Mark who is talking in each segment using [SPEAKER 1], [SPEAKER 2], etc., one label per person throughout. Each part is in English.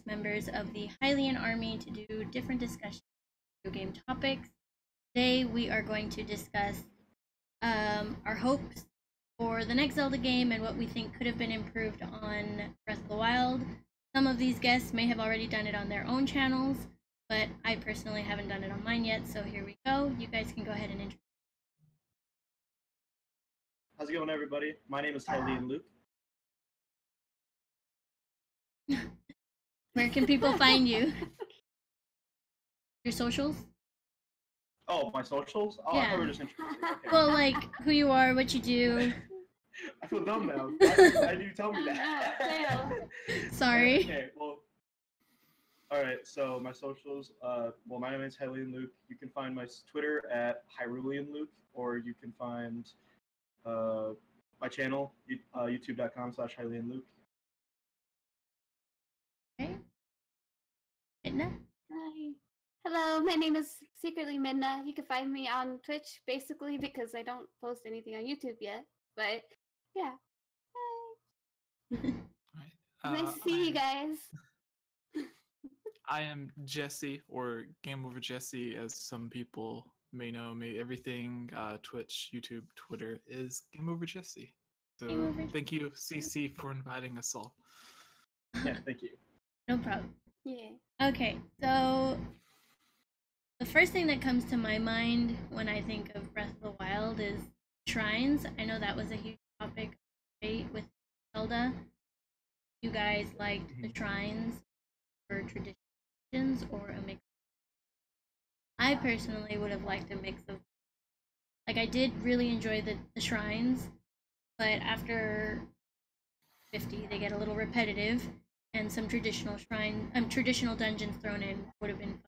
[SPEAKER 1] members of the Hylian army to do different discussions of video game topics. Today we are going to discuss our hopes for the next Zelda game and what we think could have been improved on Breath of the Wild. Some of these guests may have already done it on their own channels, but I personally haven't done it on mine yet, so here we go. You guys can go ahead and introduce.
[SPEAKER 2] How's it going, everybody? My name is Hylian Luke.
[SPEAKER 1] Where can people find you? Your socials?
[SPEAKER 2] Oh, my socials? Oh,
[SPEAKER 1] Yeah.
[SPEAKER 2] I thought we were just introducing. Okay.
[SPEAKER 1] Well, like who you are, what you do.
[SPEAKER 2] I feel dumb now. Why do you tell me that?
[SPEAKER 1] Sorry.
[SPEAKER 2] Okay, well, all right, so my socials, well, my name is Hylian Luke. You can find my Twitter at Hyrulean Luke, or you can find my channel, youtube.com/Hylian Luke.
[SPEAKER 1] Okay. Midna?
[SPEAKER 3] Hi. Hello, my name is SecretlyMidna. You can find me on Twitch, basically, because I don't post anything on YouTube yet. But, yeah. Hi. Nice to see you guys.
[SPEAKER 4] I am Jesse, or GameOverJesse, as some people may know me. Everything, Twitch, YouTube, Twitter, is GameOverJesse. So thank you, CC, for inviting us all.
[SPEAKER 2] Yeah, thank you.
[SPEAKER 1] No problem.
[SPEAKER 3] Yeah.
[SPEAKER 1] Okay, so the first thing that comes to my mind when I think of Breath of the Wild is shrines. I know that was a huge topic of debate with Zelda. You guys liked the shrines for traditions or a mix? I personally would have liked a mix of, like, I did really enjoy the shrines, but after 50 they get a little repetitive, and some traditional dungeons thrown in would have been fun.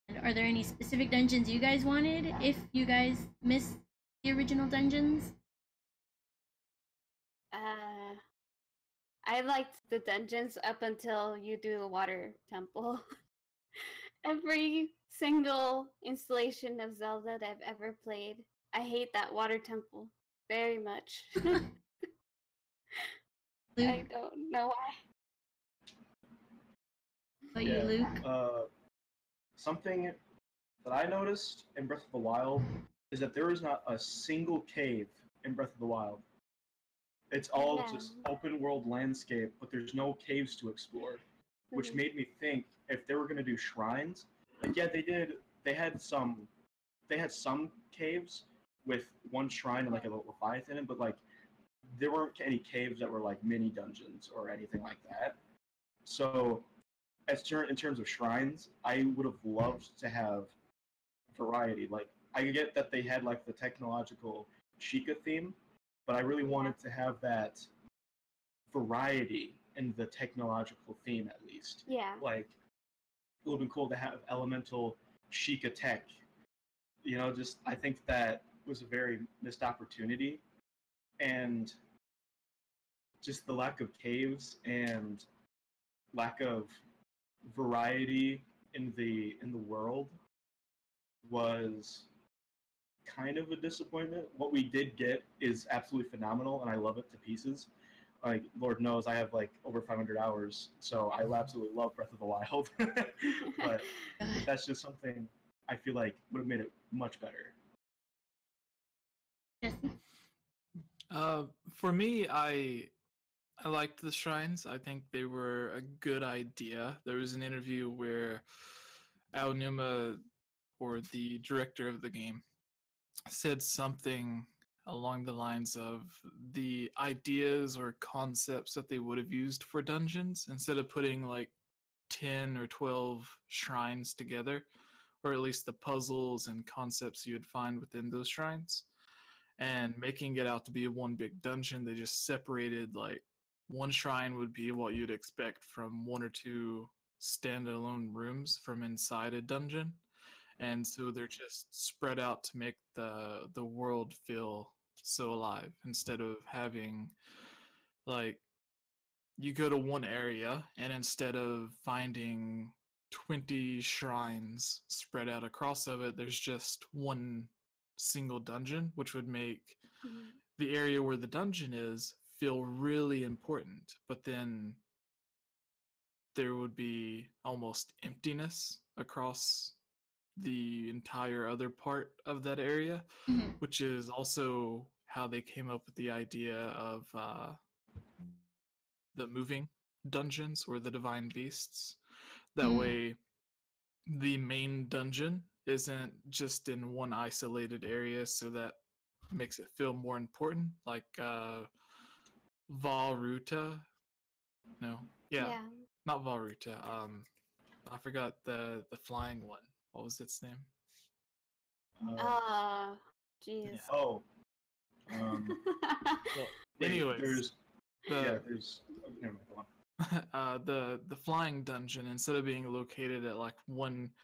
[SPEAKER 1] And are there any specific dungeons you guys wanted if you guys missed the original dungeons?
[SPEAKER 3] I liked the dungeons up until you do the water temple. Every single installation of Zelda that I've ever played, I hate that water temple very much. I don't know why.
[SPEAKER 1] What you, Luke?
[SPEAKER 2] Something that I noticed in Breath of the Wild is that there is not a single cave in Breath of the Wild. It's all just open world landscape, but there's no caves to explore, which made me think if they were going to do shrines, like, yeah, they had some caves with one shrine and like a little Leviathan in it, but like there weren't any caves that were like mini dungeons or anything like that. So in terms of shrines, I would have loved to have variety. Like, I get that they had like the technological Sheikah theme, but I really wanted to have that variety in the technological theme, at least.
[SPEAKER 3] Yeah.
[SPEAKER 2] Like, it would have been cool to have elemental Sheikah tech. You know, just, I think that was a very missed opportunity. And just the lack of caves and lack of variety in the world was kind of a disappointment. What we did get is absolutely phenomenal, and I love it to pieces. Like, Lord knows I have like over 500 hours, so I absolutely love Breath of the Wild. but that's just something I feel like would have made it much better.
[SPEAKER 4] For me, I liked the shrines. I think they were a good idea. There was an interview where Aonuma, or the director of the game, said something along the lines of the ideas or concepts that they would have used for dungeons, instead of putting like 10 or 12 shrines together, or at least the puzzles and concepts you would find within those shrines, and making it out to be one big dungeon. They just separated, like, one shrine would be what you'd expect from one or two standalone rooms from inside a dungeon, and so they're just spread out to make the world feel so alive, instead of having, like, you go to one area and instead of finding 20 shrines spread out across of it, there's just one single dungeon, which would make the area where the dungeon is feel really important. But then there would be almost emptiness across the entire other part of that area,
[SPEAKER 1] Mhm.
[SPEAKER 4] which is also how they came up with the idea of the moving dungeons or the divine beasts. That
[SPEAKER 1] Mm.
[SPEAKER 4] way, the main dungeon isn't just in one isolated area, so that makes it feel more important. Like Valruta. No, yeah,
[SPEAKER 3] Yeah.
[SPEAKER 4] not Valruta. I forgot the flying one. What was its name?
[SPEAKER 3] Jeez.
[SPEAKER 4] Yeah.
[SPEAKER 2] Oh,
[SPEAKER 4] Well,
[SPEAKER 2] wait,
[SPEAKER 4] anyways,
[SPEAKER 2] there's
[SPEAKER 4] the
[SPEAKER 2] never mind, go on.
[SPEAKER 4] the flying dungeon, instead of being located at like one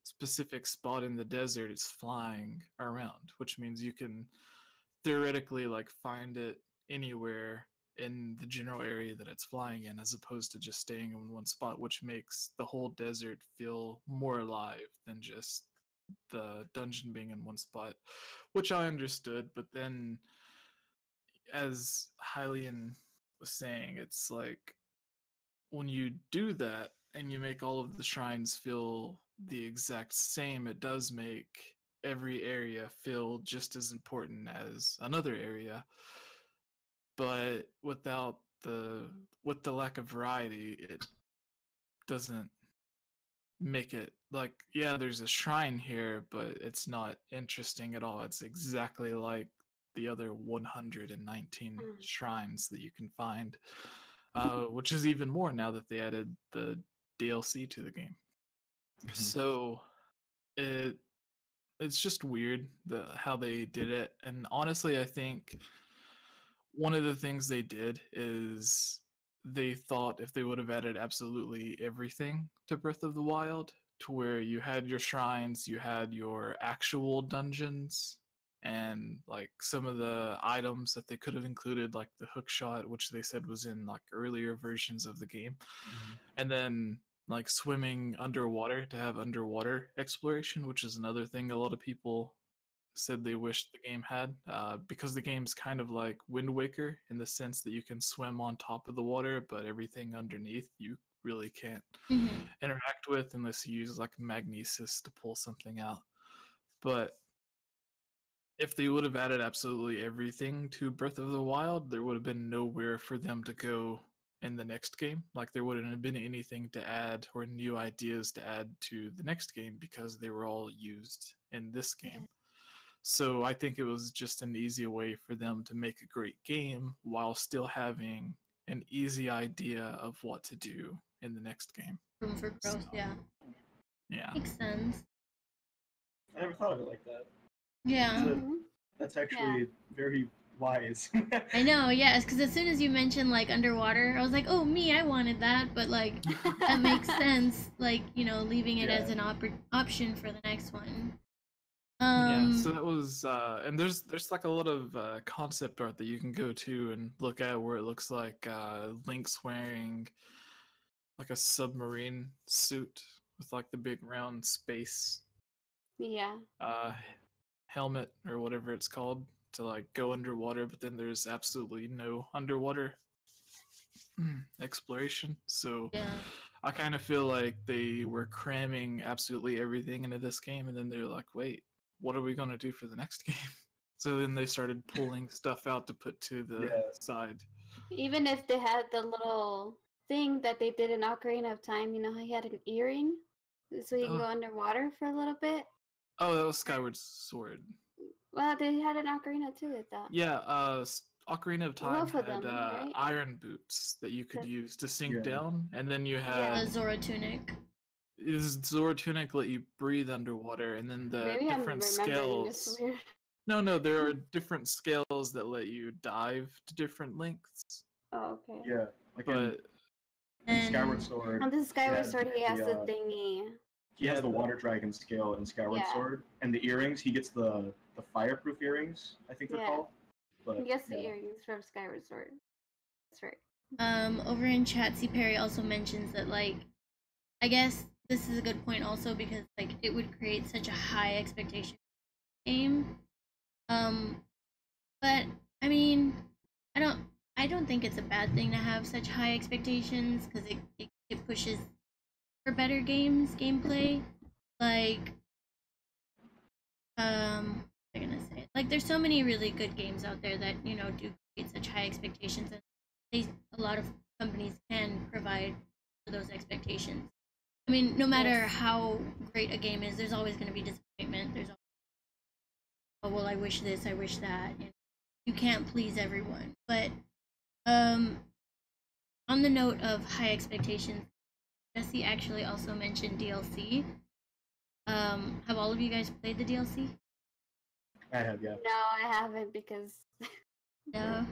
[SPEAKER 4] specific spot in the desert, it's flying around, which means you can theoretically like find it anywhere in the general area that it's flying in, as opposed to just staying in one spot, which makes the whole desert feel more alive than just the dungeon being in one spot, which I understood. But then, as Hylian was saying, it's like when you do that and you make all of the shrines feel the exact same, it does make every area feel just as important as another area. But with the lack of variety, it doesn't make it like, yeah, there's a shrine here, but it's not interesting at all. It's exactly like the other 119 shrines that you can find, which is even more now that they added the DLC to the game. So it it's just weird how they did it, and honestly, I think one of the things they did is they thought if they would have added absolutely everything to Breath of the Wild, to where you had your shrines, you had your actual dungeons, and like some of the items that they could have included, like the hook shot, which they said was in like earlier versions of the game, and then like swimming underwater to have underwater exploration, which is another thing a lot of people said they wished the game had, because the game's kind of like Wind Waker in the sense that you can swim on top of the water, but everything underneath you really can't
[SPEAKER 1] Mhm.
[SPEAKER 4] interact with unless you use like magnesis to pull something out. But if they would have added absolutely everything to Breath of the Wild, there would have been nowhere for them to go in the next game. Like there wouldn't have been anything to add or new ideas to add to the next game because they were all used in this game. So I think it was just an easy way for them to make a great game while still having an easy idea of what to do in the next game.
[SPEAKER 1] Room for growth,
[SPEAKER 4] So,
[SPEAKER 1] yeah.
[SPEAKER 4] yeah.
[SPEAKER 1] Makes sense.
[SPEAKER 2] I never thought of it like that.
[SPEAKER 1] Yeah.
[SPEAKER 2] That's actually very wise.
[SPEAKER 1] I know, yes, because as soon as you mentioned like underwater, I was like, oh, me, I wanted that, but like that makes sense, like, you know, leaving it as an option for the next one.
[SPEAKER 4] Yeah, so that was, and there's like a lot of concept art that you can go to and look at where it looks like Link's wearing like a submarine suit with like the big round space helmet or whatever it's called to like go underwater, but then there's absolutely no underwater exploration. So I kind of feel like they were cramming absolutely everything into this game, and then they're like, wait, what are we going to do for the next game? So then they started pulling stuff out to put to the side.
[SPEAKER 3] Even if they had the little thing that they did in Ocarina of Time, you know how he had an earring? So you can go underwater for a little bit?
[SPEAKER 4] Oh, that was Skyward Sword.
[SPEAKER 3] Well, they had an Ocarina too, I thought.
[SPEAKER 4] Yeah, Ocarina of Time had
[SPEAKER 3] them, right?
[SPEAKER 4] iron boots that you could use to sink down, and then you had
[SPEAKER 1] the Zora tunic.
[SPEAKER 4] Zora tunic let you breathe underwater, and then the
[SPEAKER 3] Maybe
[SPEAKER 4] different scales. No, there are different scales that let you dive to different lengths.
[SPEAKER 3] Oh, okay.
[SPEAKER 2] Yeah, like
[SPEAKER 4] but
[SPEAKER 2] in Skyward Sword.
[SPEAKER 3] On the Skyward Sword, he has the thingy.
[SPEAKER 2] He has the water dragon scale in Skyward Sword, and the earrings. He gets the fireproof earrings, I think they're called. But,
[SPEAKER 3] he gets the earrings from Skyward Sword. That's right.
[SPEAKER 1] Over in chat, C. Perry also mentions that, like, I guess this is a good point also because, like, it would create such a high expectation game. But I mean, I don't think it's a bad thing to have such high expectations because it pushes for better gameplay. Like, what am I gonna say? Like, there's so many really good games out there that do create such high expectations, and a lot of companies can provide for those expectations. I mean, no matter how great a game is, there's always going to be disappointment. There's always, oh well, I wish this, I wish that. You can't please everyone. But on the note of high expectations, Jesse actually also mentioned DLC. Have all of you guys played the DLC?
[SPEAKER 2] I have, yeah.
[SPEAKER 3] No, I haven't because
[SPEAKER 1] No.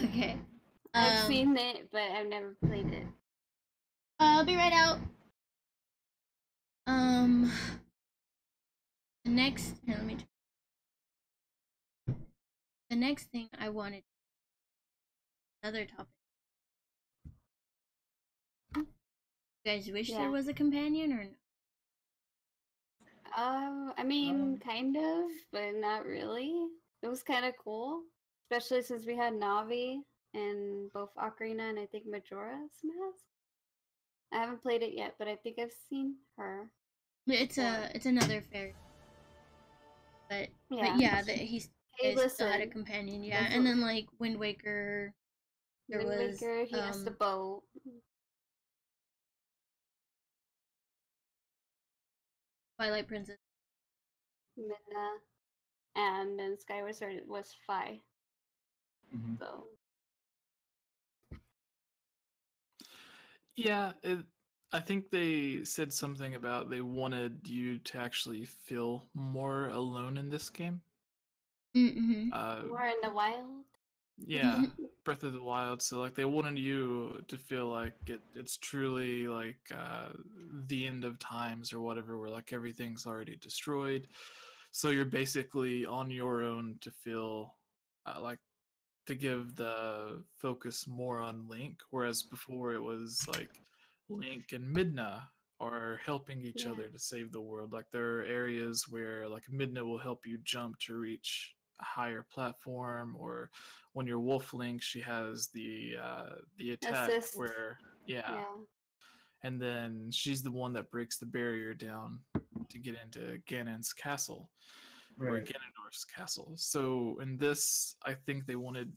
[SPEAKER 1] Okay.
[SPEAKER 3] I've seen it, but I've never played it.
[SPEAKER 1] I'll be right out. The next, here, let me. The next thing I wanted, another topic. You guys wish there was a companion or no?
[SPEAKER 3] I mean, kind of, but not really. It was kind of cool, especially since we had Navi in both Ocarina and I think Majora's Mask. I haven't played it yet, but I think I've seen her.
[SPEAKER 1] It's another fairy. But he still had a companion, yeah. And then like Wind Waker,
[SPEAKER 3] Wind Waker, he has the boat.
[SPEAKER 1] Twilight Princess,
[SPEAKER 3] Midna, and then Skyward Sword was Fi.
[SPEAKER 2] Mm-hmm.
[SPEAKER 3] So.
[SPEAKER 4] Yeah, I think they said something about they wanted you to actually feel more alone in this game.
[SPEAKER 1] Mm-hmm.
[SPEAKER 3] More in the wild?
[SPEAKER 4] Yeah, Breath of the Wild. So like they wanted you to feel like it's truly like the end of times or whatever, where like everything's already destroyed. So you're basically on your own to feel like to give the focus more on Link, whereas before it was like Link and Midna are helping each other to save the world. Like there are areas where like Midna will help you jump to reach a higher platform, or when you're Wolf Link, she has the attack
[SPEAKER 3] assist.
[SPEAKER 4] where and then she's the one that breaks the barrier down to get into Ganon's castle. Or Ganondorf's castle. So in this, I think they wanted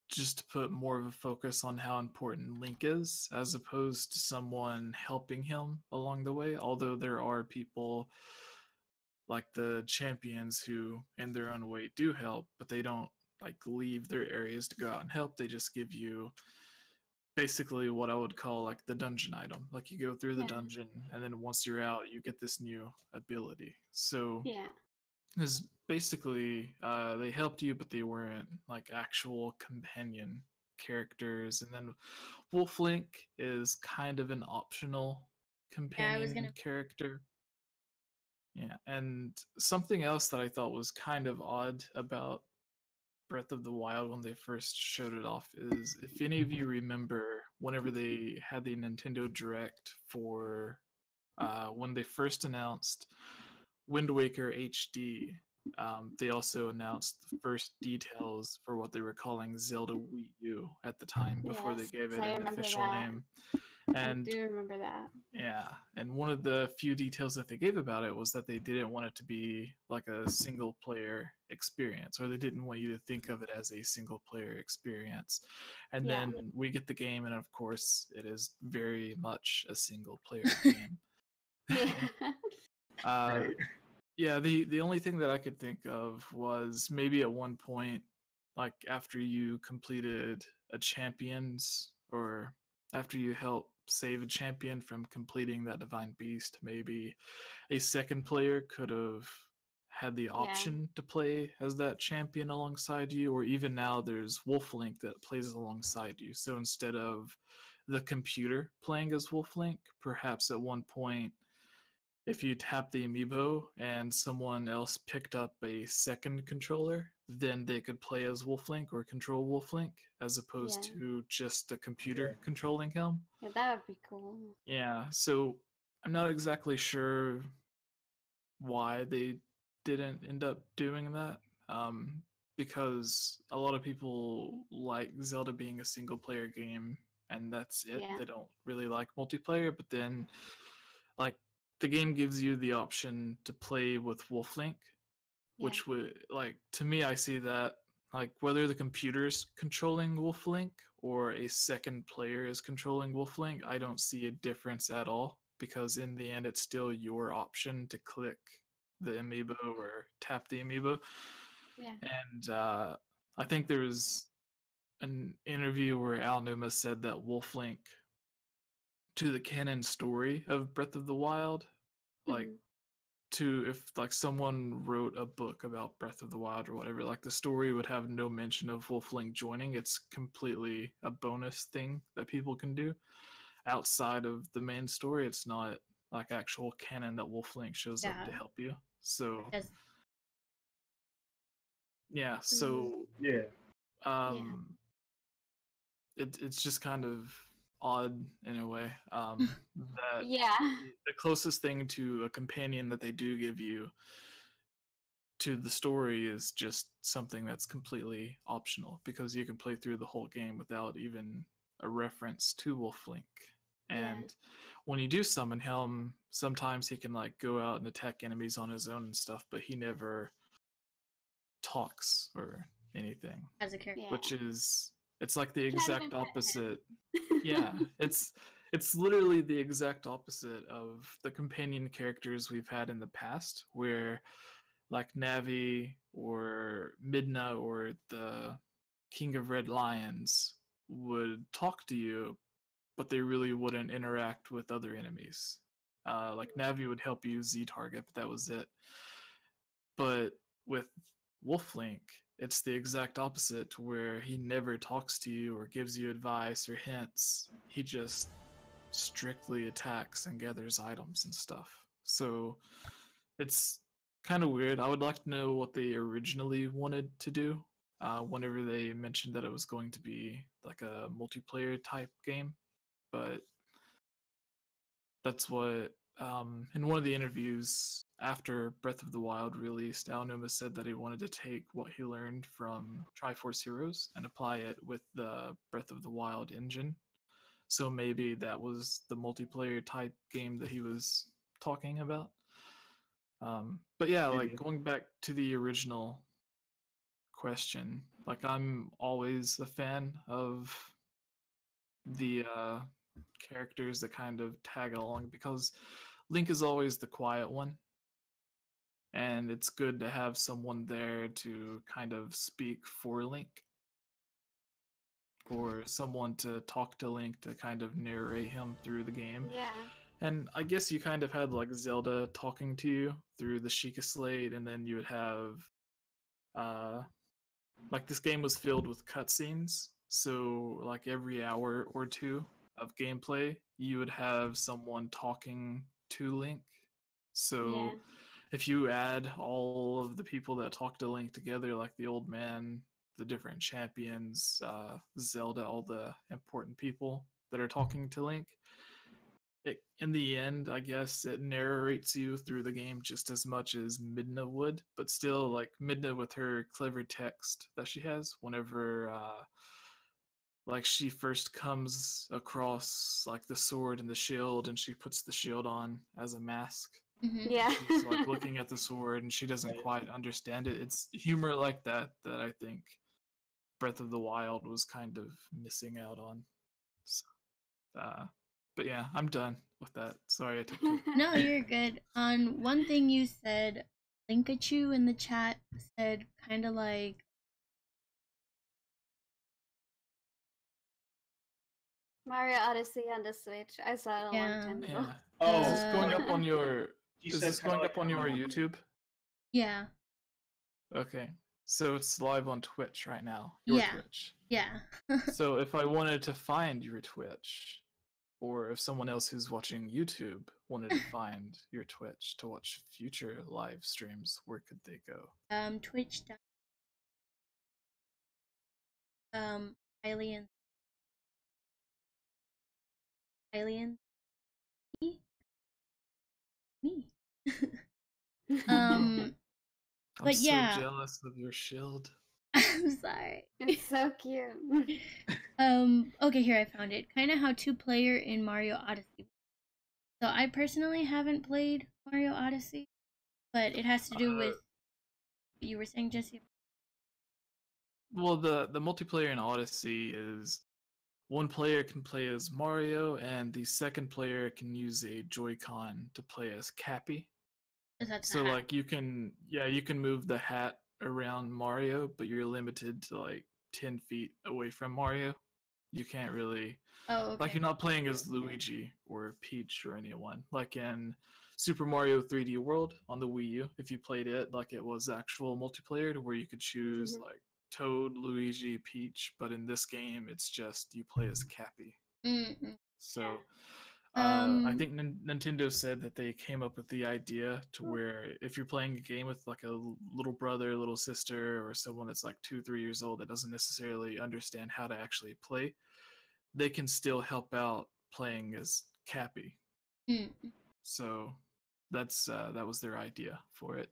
[SPEAKER 4] just to put more of a focus on how important Link is, as opposed to someone helping him along the way. Although there are people like the champions who, in their own way, do help, but they don't like leave their areas to go out and help. They just give you basically what I would call like the dungeon item. Like you go through the dungeon, and then once you're out, you get this new ability. So is basically they helped you, but they weren't like actual companion characters. And then Wolf Link is kind of an optional companion character. Yeah, and something else that I thought was kind of odd about Breath of the Wild when they first showed it off is, if any of you remember, whenever they had the Nintendo Direct for when they first announced Wind Waker HD, they also announced the first details for what they were calling Zelda Wii U at the time, before they gave it an official name. And
[SPEAKER 3] I do remember that.
[SPEAKER 4] Yeah, and one of the few details that they gave about it was that they didn't want it to be like a single player experience, or they didn't want you to think of it as a single player experience. And then we get the game, and of course, it is very much a single player game. Yeah, the only thing that I could think of was maybe at one point, like after you completed a champion's, or after you help save a champion from completing that divine beast, maybe a second player could have had the option to play as that champion alongside you, or even now there's Wolf Link that plays alongside you. So instead of the computer playing as Wolf Link, perhaps at one point, if you tap the amiibo and someone else picked up a second controller, then they could play as Wolf Link or control Wolf Link, as opposed to just a computer controlling him.
[SPEAKER 3] Yeah, that would be cool.
[SPEAKER 4] Yeah, so I'm not exactly sure why they didn't end up doing that, because a lot of people like Zelda being a single player game and that's it.
[SPEAKER 3] Yeah.
[SPEAKER 4] They don't really like multiplayer, but then like the game gives you the option to play with Wolf Link, which would, like, to me, I see that like whether the computer's controlling Wolf Link or a second player is controlling Wolf Link, I don't see a difference at all, because in the end it's still your option to click the amiibo or tap the amiibo.
[SPEAKER 3] Yeah.
[SPEAKER 4] And I think there was an interview where Al Numa said that Wolf Link, to the canon story of Breath of the Wild, like
[SPEAKER 3] Mhm.
[SPEAKER 4] to if like someone wrote a book about Breath of the Wild or whatever, like the story would have no mention of Wolf Link joining. It's completely a bonus thing that people can do outside of the main story. It's not like actual canon that Wolf Link shows up to
[SPEAKER 1] Yeah.
[SPEAKER 4] help you. So
[SPEAKER 1] Yes.
[SPEAKER 4] yeah, so
[SPEAKER 2] Yeah.
[SPEAKER 4] it's just kind of odd in a way, that
[SPEAKER 3] Yeah.
[SPEAKER 4] the closest thing to a companion that they do give you to the story is just something that's completely optional, because you can play through the whole game without even a reference to Wolf Link. And when you do summon him, sometimes he can like go out and attack enemies on his own and stuff, but he never talks or anything,
[SPEAKER 1] As a character.
[SPEAKER 4] which is, it's like the
[SPEAKER 3] Can't
[SPEAKER 4] exact
[SPEAKER 3] even pet him.
[SPEAKER 4] opposite. Yeah, it's literally the exact opposite of the companion characters we've had in the past, where like Navi or Midna or the King of Red Lions would talk to you, but they really wouldn't interact with other enemies. Like Navi would help you Z target, but that was it. But with Wolf Link, it's the exact opposite, to where he never talks to you or gives you advice or hints. He just strictly attacks and gathers items and stuff. So it's kind of weird. I would like to know what they originally wanted to do, whenever they mentioned that it was going to be like a multiplayer type game. But that's what, in one of the interviews after Breath of the Wild released, Aonuma said that he wanted to take what he learned from Triforce Heroes and apply it with the Breath of the Wild engine. So maybe that was the multiplayer type game that he was talking about. But yeah, like going back to the original question, like I'm always a fan of the characters that kind of tag along, because Link is always the quiet one, and it's good to have someone there to kind of speak for Link, or someone to talk to Link to kind of narrate him through the game.
[SPEAKER 3] Yeah.
[SPEAKER 4] And I guess you kind of had like Zelda talking to you through the Sheikah Slate, and then you would have like this game was filled with cutscenes. So like every hour or two of gameplay, you would have someone talking to Link. So if you add all of the people that talk to Link together, like the old man, the different champions, Zelda, all the important people that are talking to Link, in the end, I guess it narrates you through the game just as much as Midna would, but still, like Midna with her clever text that she has whenever, like she first comes across like the sword and the shield, and she puts the shield on as a mask.
[SPEAKER 1] Mm-hmm.
[SPEAKER 3] Yeah.
[SPEAKER 4] She's like looking at the sword and she doesn't quite understand it. It's humor like that that I think Breath of the Wild was kind of missing out on. So, but yeah, I'm done with that. Sorry I took too.
[SPEAKER 1] No, you're good. On one thing you said, Linkachu in the chat said kind of like
[SPEAKER 3] Mario Odyssey on the Switch. I saw it a long time ago.
[SPEAKER 4] Yeah.
[SPEAKER 2] Oh,
[SPEAKER 4] Is this going up on your?
[SPEAKER 2] You
[SPEAKER 4] Is
[SPEAKER 2] said
[SPEAKER 4] this
[SPEAKER 2] kinda
[SPEAKER 4] going
[SPEAKER 2] like
[SPEAKER 4] up on your YouTube?
[SPEAKER 1] yeah,
[SPEAKER 4] Okay, so it's live on Twitch right now. Your
[SPEAKER 1] yeah,
[SPEAKER 4] Twitch.
[SPEAKER 1] yeah.
[SPEAKER 4] So if I wanted to find your Twitch, or if someone else who's watching YouTube wanted to find your Twitch to watch future live streams, where could they go?
[SPEAKER 1] Twitch. Hylian. Hylian. Me.
[SPEAKER 4] I'm
[SPEAKER 1] But
[SPEAKER 4] so
[SPEAKER 1] yeah,
[SPEAKER 4] jealous of your shield.
[SPEAKER 1] I'm sorry.
[SPEAKER 3] It's so cute.
[SPEAKER 1] Okay, here I found it. Kind of how two-player in Mario Odyssey. So I personally haven't played Mario Odyssey, but it has to do with what you were saying, Jesse.
[SPEAKER 4] Well, the multiplayer in Odyssey is one player can play as Mario, and the second player can use a Joy-Con to play as Cappy.
[SPEAKER 1] That's
[SPEAKER 4] So like you can move the hat around Mario, but you're limited to like 10 feet away from Mario. You can't really
[SPEAKER 1] okay.
[SPEAKER 4] like you're not playing as Luigi or Peach or anyone. Like in Super Mario 3D World on the Wii U, if you played it like it was actual multiplayer to where you could choose like Toad, Luigi, Peach, but in this game it's just you play as Cappy.
[SPEAKER 1] Mm-hmm.
[SPEAKER 4] So I think Nintendo said that they came up with the idea to where if you're playing a game with like a little brother, little sister, or someone that's like 2, 3 years old that doesn't necessarily understand how to actually play, they can still help out playing as Cappy.
[SPEAKER 1] Mm-hmm.
[SPEAKER 4] So that was their idea for it.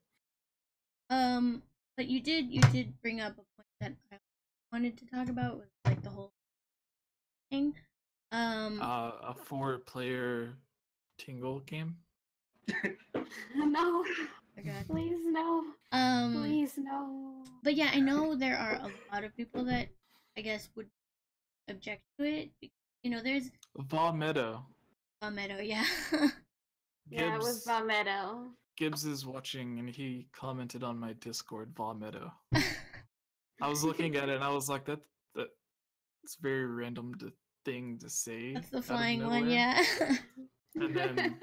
[SPEAKER 1] But you did bring up a point that I wanted to talk about with like the whole thing.
[SPEAKER 4] A 4-player Tingle game.
[SPEAKER 3] No.
[SPEAKER 1] Oh God.
[SPEAKER 3] Please no. Please no.
[SPEAKER 1] But yeah, I know there are a lot of people that I guess would object to it. You know, there's
[SPEAKER 4] Vomito.
[SPEAKER 1] Meadow, yeah.
[SPEAKER 3] Yeah, it was Vomito.
[SPEAKER 4] Gibbs is watching and he commented on my Discord Vomito. I was looking at it and I was like, it's very random thing to say.
[SPEAKER 1] That's the flying one, yeah.
[SPEAKER 4] And then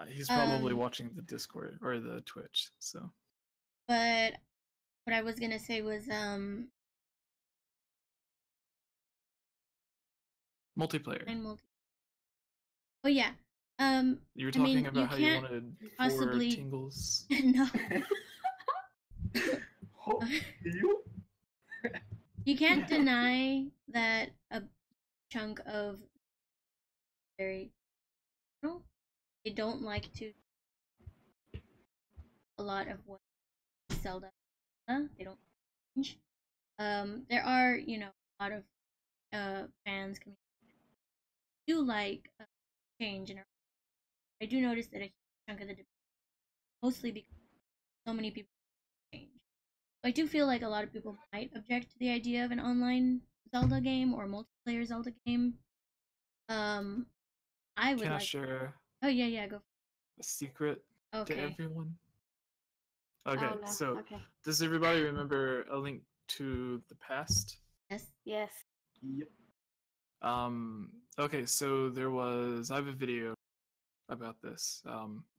[SPEAKER 4] he's probably watching the Discord or the Twitch, so.
[SPEAKER 1] But what I was gonna say was
[SPEAKER 4] multiplayer.
[SPEAKER 1] Oh yeah.
[SPEAKER 4] You were talking about how you wanted possibly 4 tingles.
[SPEAKER 1] No. You can't deny that a chunk of very they don't like to a lot of what Zelda they don't change. There are, you know, a lot of fans do like change, and I do notice that a chunk of the debate, mostly because so many people change. I do feel like a lot of people might object to the idea of an online Zelda game or multiplayer Zelda game. I would
[SPEAKER 4] Can
[SPEAKER 1] like.
[SPEAKER 4] I share?
[SPEAKER 1] Oh yeah, go.
[SPEAKER 4] A secret to everyone. Okay,
[SPEAKER 3] oh, no.
[SPEAKER 4] So does everybody remember A Link to the Past?
[SPEAKER 1] Yes.
[SPEAKER 3] Yes.
[SPEAKER 2] Yep.
[SPEAKER 4] Okay, so I have a video about this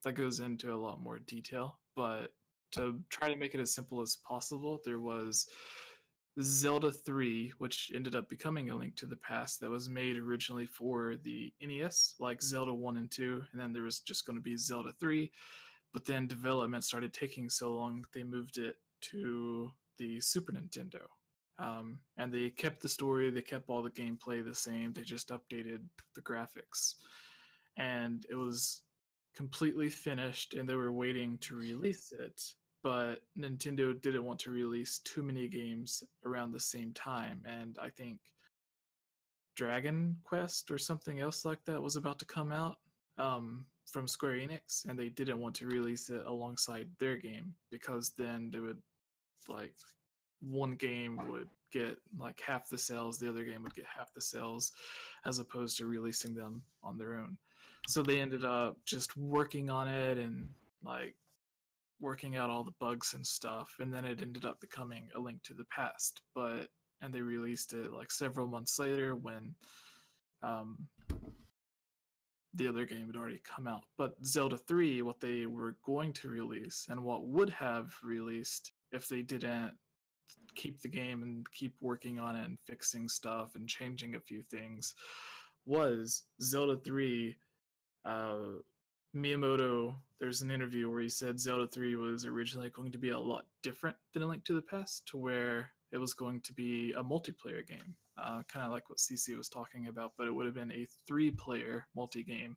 [SPEAKER 4] that goes into a lot more detail, but to try to make it as simple as possible, there was Zelda 3, which ended up becoming A Link to the Past, that was made originally for the NES, like Zelda 1 and 2, and then there was just going to be Zelda 3, but then development started taking so long that they moved it to the Super Nintendo. And they kept the story, they kept all the gameplay the same, they just updated the graphics. And it was completely finished, and they were waiting to release it, but Nintendo didn't want to release too many games around the same time, and I think Dragon Quest or something else like that was about to come out from Square Enix, and they didn't want to release it alongside their game because then they would like one game would get like half the sales, the other game would get half the sales, as opposed to releasing them on their own. So they ended up just working on it and like working out all the bugs and stuff, and then it ended up becoming A Link to the Past. And they released it like several months later when the other game had already come out. But Zelda 3, what they were going to release and what would have released if they didn't keep the game and keep working on it and fixing stuff and changing a few things, was Zelda 3. Miyamoto, there's an interview where he said Zelda 3 was originally going to be a lot different than A Link to the Past, to where it was going to be a multiplayer game, kind of like what CC was talking about, but it would have been a 3-player multi-game,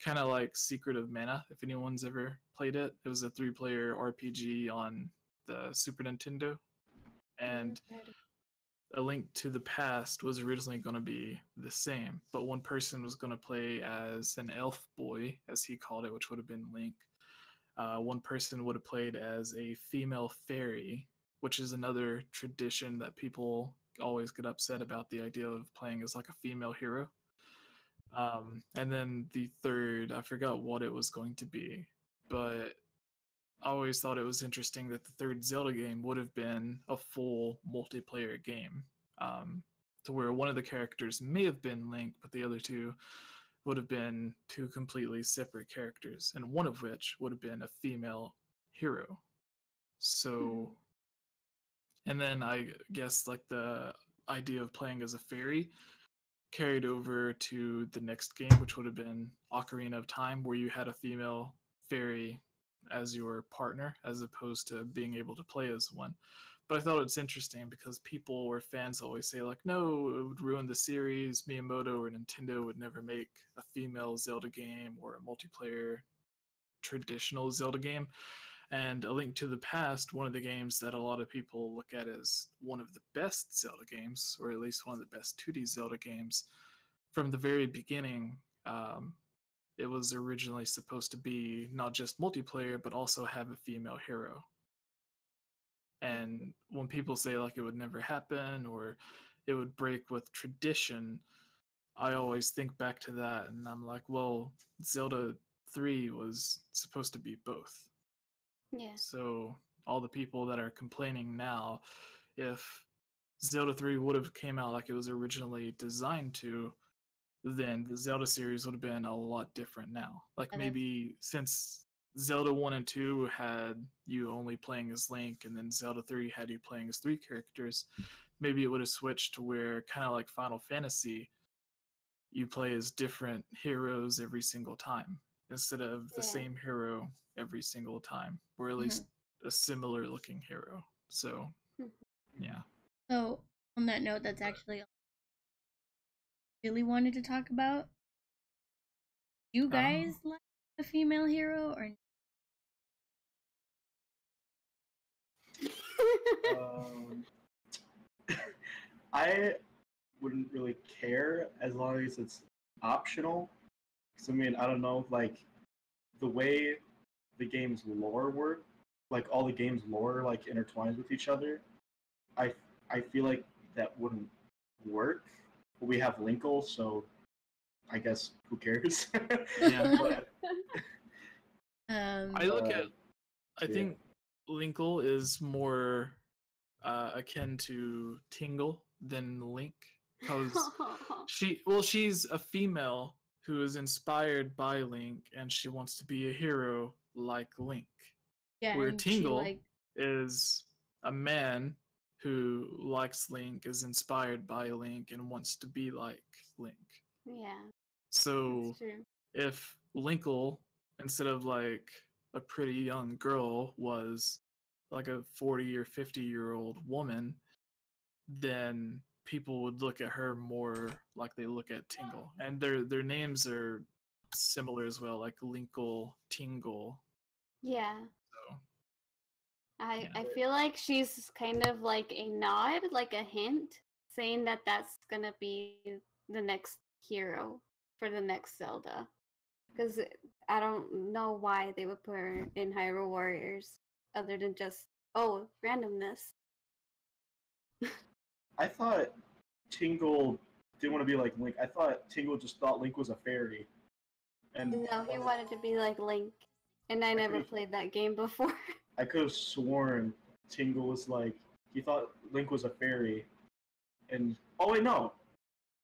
[SPEAKER 4] kind of like Secret of Mana, if anyone's ever played it. It was a 3-player RPG on the Super Nintendo. And A Link to the Past was originally going to be the same, but one person was going to play as an elf boy, as he called it, which would have been Link. One person would have played as a female fairy, which is another tradition that people always get upset about, the idea of playing as like a female hero. And then the third, I forgot what it was going to be, but I always thought it was interesting that the third Zelda game would have been a full multiplayer game, to where one of the characters may have been Link, but the other two would have been two completely separate characters, and one of which would have been a female hero. So, and then I guess like the idea of playing as a fairy carried over to the next game, which would have been Ocarina of Time, where you had a female fairy as your partner, as opposed to being able to play as one. But I thought it's interesting because people or fans always say like, no, it would ruin the series. Miyamoto or Nintendo would never make a female Zelda game or a multiplayer traditional Zelda game. And A Link to the Past, one of the games that a lot of people look at as one of the best Zelda games, or at least one of the best 2D Zelda games, from the very beginning, it was originally supposed to be not just multiplayer, but also have a female hero. And when people say like it would never happen or it would break with tradition, I always think back to that and I'm like, well, Zelda 3 was supposed to be both.
[SPEAKER 3] Yeah.
[SPEAKER 4] So all the people that are complaining now, if Zelda 3 would have came out like it was originally designed to, then the Zelda series would have been a lot different now. Like maybe since Zelda 1 and 2 had you only playing as Link, and then Zelda 3 had you playing as 3 characters, maybe it would have switched to where, kind of like Final Fantasy, you play as different heroes every single time, instead of the same hero every single time, or at least a similar looking hero. So, yeah.
[SPEAKER 1] So, on that note, that's actually all I really wanted to talk about. You guys like a female hero or
[SPEAKER 2] I wouldn't really care as long as it's optional. Because, I mean, I don't know, like, the way the game's lore work, like, all the game's lore, like, intertwines with each other, I feel like that wouldn't work. But we have Linkle, so I guess who cares?
[SPEAKER 4] Yeah.
[SPEAKER 2] But,
[SPEAKER 4] I think Linkle is more akin to Tingle than Link, because she's a female who is inspired by Link and she wants to be a hero like Link.
[SPEAKER 1] yeah,
[SPEAKER 4] Where
[SPEAKER 1] and
[SPEAKER 4] Tingle is a man who likes Link, is inspired by Link, and wants to be like Link.
[SPEAKER 3] Yeah.
[SPEAKER 4] So if Linkle, instead of like a pretty young girl, was like a 40 or 50-year-old woman, then people would look at her more like they look at Tingle. And their names are similar as well, like Linkle, Tingle.
[SPEAKER 3] Yeah.
[SPEAKER 4] So
[SPEAKER 3] I feel like she's kind of like a nod, like a hint, saying that that's gonna be the next hero for the next Zelda. Because I don't know why they would put her in Hyrule Warriors other than just, randomness.
[SPEAKER 2] I thought Tingle didn't want to be like Link. I thought Tingle just thought Link was a fairy. And
[SPEAKER 3] No, he wanted to be like Link. And I never played that game before.
[SPEAKER 2] I could have sworn Tingle was like, he thought Link was a fairy. And, oh wait, no.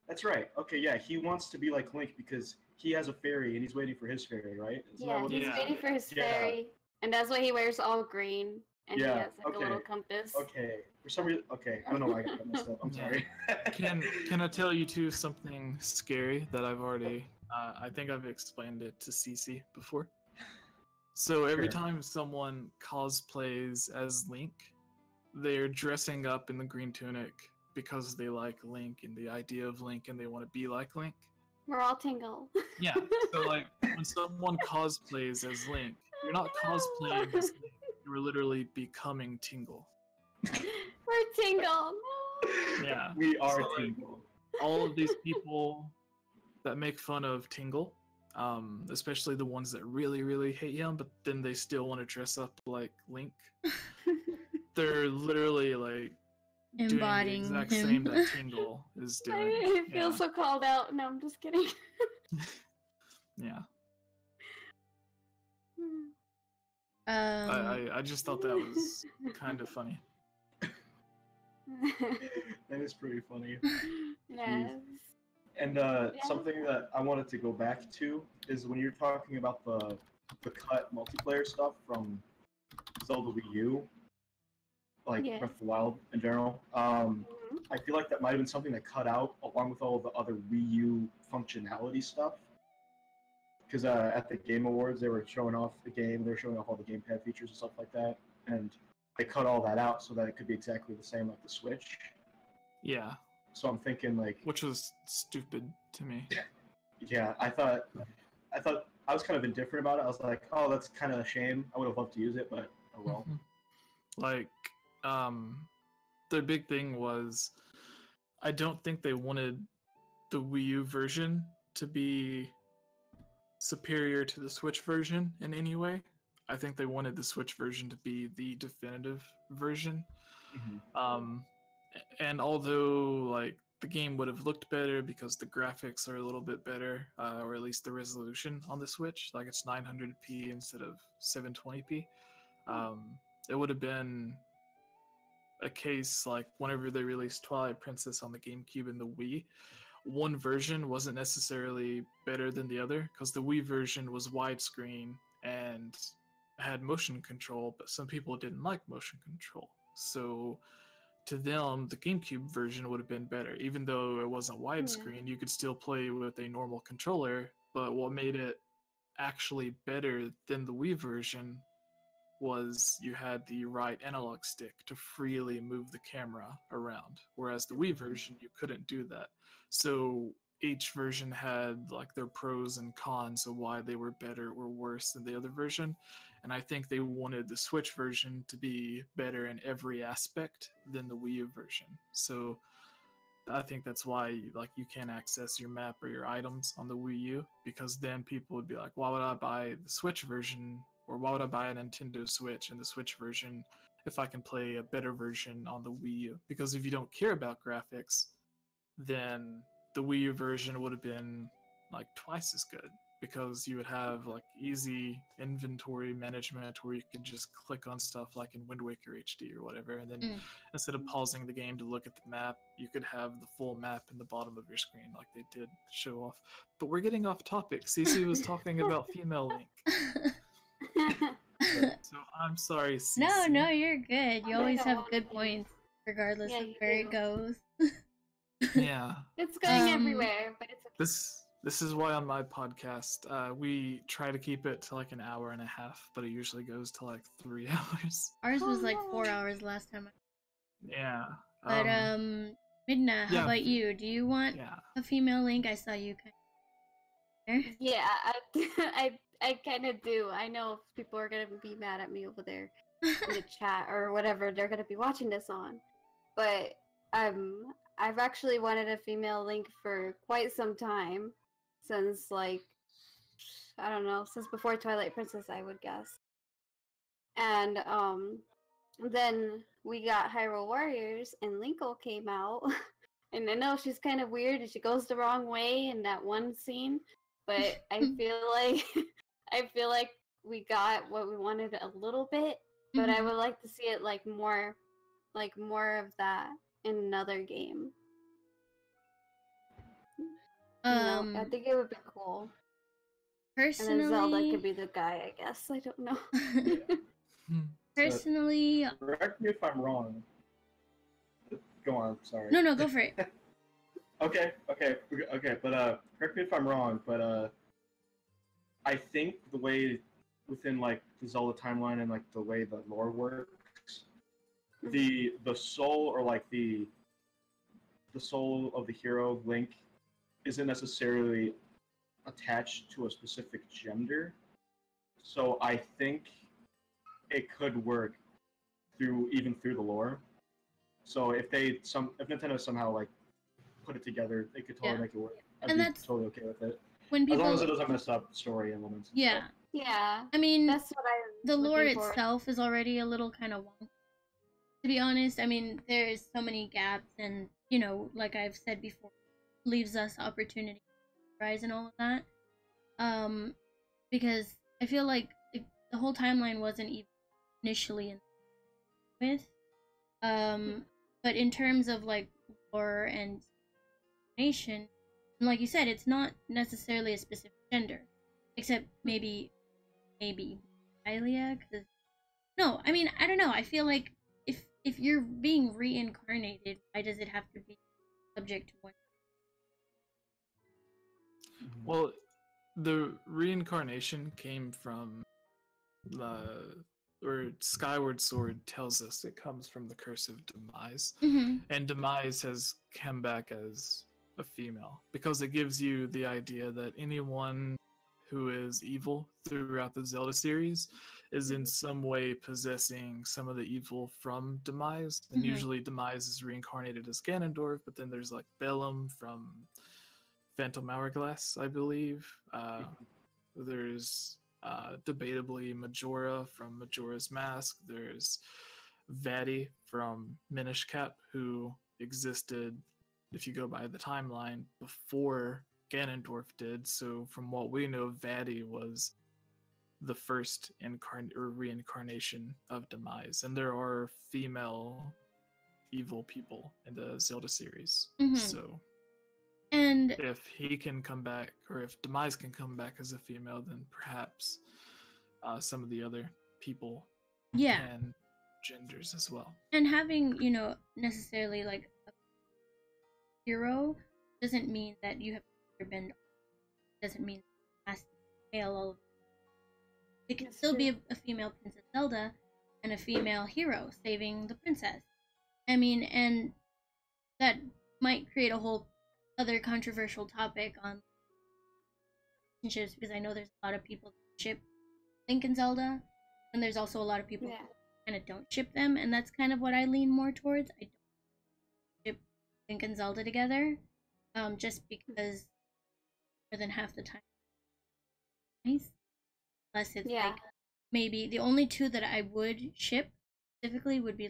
[SPEAKER 2] That's right. Okay, yeah, he wants to be like Link because he has a fairy and he's waiting for his fairy, right?
[SPEAKER 3] He's waiting for his fairy. And that's why he wears all green. And he has like a little compass.
[SPEAKER 2] Okay. For some reason, okay. I don't know why I got that messed up. I'm sorry.
[SPEAKER 4] Can I tell you too something scary that I've already, I think I've explained it to Cece before. So every time someone cosplays as Link, they're dressing up in the green tunic because they like Link and the idea of Link and they want to be like Link.
[SPEAKER 3] We're all Tingle.
[SPEAKER 4] Yeah, so like when someone cosplays as Link, you're not cosplaying as Link, you're literally becoming Tingle.
[SPEAKER 3] We're Tingle. No.
[SPEAKER 4] Yeah.
[SPEAKER 2] We are
[SPEAKER 4] So, like,
[SPEAKER 2] Tingle.
[SPEAKER 4] all of these people that make fun of Tingle, especially the ones that really, really hate him, but then they still want to dress up like Link. They're literally like doing the
[SPEAKER 1] Embodying
[SPEAKER 4] exact
[SPEAKER 1] him.
[SPEAKER 4] same that Tingle is doing.
[SPEAKER 3] I feel
[SPEAKER 4] Yeah.
[SPEAKER 3] so called out. No, I'm just kidding.
[SPEAKER 4] Yeah.
[SPEAKER 1] Um,
[SPEAKER 4] I just thought that was kind of funny.
[SPEAKER 2] That is pretty funny.
[SPEAKER 3] Yes.
[SPEAKER 2] And something that I wanted to go back to is when you're talking about the cut multiplayer stuff from Zelda Wii U, like
[SPEAKER 3] Yeah.
[SPEAKER 2] Breath of the Wild in general. I feel like that might have been something that cut out along with all the other Wii U functionality stuff. Because at the Game Awards, they were showing off the game, they were showing off all the gamepad features and stuff like that, and they cut all that out so that it could be exactly the same like the Switch.
[SPEAKER 4] Yeah.
[SPEAKER 2] So I'm thinking like,
[SPEAKER 4] Which was stupid to me.
[SPEAKER 2] yeah, I thought I was kind of indifferent about it. I was like, oh, that's kind of a shame. I would have loved to use it, but oh well.
[SPEAKER 4] Like, their big thing was, I don't think they wanted the Wii U version to be superior to the Switch version in any way. I think they wanted the Switch version to be the definitive version. And although like the game would have looked better because the graphics are a little bit better, or at least the resolution on the Switch, like it's 900p instead of 720p, it would have been a case like whenever they released Twilight Princess on the GameCube and the Wii, one version wasn't necessarily better than the other because the Wii version was widescreen and had motion control, but some people didn't like motion control. So to them, the GameCube version would have been better. Even though it wasn't widescreen, you could still play with a normal controller, but what made it actually better than the Wii version was you had the right analog stick to freely move the camera around, whereas the Wii version you couldn't do that. So each version had like their pros and cons of why they were better or worse than the other version, and I think they wanted the Switch version to be better in every aspect than the Wii U version. So I think that's why like you can't access your map or your items on the Wii U, because then people would be like, why would I buy the Switch version, or why would I buy a Nintendo Switch and the Switch version if I can play a better version on the Wii U? Because if you don't care about graphics, then the Wii U version would have been like twice as good, because you would have like easy inventory management where you could just click on stuff like in Wind Waker HD or whatever, and then instead of pausing the game to look at the map, you could have the full map in the bottom of your screen like they did show off. But we're getting off topic. Cece was talking about female Link. So I'm sorry, Cece.
[SPEAKER 1] No, you're good. You always have good points, regardless
[SPEAKER 3] Yeah,
[SPEAKER 1] of
[SPEAKER 3] you
[SPEAKER 1] where
[SPEAKER 3] do.
[SPEAKER 1] it goes.
[SPEAKER 4] Yeah.
[SPEAKER 3] It's going everywhere, but it's okay.
[SPEAKER 4] This is why on my podcast we try to keep it to like an hour and a half, but it usually goes to like 3 hours.
[SPEAKER 1] Ours was
[SPEAKER 3] Oh,
[SPEAKER 1] like
[SPEAKER 3] no.
[SPEAKER 1] 4 hours last time.
[SPEAKER 4] Yeah.
[SPEAKER 1] But Midna, how
[SPEAKER 4] yeah.
[SPEAKER 1] about you? Do you want
[SPEAKER 4] Yeah.
[SPEAKER 1] a female Link? I saw you kind of.
[SPEAKER 3] Yeah, I kind of do. I know people are gonna be mad at me over there in the chat or whatever they're gonna be watching this on, but I've actually wanted a female Link for quite some time, since like I don't know, since before Twilight Princess, I would guess. And then we got Hyrule Warriors, and Linkle came out. And I know she's kind of weird, and she goes the wrong way in that one scene. But I feel like we got what we wanted a little bit. But I would like to see it like more of that in another game. You know, I think it would be cool.
[SPEAKER 1] Personally,
[SPEAKER 3] And then Zelda could be the guy, I guess. I don't know.
[SPEAKER 1] Personally,
[SPEAKER 2] correct me if I'm wrong. Go on, sorry.
[SPEAKER 1] no, go for it.
[SPEAKER 2] Okay, but correct me if I'm wrong, but I think the way within like the Zelda timeline and like the way the lore works, the soul or like the soul of the hero Link isn't necessarily attached to a specific gender. So I think it could work through the lore. So if Nintendo somehow like put it together, they could totally
[SPEAKER 1] Yeah.
[SPEAKER 2] make it work. I'd
[SPEAKER 1] And
[SPEAKER 2] be
[SPEAKER 1] that's
[SPEAKER 2] totally okay with it.
[SPEAKER 1] when
[SPEAKER 2] As long
[SPEAKER 1] people,
[SPEAKER 2] as it doesn't mess up story elements. And
[SPEAKER 1] yeah.
[SPEAKER 2] stuff.
[SPEAKER 3] Yeah,
[SPEAKER 1] I mean,
[SPEAKER 3] that's what I'm
[SPEAKER 1] the lore
[SPEAKER 3] looking for.
[SPEAKER 1] itself is already a little kind of wonky. To be honest, I mean, there's so many gaps, and like I've said before, leaves us opportunity to rise and all of that. Because I feel like the whole timeline wasn't even initially in with. But in terms of like lore and nation, and like you said, it's not necessarily a specific gender, except maybe Hylia. Because no, I mean I don't know. I feel like if you're being reincarnated, why does it have to be subject to one?
[SPEAKER 4] Well, the reincarnation came from or Skyward Sword tells us it comes from the curse of Demise.
[SPEAKER 1] Mm-hmm.
[SPEAKER 4] And Demise has come back as a female because it gives you the idea that anyone who is evil throughout the Zelda series is in some way possessing some of the evil from Demise. And usually Demise is reincarnated as Ganondorf, but then there's like Bellum from Phantom Hourglass, I believe. There's debatably Majora from Majora's Mask. There's Vaati from Minish Cap, who existed, if you go by the timeline, before Ganondorf did. So from what we know, Vaati was the first reincarnation of Demise. And there are female evil people in the Zelda series. So
[SPEAKER 1] and
[SPEAKER 4] if he can come back, or if Demise can come back as a female, then perhaps some of the other people can genders as well.
[SPEAKER 1] And having necessarily like a hero doesn't mean that you have to bend. Doesn't mean it has to be male all of it. It can still be a female Princess Zelda and a female hero saving the princess. I mean, and that might create a whole other controversial topic on relationships, because I know there's a lot of people that ship Link and Zelda, and there's also a lot of people who kind of don't ship them, and that's kind of what I lean more towards. I don't ship Link and Zelda together, just because more than half the time, nice. Unless it's like maybe the only two that I would ship specifically would be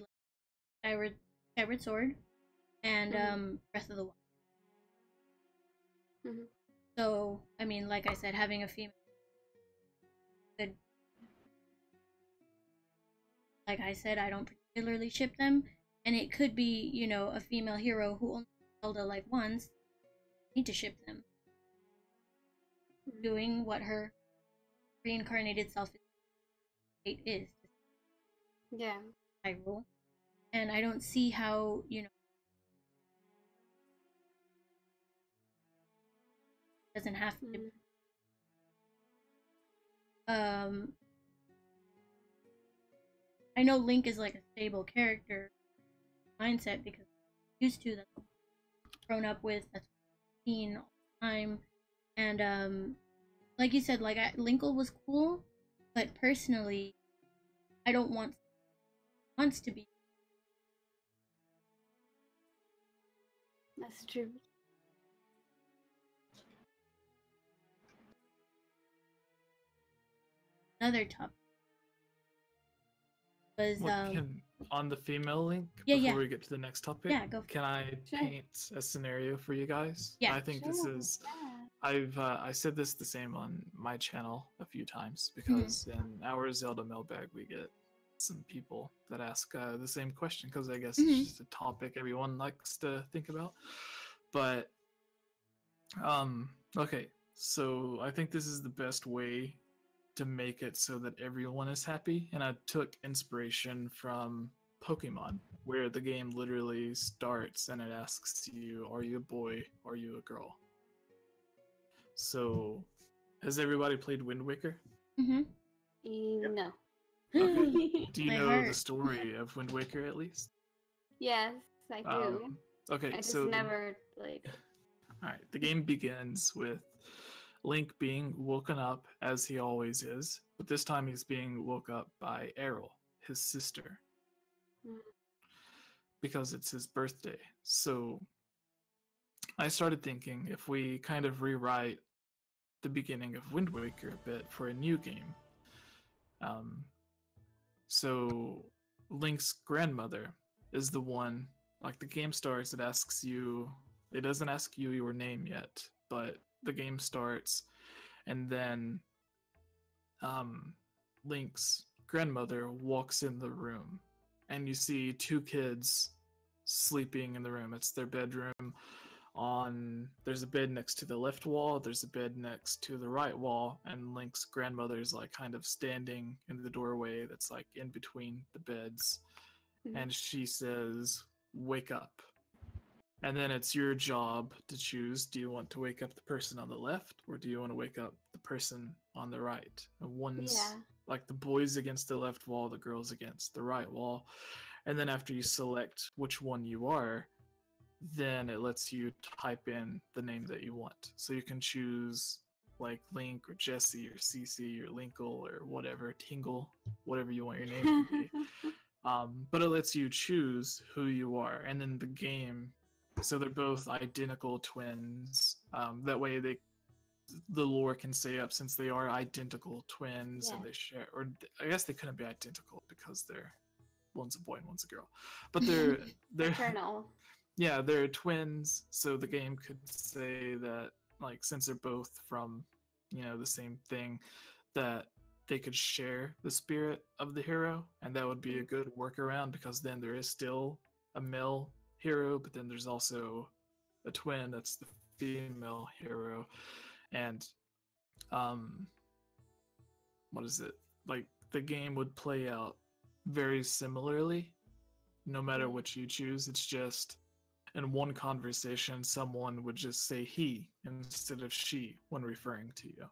[SPEAKER 1] like Skyward Sword and Breath of the Wild. So I mean, like I said, having a female good. Like I said, I don't particularly ship them, and it could be a female hero who only Zelda like once. Need to ship them, doing what her reincarnated self is.
[SPEAKER 3] Yeah.
[SPEAKER 1] Hyrule, and I don't see how doesn't have to. I know Link is like a stable character mindset because I'm used to, that's grown up with, that's seen all the time, and like you said, like Linkle was cool, but personally, I don't wants to be.
[SPEAKER 3] That's true.
[SPEAKER 1] Another topic was
[SPEAKER 4] on the female Link,
[SPEAKER 1] before
[SPEAKER 4] we get to the next topic, can I paint a scenario for you guys? I think this is I said this the same on my channel a few times, because in our Zelda mailbag we get some people that ask the same question, because I guess it's just a topic everyone likes to think about. But okay, so I think this is the best way to make it so that everyone is happy, and I took inspiration from Pokemon, where the game literally starts and it asks you, are you a boy, are you a girl? So has everybody played Wind Waker?
[SPEAKER 3] No.
[SPEAKER 4] Okay. Do you know the story of Wind Waker at least?
[SPEAKER 3] Yes, I do.
[SPEAKER 4] Okay,
[SPEAKER 3] I just
[SPEAKER 4] so
[SPEAKER 3] never played.
[SPEAKER 4] Alright, the game begins with Link being woken up, as he always is, but this time he's being woke up by Errol, his sister. because it's his birthday. So I started thinking if we kind of rewrite the beginning of Wind Waker a bit for a new game. So Link's grandmother is the one, like the game starts, it asks you, it doesn't ask you your name yet, but the game starts, and then Link's grandmother walks in the room, and you see two kids sleeping in the room. It's their bedroom. There's a bed next to the left wall, there's a bed next to the right wall, and Link's grandmother's like kind of standing in the doorway that's like in between the beds, and she says, "Wake up." And then it's your job to choose, do you want to wake up the person on the left, or do you want to wake up the person on the right? And one's like the boys against the left wall, the girls against the right wall. And then after you select which one you are, then it lets you type in the name that you want. So you can choose like Link or Jesse or CC or Linkle or whatever, Tingle, whatever you want your name to be. But it lets you choose who you are. And then the game, so they're both identical twins. That way the lore can stay up since they are identical twins and they share, or I guess they couldn't be identical because one's a boy and one's a girl. But they're
[SPEAKER 3] Eternal.
[SPEAKER 4] Yeah, they're twins, so the game could say that, like, since they're both from, the same thing, that they could share the spirit of the hero, and that would be a good workaround because then there is still a male hero, but then there's also a twin that's the female hero, and what is it? Like, the game would play out very similarly, no matter what you choose. It's just in one conversation, someone would just say he instead of she when referring to you.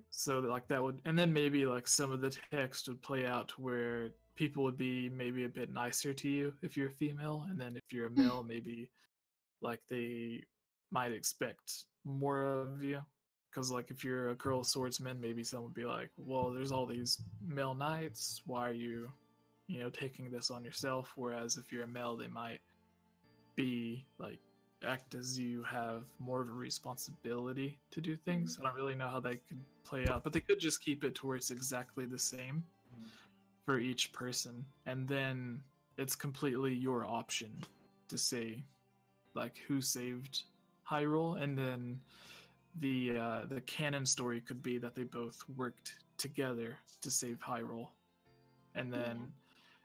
[SPEAKER 4] So like that would, and then maybe like some of the text would play out where people would be maybe a bit nicer to you if you're a female, and then if you're a male, maybe like they might expect more of you. Because like if you're a girl swordsman, maybe someone would be like, well, there's all these male knights, why are you, taking this on yourself? Whereas if you're a male, they might be like act as you have more of a responsibility to do things. I don't really know how they could play out, but they could just keep it to where it's exactly the same for each person, and then it's completely your option to say like who saved Hyrule, and then the canon story could be that they both worked together to save Hyrule, and then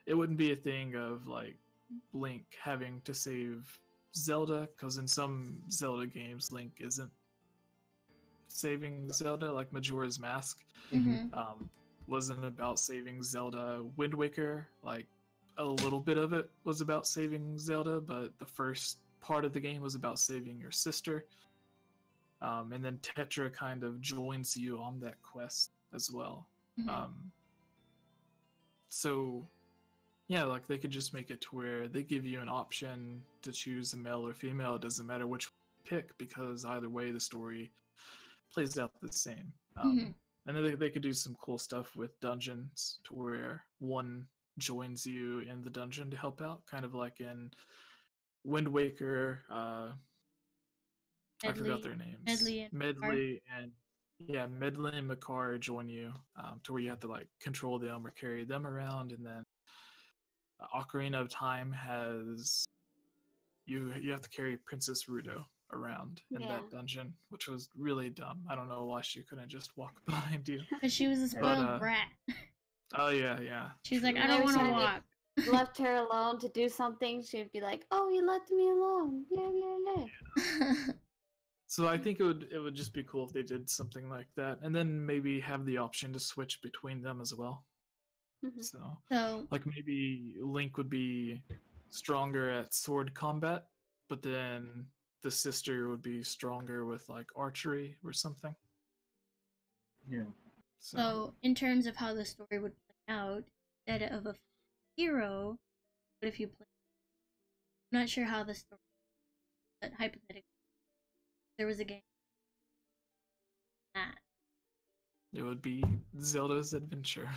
[SPEAKER 4] it wouldn't be a thing of like Link having to save Zelda, because in some Zelda games Link isn't saving Zelda, like Majora's Mask wasn't about saving Zelda. Wind Waker, like a little bit of it was about saving Zelda, but the first part of the game was about saving your sister, and then Tetra kind of joins you on that quest as well. So yeah, like they could just make it to where they give you an option to choose a male or female. It doesn't matter which one you pick, because either way the story plays out the same. And then they could do some cool stuff with dungeons to where one joins you in the dungeon to help out, kind of like in Wind Waker. I forgot their names. Medley and Makar join you to where you have to like control them or carry them around, and then Ocarina of Time has you have to carry Princess Ruto around in that dungeon, which was really dumb. I don't know why she couldn't just walk behind you.
[SPEAKER 1] Because she was a spoiled brat.
[SPEAKER 4] Oh yeah.
[SPEAKER 1] She's like, I don't want to walk.
[SPEAKER 3] Left her alone to do something, she'd be like, "Oh, you left me alone." Yeah.
[SPEAKER 4] So I think it would just be cool if they did something like that, and then maybe have the option to switch between them as well. So like maybe Link would be stronger at sword combat, but then the sister would be stronger with like archery or something.
[SPEAKER 2] Yeah.
[SPEAKER 1] So in terms of how the story would play out, instead of a hero, what if you play? I'm not sure how the story, but hypothetically, there was a game that
[SPEAKER 4] It would be Zelda's Adventure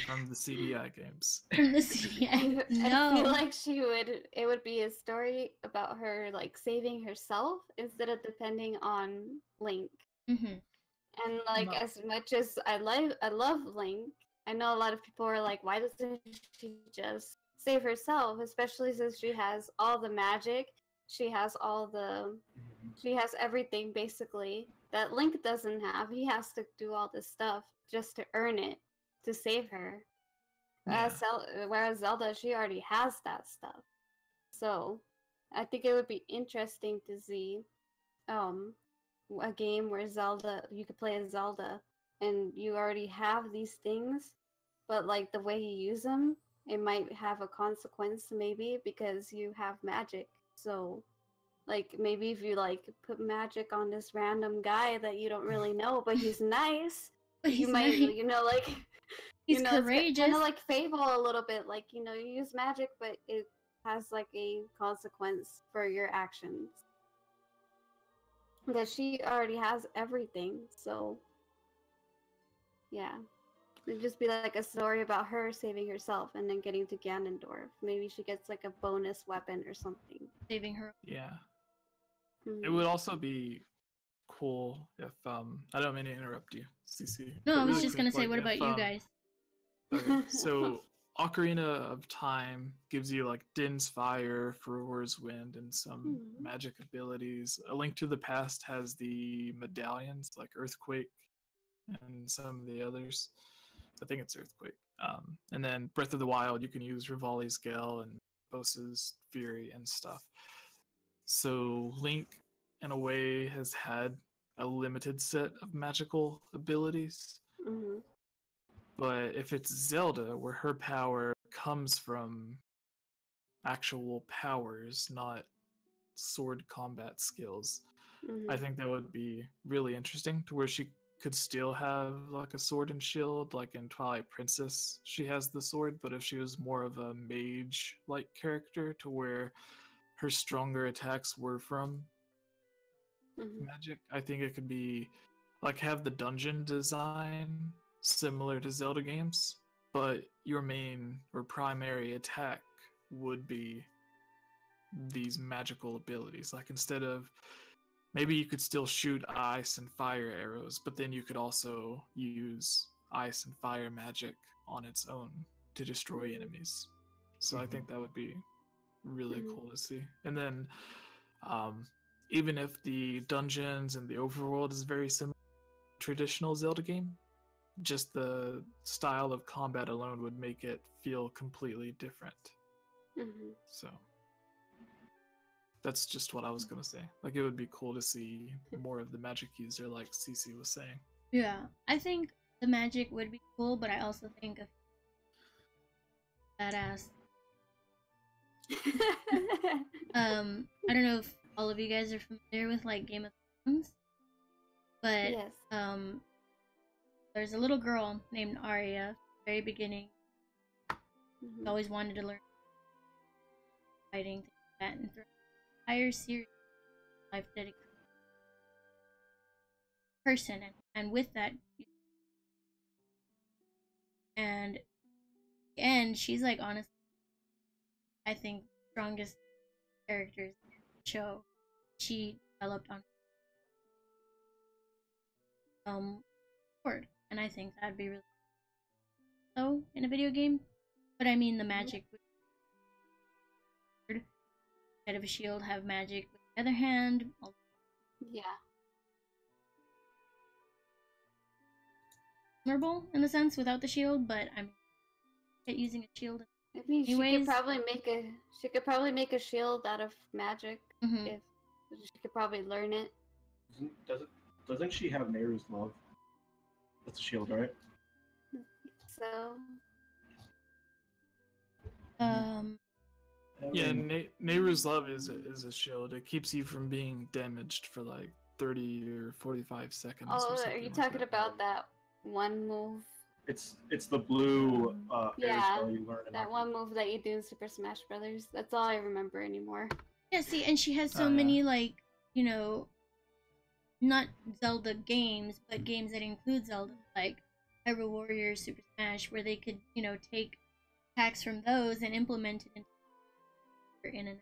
[SPEAKER 4] from the CDI games.
[SPEAKER 1] From the CDI. No.
[SPEAKER 3] I feel like it would be a story about her like saving herself instead of depending on Link.
[SPEAKER 1] Mm-hmm.
[SPEAKER 3] And like as much as I love Link, I know a lot of people are like, why doesn't she just save herself? Especially since she has all the magic, she has everything basically that Link doesn't have. He has to do all this stuff just to earn it to save her.
[SPEAKER 4] Yeah.
[SPEAKER 3] Whereas Zelda, she already has that stuff. So I think it would be interesting to see a game where you could play as Zelda and you already have these things, but like the way you use them, it might have a consequence maybe because you have magic. So like maybe if you like put magic on this random guy that you don't really know, but he's nice,
[SPEAKER 1] But he's
[SPEAKER 3] you might
[SPEAKER 1] nice.
[SPEAKER 3] like
[SPEAKER 1] He's courageous.
[SPEAKER 3] Kind of like Fable a little bit, like you use magic, but it has like a consequence for your actions. Because she already has everything, so yeah. It'd just be like a story about her saving herself and then getting to Ganondorf. Maybe she gets like a bonus weapon or something.
[SPEAKER 1] Saving her.
[SPEAKER 4] Yeah.
[SPEAKER 3] Mm-hmm.
[SPEAKER 4] It would also be cool if I don't mean to interrupt you, CC.
[SPEAKER 1] No, I was
[SPEAKER 4] really
[SPEAKER 1] just
[SPEAKER 4] quick,
[SPEAKER 1] gonna say,
[SPEAKER 4] like,
[SPEAKER 1] what
[SPEAKER 4] if,
[SPEAKER 1] about you guys?
[SPEAKER 4] Okay, so Ocarina of Time gives you like Din's Fire, Ferora's Wind, and some magic abilities. A Link to the Past has the medallions like Earthquake and some of the others. I think it's Earthquake. And then Breath of the Wild, you can use Rivali's Gale and Bosa's Fury and stuff. So Link, in a way, has had a limited set of magical abilities.
[SPEAKER 3] Mm-hmm.
[SPEAKER 4] But if it's Zelda, where her power comes from actual powers, not sword combat skills, I think that would be really interesting, to where she could still have like a sword and shield, like in Twilight Princess she has the sword, but if she was more of a mage-like character, to where her stronger attacks were from magic, I think it could be like have the dungeon design similar to Zelda games, but your main or primary attack would be these magical abilities. Like instead of, maybe you could still shoot ice and fire arrows, but then you could also use ice and fire magic on its own to destroy enemies. So I think that would be really cool to see. And then even if the dungeons and the overworld is very similar to a traditional Zelda game, just the style of combat alone would make it feel completely different. So that's just what I was gonna say. Like it would be cool to see more of the magic user, like Cece was saying.
[SPEAKER 1] Yeah, I think the magic would be cool, but I also think of badass. I don't know if all of you guys are familiar with like Game of Thrones, but
[SPEAKER 3] yes.
[SPEAKER 1] There's a little girl named Arya at the very beginning. She always wanted to learn fighting, that, and through the entire series, life dedicated person, and with that, and and she's like honestly, I think strongest characters in the show. She developed on sword, and I think that'd be really so in a video game. But I mean, the magic would, instead of a shield, have magic with the other hand.
[SPEAKER 3] Yeah.
[SPEAKER 1] Vulnerable in the sense without the shield, but I'm using a shield.
[SPEAKER 3] I mean, she could probably make a shield out of magic if she could probably learn it.
[SPEAKER 2] Doesn't she have Nehru's love? That's a shield, right?
[SPEAKER 3] So.
[SPEAKER 4] Yeah, Nehru's love is a shield. It keeps you from being damaged for like 30 or 45 seconds.
[SPEAKER 3] Oh, are you talking about that one move?
[SPEAKER 2] It's the blue
[SPEAKER 3] yeah,
[SPEAKER 2] you learn in
[SPEAKER 3] that one move that you do in Super Smash Brothers. That's all I remember anymore.
[SPEAKER 1] Yeah, see, and she has so many like, not Zelda games, but games that include Zelda, like Hyrule Warriors, Super Smash, where they could, take attacks from those and implement it in an.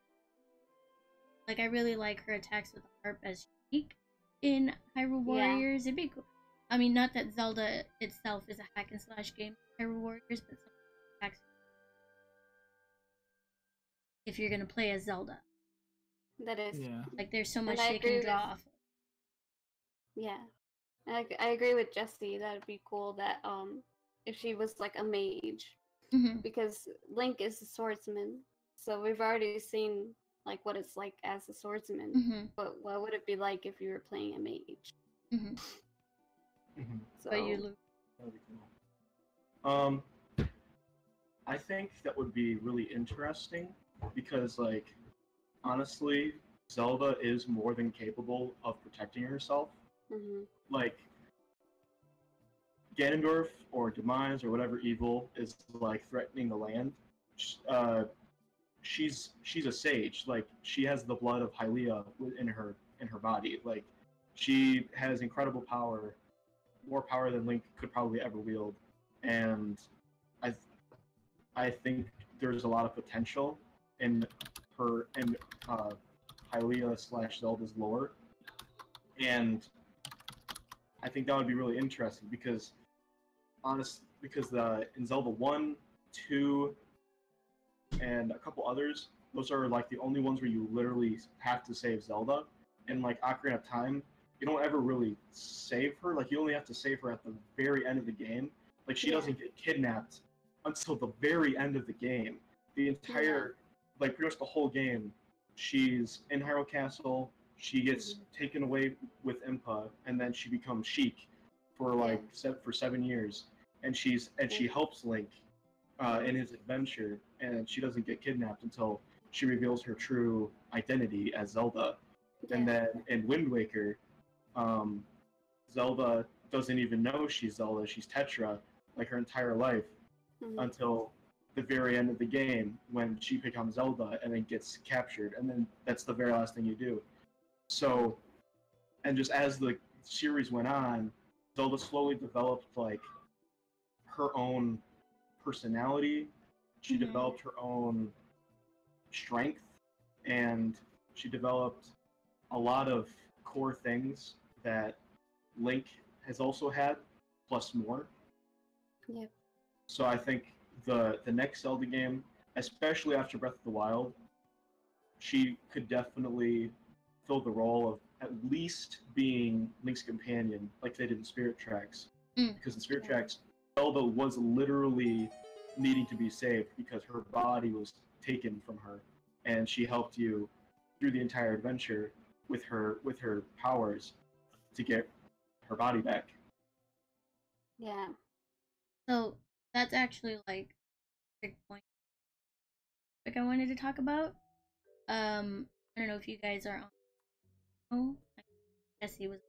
[SPEAKER 1] Like, I really like her attacks with the harp as Sheik in Hyrule Warriors. It'd be cool. I mean, not that Zelda itself is a hack and slash game, Hyrule Warriors, but some attacks. If you're gonna play as Zelda,
[SPEAKER 3] That is.
[SPEAKER 4] Yeah.
[SPEAKER 1] like, there's so much
[SPEAKER 3] And I
[SPEAKER 1] they can
[SPEAKER 3] agree
[SPEAKER 1] draw
[SPEAKER 3] with-
[SPEAKER 1] off of.
[SPEAKER 3] Yeah. I agree with Jesse. That'd be cool that if she was like a mage,
[SPEAKER 1] Mm-hmm.
[SPEAKER 3] because Link is a swordsman, so we've already seen like what it's like as a swordsman.
[SPEAKER 1] Mm-hmm.
[SPEAKER 3] But what would it be like if you were playing a mage?
[SPEAKER 1] Mm-hmm.
[SPEAKER 3] So
[SPEAKER 1] But you lose.
[SPEAKER 2] That'd be cool. I think that would be really interesting because, like, honestly, Zelda is more than capable of protecting herself.
[SPEAKER 3] mhm.
[SPEAKER 2] Like, Ganondorf or Demise or whatever evil is like threatening the land. She's a sage. Like, she has the blood of Hylia in her body. Like, she has incredible power, more power than Link could probably ever wield, and I think there's a lot of potential in her and Hylia / Zelda's lore, and I think that would be really interesting because in Zelda 1, 2, and a couple others, those are like the only ones where you literally have to save Zelda. And like Ocarina of Time, you don't ever really save her. Like, you only have to save her at the very end of the game. Like, she doesn't get kidnapped until the very end of the game. The entire, like, pretty much the whole game, she's in Hyrule Castle. She gets taken away with Impa, and then she becomes Sheik for like for 7 years, and she helps Link in his adventure, and she doesn't get kidnapped until she reveals her true identity as Zelda. And then in Wind Waker, Zelda doesn't even know she's Zelda. She's Tetra, like, her entire life, until the very end of the game when she becomes Zelda and then gets captured, and then that's the very last thing you do. So, and just as the series went on, Zelda slowly developed like her own personality. She developed her own strength, and she developed a lot of core things that Link has also had, plus more.
[SPEAKER 3] Yep.
[SPEAKER 2] So I think the next Zelda game, especially after Breath of the Wild, she could definitely fill the role of at least being Link's companion, like they did in Spirit Tracks. Because in Spirit Tracks, Zelda was literally needing to be saved because her body was taken from her, and she helped you through the entire adventure with her powers to get her body back.
[SPEAKER 3] Yeah.
[SPEAKER 1] So that's actually like a big point. Like, I wanted to talk about. I don't know if you guys are on. Oh, Jesse was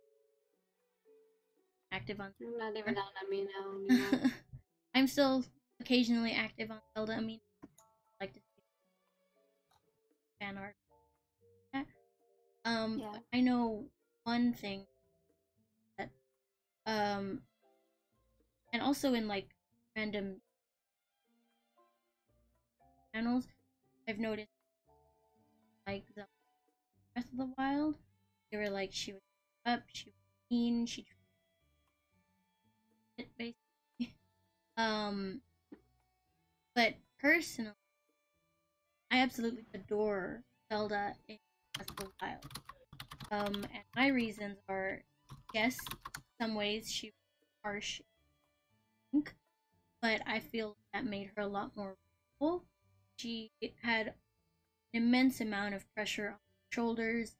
[SPEAKER 1] active on.
[SPEAKER 3] I'm not even on Amino anymore.
[SPEAKER 1] I'm still occasionally active on Zelda. I mean, I like to see fan art. I know one thing that and also in like random channels, I've noticed like the Breath of the Wild, they were like, she was up, she was mean, she basically. But personally, I absolutely adore Zelda in Breath of the Wild. And my reasons are, yes, some ways she was harsh, but I feel that made her a lot more relatable. She had an immense amount of pressure on her shoulders,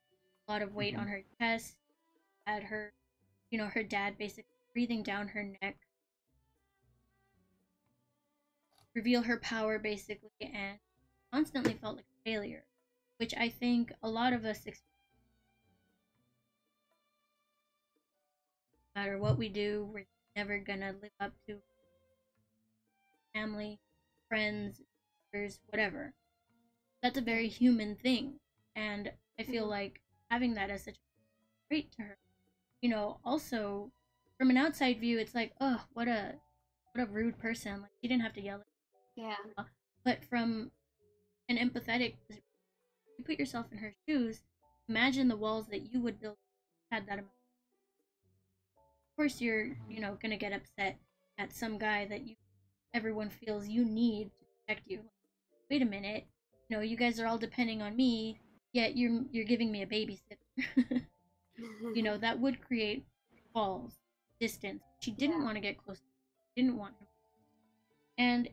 [SPEAKER 1] a lot of weight on her chest, had her, her dad basically breathing down her neck, reveal her power basically, and constantly felt like a failure, which I think a lot of us experience. No matter what we do, we're never gonna live up to family, friends, whatever. That's a very human thing, and I feel like having that as such a trait to her also from an outside view, it's like, oh, what a rude person. Like, she didn't have to yell.
[SPEAKER 3] Yeah.
[SPEAKER 1] But from an empathetic, you put yourself in her shoes. Imagine the walls that you would build had that amount. Of course, you're gonna get upset at some guy that everyone feels you need to protect you. Wait a minute, you guys are all depending on me, yet you're giving me a babysitter. That would create walls, distance. She didn't want to get close. Didn't want him. And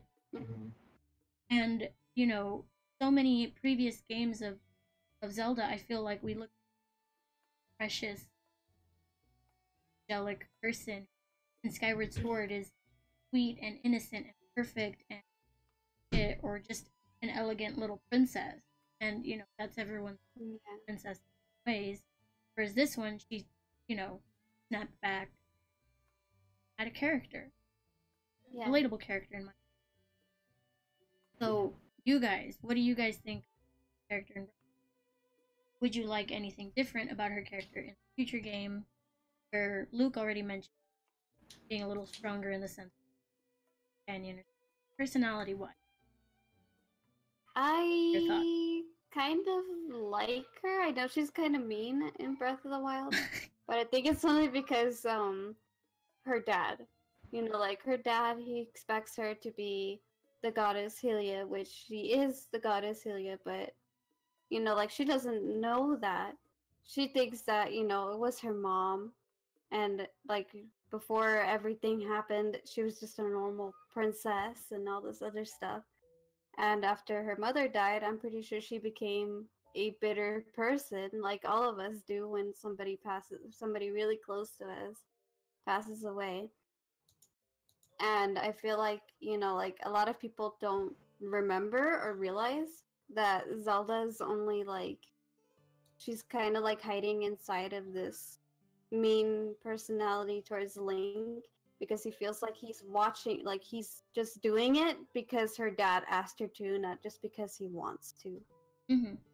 [SPEAKER 1] and so many previous games of Zelda, I feel like we look precious, angelic person, and Skyward Sword is sweet and innocent and perfect or just an elegant little princess, and that's everyone's princess ways. Whereas this one, she snapped back, had a character, relatable character in mind. So you guys, what do you guys think of the character in Breath? Would you like anything different about her character in the future game, where Luke already mentioned being a little stronger in the sense of companion, personality wise?
[SPEAKER 3] I kind of like her. I know she's kind of mean in Breath of the Wild, but I think it's only because her dad. Like her dad, he expects her to be the goddess Hylia, which she is the goddess Hylia, but like she doesn't know that. She thinks that, it was her mom, and like before everything happened, she was just a normal princess and all this other stuff. And after her mother died, I'm pretty sure she became a bitter person, like all of us do when somebody really close to us passes away. And I feel like, like a lot of people don't remember or realize that Zelda's only like, she's kind of like hiding inside of this mean personality towards Link, because he feels like he's watching, like he's just doing it because her dad asked her to, not just because he wants to.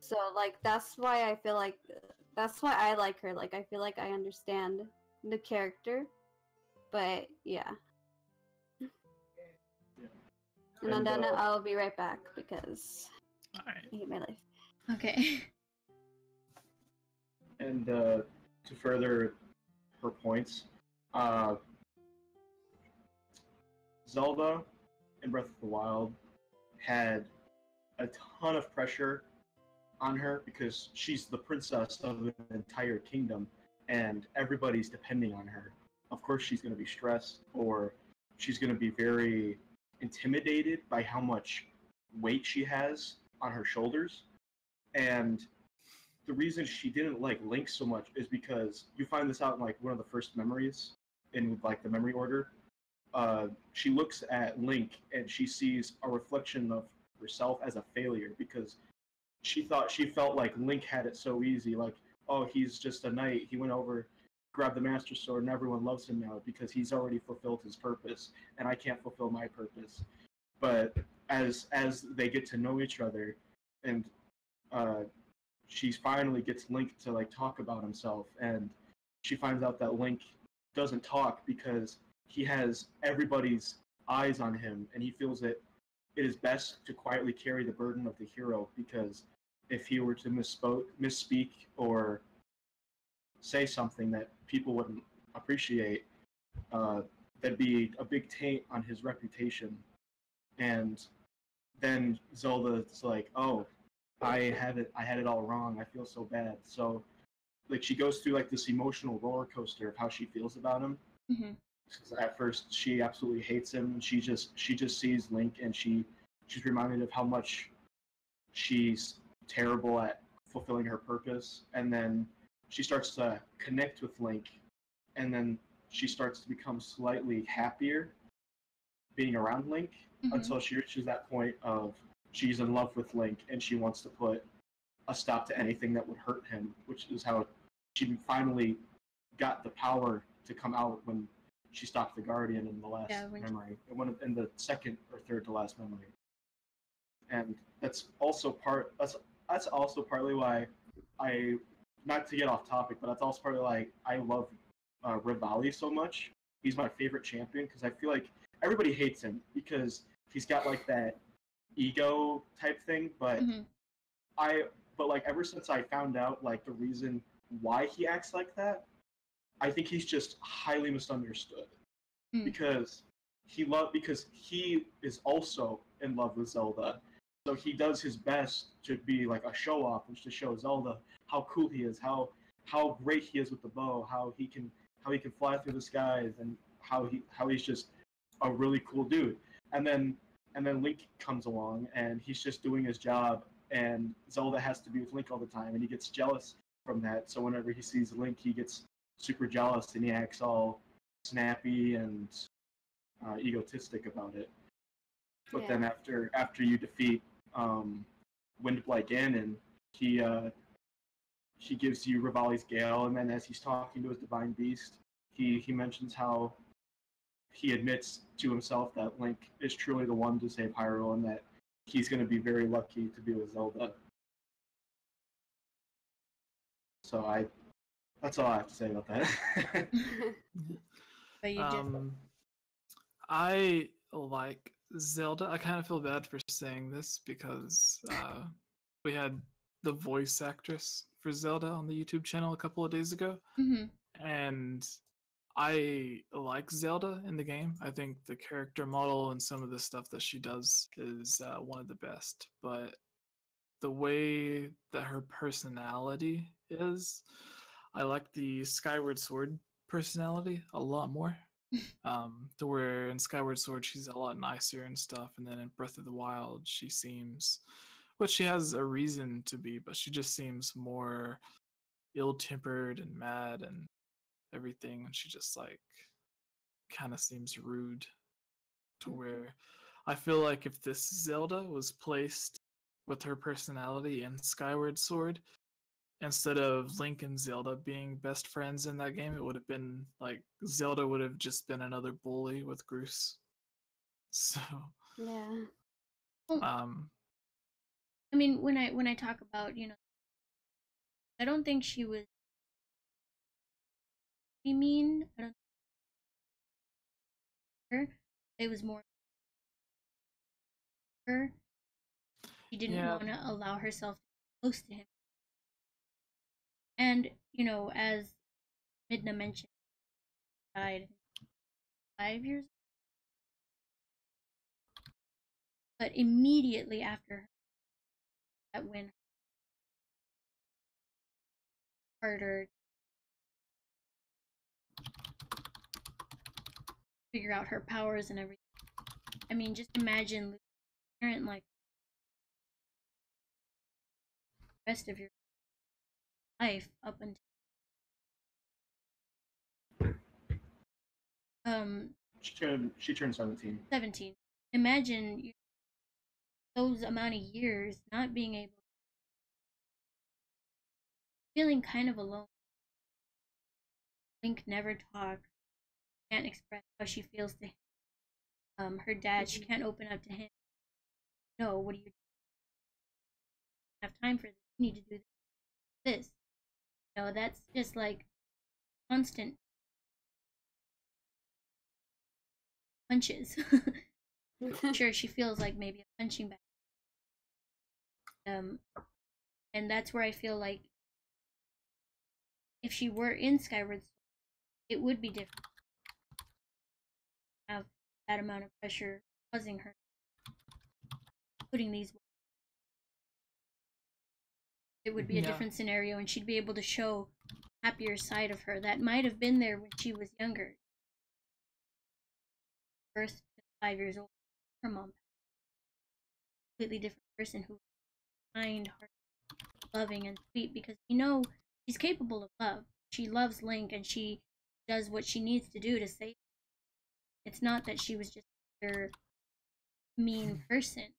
[SPEAKER 3] So like that's why I feel like, that's why I like her. Like I feel like I understand the character, but yeah. And on that note, I'll be right back because I hate my life.
[SPEAKER 1] Okay.
[SPEAKER 2] And to further her points, Zelda in Breath of the Wild had a ton of pressure on her because she's the princess of an entire kingdom and everybody's depending on her. Of course she's going to be stressed, or she's going to be very intimidated by how much weight she has on her shoulders. And the reason she didn't like Link so much is because you find this out in like one of the first memories in like the memory order. She looks at Link and she sees a reflection of herself as a failure because she felt like Link had it so easy. Like, oh, he's just a knight. He went over, grabbed the Master Sword, and everyone loves him now because he's already fulfilled his purpose, and I can't fulfill my purpose. But as they get to know each other, and she finally gets Link to like talk about himself, and she finds out that Link doesn't talk because he has everybody's eyes on him, and he feels that it is best to quietly carry the burden of the hero, because if he were to misspeak or say something that people wouldn't appreciate, that'd be a big taint on his reputation. And then Zelda's like, oh, I had it all wrong. I feel so bad. So like she goes through like this emotional roller coaster of how she feels about him. Because at first she absolutely hates him. She just sees Link and she's reminded of how much she's terrible at fulfilling her purpose. And then she starts to connect with Link, and then she starts to become slightly happier being around Link until she reaches that point of she's in love with Link and she wants to put a stop to anything that would hurt him, which is how she finally got the power to come out when she stopped the Guardian in the last memory, in the second or third to last memory. And that's also partly why I, not to get off topic, but that's also partly why I love Rivali so much. He's my favorite champion because I feel like everybody hates him because he's got like that ego type thing. But
[SPEAKER 1] Mm-hmm.
[SPEAKER 2] but like ever since I found out like the reason why he acts like that, I think he's just highly misunderstood because because he is also in love with Zelda. So he does his best to be like a show off and to show Zelda how cool he is, how great he is with the bow, how he can fly through the skies, and how he's just a really cool dude. And then Link comes along and he's just doing his job, and Zelda has to be with Link all the time, and he gets jealous from that. So whenever he sees Link, he gets super jealous and he acts all snappy and egotistic about it. But then after you defeat Windblight Ganon, he gives you Rivali's Gale, and then as he's talking to his Divine Beast, he mentions how he admits to himself that Link is truly the one to save Hyrule, and that he's going to be very lucky to be with Zelda. So that's all I have to say about that.
[SPEAKER 1] But you just
[SPEAKER 4] I like Zelda. I kind of feel bad for saying this because we had the voice actress for Zelda on the YouTube channel a couple of days ago, and I like Zelda in the game. I think the character model and some of the stuff that she does is one of the best, but the way that her personality is, I like the Skyward Sword personality a lot more. To where in Skyward Sword she's a lot nicer and stuff, and then in Breath of the Wild she seems, which she has a reason to be, but she just seems more ill-tempered and mad and everything, and she just like kind of seems rude. To where I feel like if this Zelda was placed with her personality in Skyward Sword, instead of Link and Zelda being best friends in that game, it would have been like Zelda would have just been another bully with Groose. So
[SPEAKER 3] Yeah.
[SPEAKER 1] I mean, when I talk about, I don't think she was mean. I don't think her. It was more her. She didn't want to allow herself to be close to him. And, as Midna mentioned, died 5 years. But immediately after that, when harder figure out her powers and everything. I mean, just imagine losing a parent like the rest of your life up until
[SPEAKER 2] she turned 17.
[SPEAKER 1] 17. Imagine those amount of years not being able, feeling kind of alone. Link never talks, can't express how she feels to him. Her dad, she can't open up to him. No, what do you do? Have time for this? You need to do this. That's just like constant punches. Sure, she feels like maybe a punching bag. And that's where I feel like if she were in Skyward Sword, it would be different. Have that amount of pressure causing her, putting these. It would be a different scenario, and she'd be able to show a happier side of her that might have been there when she was younger. Birth to 5 years old, her mom, completely different person who kind, heart, loving, and sweet, because she's capable of love. She loves Link, and she does what she needs to do to save him. It's not that she was just a mean person.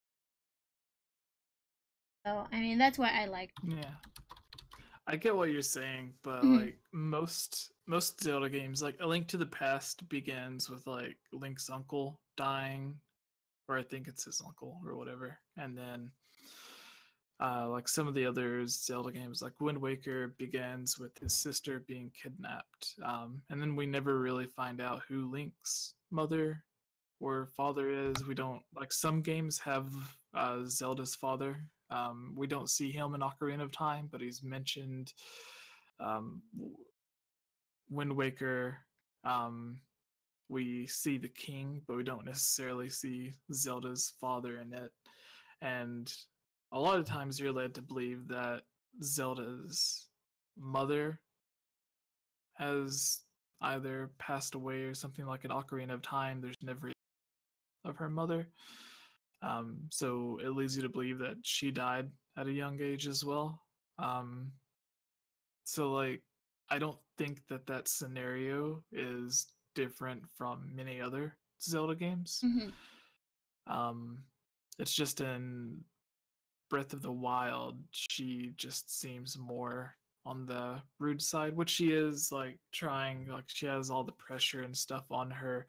[SPEAKER 1] So, I mean, that's why I like her.
[SPEAKER 4] Yeah. I get what you're saying, but like most Zelda games, like A Link to the Past begins with like Link's uncle dying, or I think it's his uncle or whatever, and then Like some of the other Zelda games, like Wind Waker, begins with his sister being kidnapped, and then we never really find out who Link's mother or father is. We don't like some games have Zelda's father. We don't see him in Ocarina of Time, but he's mentioned. Um, Wind Waker, we see the king, but we don't necessarily see Zelda's father in it. And a lot of times you're led to believe that Zelda's mother has either passed away or something. Like in Ocarina of Time, there's never of her mother. So it leads you to believe that she died at a young age as well. So like, I don't think that that scenario is different from many other Zelda games.
[SPEAKER 1] Mm-hmm.
[SPEAKER 4] It's just in Breath of the Wild, she just seems more on the rude side, which she is like trying, like she has all the pressure and stuff on her.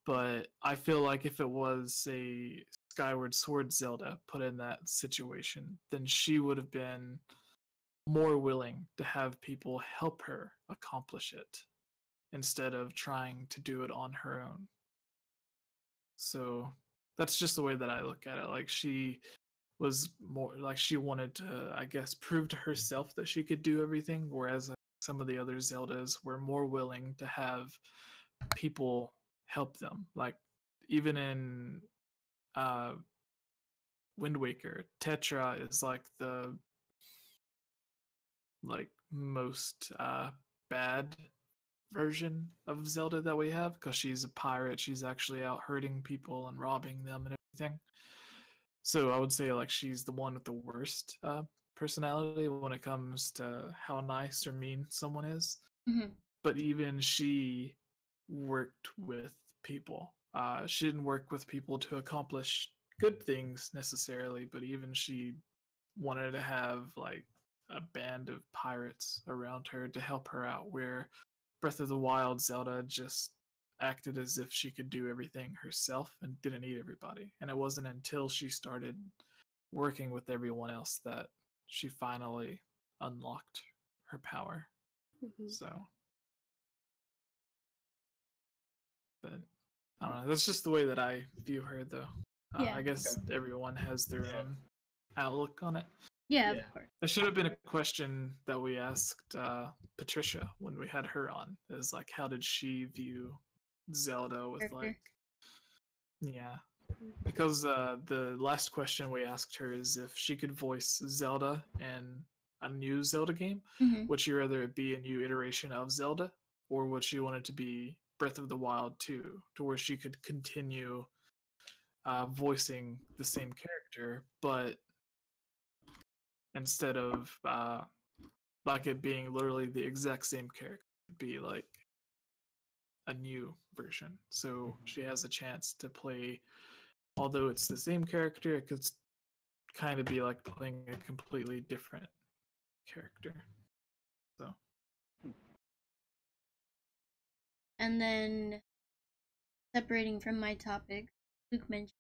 [SPEAKER 4] But I feel like if it was a Skyward Sword Zelda put in that situation, then she would have been more willing to have people help her accomplish it instead of trying to do it on her own. So that's just the way that I look at it. Like she was more like she wanted to, I guess, prove to herself that she could do everything, whereas some of the other Zeldas were more willing to have people help them. Like even in Wind Waker, Tetra is like the most bad version of Zelda that we have, because she's a pirate. She's actually out hurting people and robbing them and everything. So I would say like she's the one with the worst personality when it comes to how nice or mean someone is.
[SPEAKER 1] Mm-hmm.
[SPEAKER 4] But even she worked with people. She didn't work with people to accomplish good things necessarily, but even she wanted to have like a band of pirates around her to help her out, where Breath of the Wild Zelda just acted as if she could do everything herself and didn't need everybody. And it wasn't until she started working with everyone else that she finally unlocked her power.
[SPEAKER 3] Mhm.
[SPEAKER 4] So, but I don't know. That's just the way that I view her, though.
[SPEAKER 1] Yeah.
[SPEAKER 4] I guess everyone has their own outlook on it.
[SPEAKER 1] Yeah,
[SPEAKER 2] Yeah.
[SPEAKER 1] of course.
[SPEAKER 4] There should have been a question that we asked Patricia when we had her on. Is like, how did she view Zelda with
[SPEAKER 1] Character.
[SPEAKER 4] like, yeah, because the last question we asked her is if she could voice Zelda in a new Zelda game,
[SPEAKER 1] Mm-hmm.
[SPEAKER 4] would she rather it be a new iteration of Zelda, or would she want it to be Breath of the Wild 2, to where she could continue voicing the same character, but instead of like it being literally the exact same character, it'd be like a new version. So she has a chance to play, although it's the same character, it could kind of be like playing a completely different character. So
[SPEAKER 1] And then separating from my topic, Luke mentioned,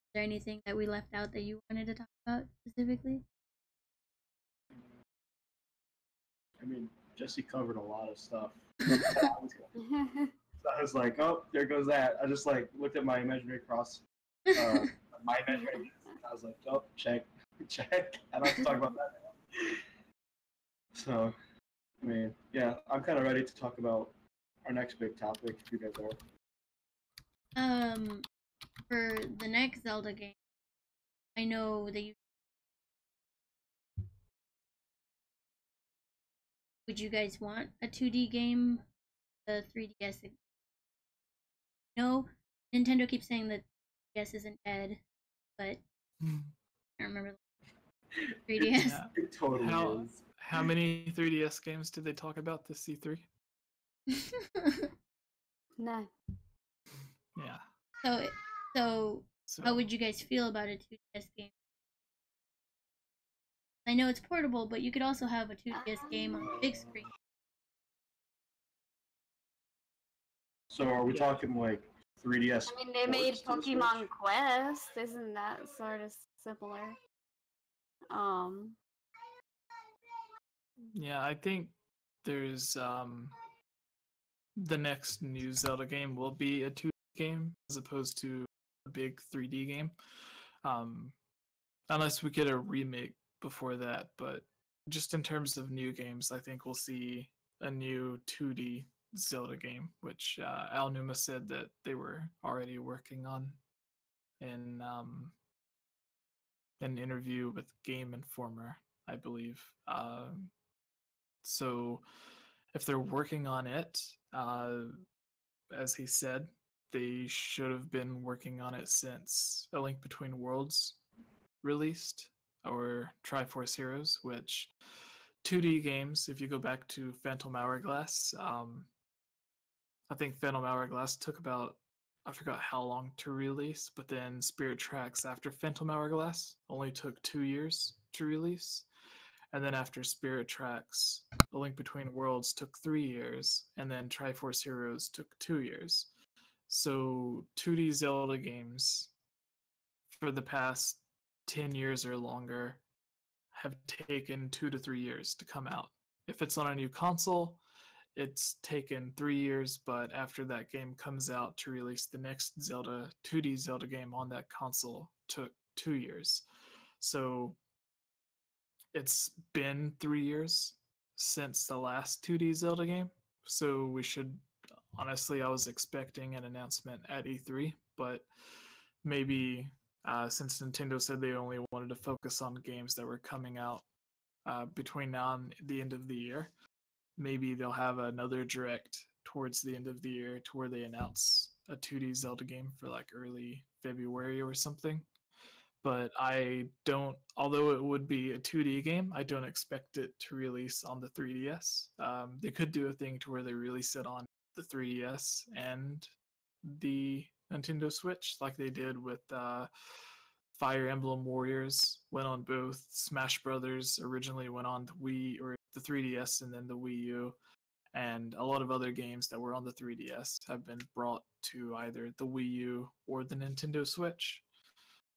[SPEAKER 1] is there anything that we left out that you wanted to talk about specifically?
[SPEAKER 2] I mean, Jesse covered a lot of stuff. So I was like, oh, there goes that. I just like looked at my imaginary cross, my imaginary. I was like, oh, check. I don't have to talk about that now. So, I mean, yeah, I'm kind of ready to talk about our next big topic. If you guys are.
[SPEAKER 1] For the next Zelda game, I know that you. Would you guys want a 2D game? The 3DS. No, Nintendo keeps saying that 3DS isn't dead, but I remember 3DS.
[SPEAKER 4] yeah.
[SPEAKER 2] It totally is.
[SPEAKER 4] How many 3DS games did they talk about this C3?
[SPEAKER 3] None.
[SPEAKER 4] Yeah.
[SPEAKER 1] So how would you guys feel about a 2DS game? I know it's portable, but you could also have a 2DS game on the big screen.
[SPEAKER 2] So are we talking like 3DS.
[SPEAKER 3] I mean, they made
[SPEAKER 2] ports to the Switch.
[SPEAKER 3] Pokemon Quest. Isn't that sort of similar?
[SPEAKER 4] Yeah, I think there's the next new Zelda game will be a 2D game as opposed to a big 3D game. Unless we get a remake before that, but just in terms of new games, I think we'll see a new 2D Zelda game, which Al Numa said that they were already working on in an interview with Game Informer, I believe. So if they're working on it, as he said, they should have been working on it since A Link Between Worlds released, or Triforce Heroes, which 2D games, if you go back to Phantom Hourglass, I think Phantom Hourglass took about, I forgot how long to release, but then Spirit Tracks after Phantom Hourglass only took 2 years to release. And then after Spirit Tracks, A Link Between Worlds took 3 years, and then Triforce Heroes took 2 years. So 2D Zelda games for the past 10 years or longer have taken 2 to 3 years to come out. If it's on a new console, it's taken 3 years, but after that game comes out to release the next Zelda 2D Zelda game on that console took 2 years. So it's been 3 years since the last 2D Zelda game. So we should, honestly, I was expecting an announcement at E3, but maybe since Nintendo said they only wanted to focus on games that were coming out between now and the end of the year, maybe they'll have another direct towards the end of the year to where they announce a 2D Zelda game for like early February or something. But I don't, although it would be a 2D game, I don't expect it to release on the 3DS. They could do a thing to where they release it on the 3DS and the Nintendo Switch, like they did with Fire Emblem Warriors, went on both. Smash Brothers originally went on the Wii or the 3DS and then the Wii U. And a lot of other games that were on the 3DS have been brought to either the Wii U or the Nintendo Switch.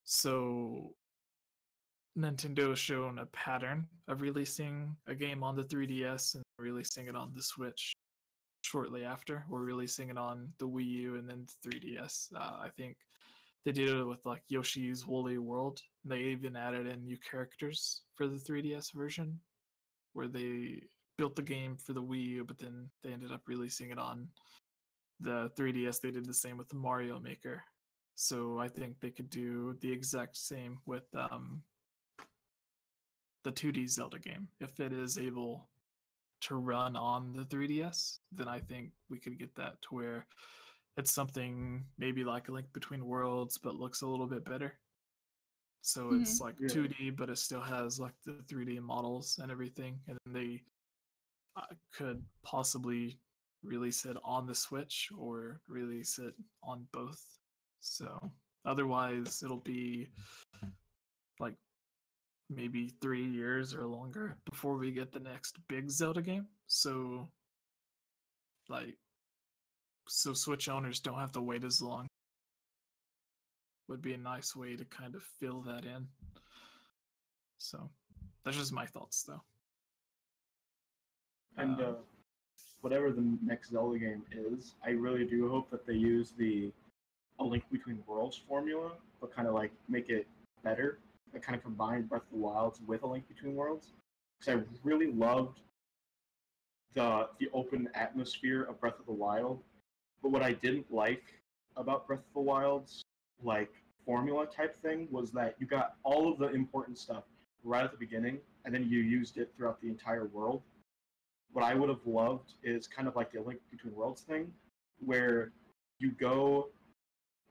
[SPEAKER 4] So Nintendo has shown a pattern of releasing a game on the 3DS and releasing it on the Switch shortly after, or releasing it on the Wii U and then the 3DS. I think they did it with like Yoshi's Woolly World. They even added in new characters for the 3DS version, where they built the game for the Wii U, but then they ended up releasing it on the 3DS. They did the same with the Mario Maker. So I think they could do the exact same with the 2D Zelda game. If it is able to run on the 3DS, then I think we could get that to where it's something maybe like A Link Between Worlds, but looks a little bit better. So it's like 2D, but it still has like the 3D models and everything. And then they could possibly release it on the Switch or release it on both. So otherwise, it'll be like maybe 3 years or longer before we get the next big Zelda game. So Switch owners don't have to wait as long. Would be a nice way to kind of fill that in. So that's just my thoughts, though.
[SPEAKER 2] And whatever the next Zelda game is, I really do hope that they use the A Link Between Worlds formula, but kind of like make it better. That kind of combine Breath of the Wild with A Link Between Worlds, because I really loved the open atmosphere of Breath of the Wild. But what I didn't like about Breath of the Wild's like formula type thing was that you got all of the important stuff right at the beginning, and then you used it throughout the entire world. What I would have loved is kind of like the Link Between Worlds thing, where you go,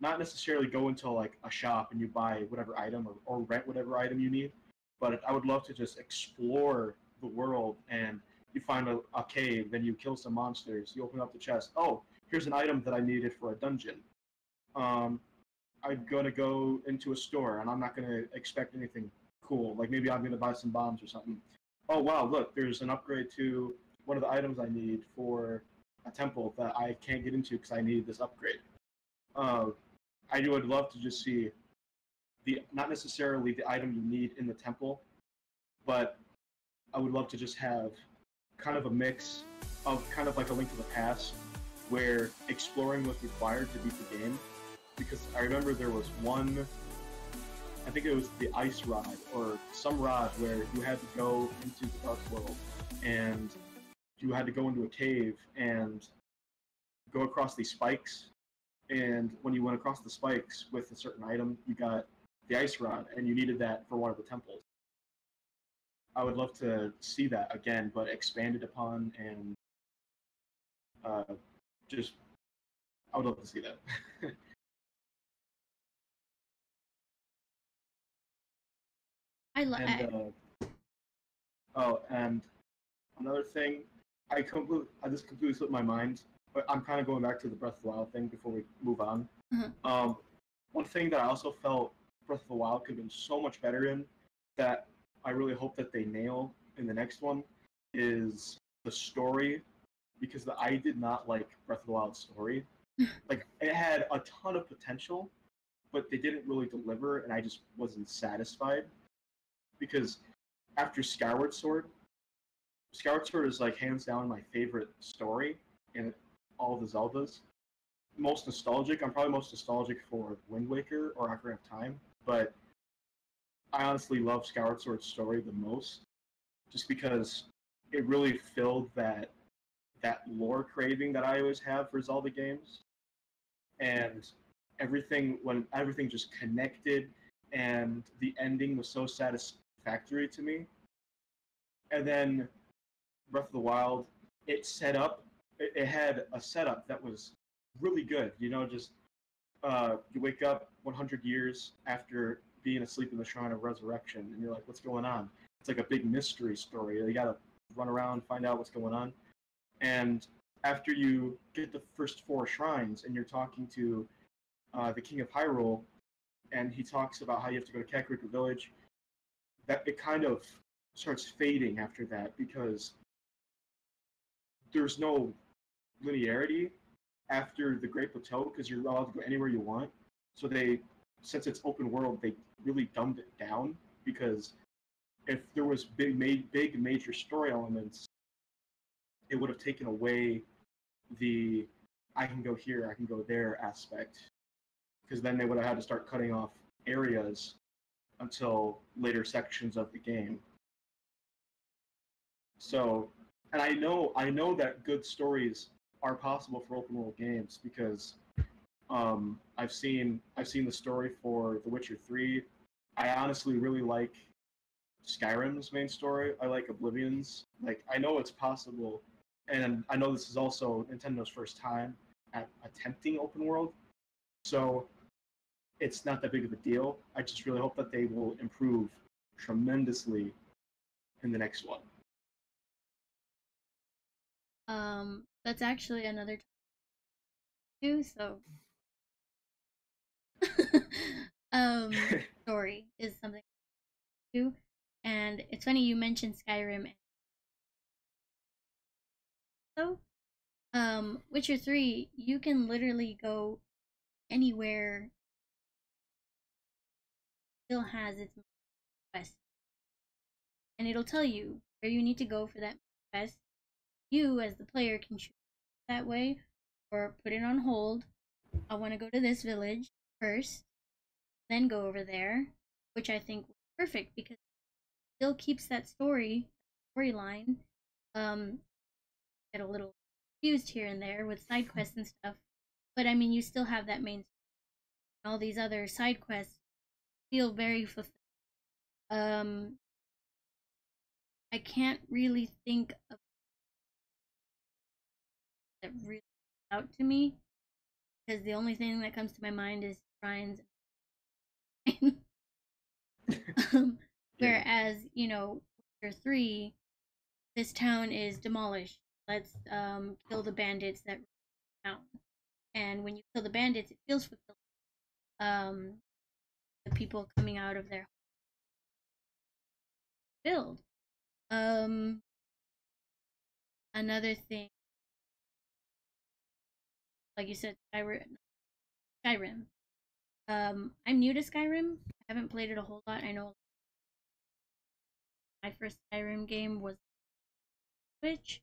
[SPEAKER 2] not necessarily go into like a shop and you buy whatever item or rent whatever item you need, but I would love to just explore the world, and you find a cave, then you kill some monsters, you open up the chest, oh, here's an item that I needed for a dungeon. I'm going to go into a store, and I'm not going to expect anything cool. Like maybe I'm going to buy some bombs or something. Oh, wow, look, there's an upgrade to one of the items I need for a temple that I can't get into because I need this upgrade. I would love to just see not necessarily the item you need in the temple, but I would love to just have kind of a mix of kind of like a Link to the Past, where exploring was required to beat the game. Because I remember there was one, I think it was the ice rod or some rod where you had to go into the dark world and you had to go into a cave and go across these spikes. And when you went across the spikes with a certain item, you got the ice rod, and you needed that for one of the temples. I would love to see that again, but expanded upon, and just I would love to see that. And another thing, this completely slipped my mind, but I'm kind of going back to the Breath of the Wild thing before we move on.
[SPEAKER 1] Mhm.
[SPEAKER 2] One thing that I also felt Breath of the Wild could have been so much better in, that I really hope that they nail in the next one, is the story, because I did not like Breath of the Wild's story. Like, it had a ton of potential, but they didn't really deliver, and I just wasn't satisfied. Because after Skyward Sword is like hands down my favorite story in all the Zeldas. Most nostalgic. I'm probably most nostalgic for Wind Waker or Ocarina of Time, but I honestly love Skyward Sword's story the most, just because it really filled that lore craving that I always have for Zelda games, and when everything just connected, and the ending was so satisfactory to me. And then Breath of the Wild, it had a setup that was really good. You know, just you wake up 100 years after being asleep in the Shrine of Resurrection, and you're like, what's going on? It's like a big mystery story. You gotta run around, find out what's going on. And after you get the first 4 shrines, and you're talking to the King of Hyrule, and he talks about how you have to go to Kakariko Village, that it kind of starts fading after that, because there's no linearity after the Great Plateau, because you're allowed to go anywhere you want. So since it's open world, they really dumbed it down, because if there was big major story elements, it would have taken away the I can go here, I can go there aspect, because then they would have had to start cutting off areas until later sections of the game. So, and I know that good stories are possible for open world games, because I've seen the story for The Witcher 3. I honestly really like Skyrim's main story. I like Oblivion's. Like, I know it's possible, and I know this is also Nintendo's first time at attempting open world, so it's not that big of a deal. I just really hope that they will improve tremendously in the next one.
[SPEAKER 1] That's actually another too. So, story is something too, and it's funny you mentioned Skyrim. So, Witcher 3, you can literally go anywhere. Still has its quest, and it'll tell you where you need to go for that quest. You, as the player, can choose that way, or put it on hold. I want to go to this village first, then go over there, which I think was perfect, because it still keeps that storyline. Get a little confused here and there with side quests and stuff, but I mean, you still have that main story. All these other side quests feel very fulfilling. I can't really think of that really out to me, because the only thing that comes to my mind is shrines. Whereas, Witcher 3, this town is demolished. Let's kill the bandits that town. And when you kill the bandits, it feels fulfilling. The people coming out of their build. Another thing, like you said, Skyrim. I'm new to Skyrim. I haven't played it a whole lot. I know my first Skyrim game was Switch.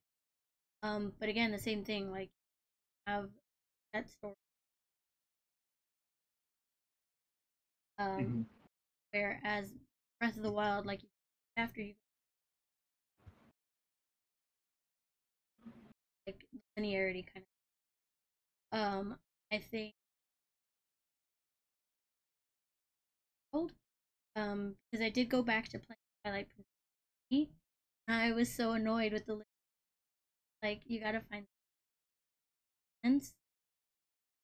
[SPEAKER 1] But again, the same thing. Like, have that story.
[SPEAKER 2] Mhm.
[SPEAKER 1] Whereas Breath of the Wild, like after you like linearity kind of. I think old. Because I did go back to play Twilight Princess. I was so annoyed with the like you gotta find sense.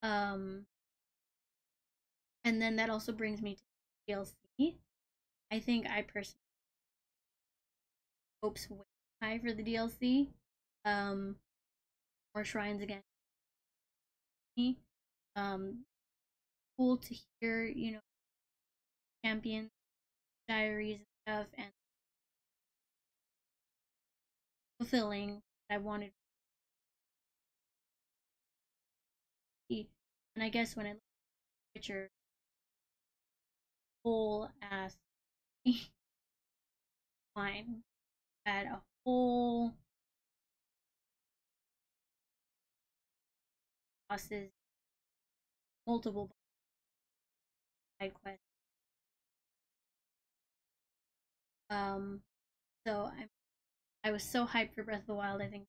[SPEAKER 1] Um, and then that also brings me to DLC. I think I personally hopes way high for the DLC. Um, more shrines again. Cool to hear, champions, diaries and stuff, and fulfilling. I wanted to see. And I guess when I look at Witcher, whole ass line had a whole bosses, multiple side quests. Um, so I was so hyped for Breath of the Wild. I think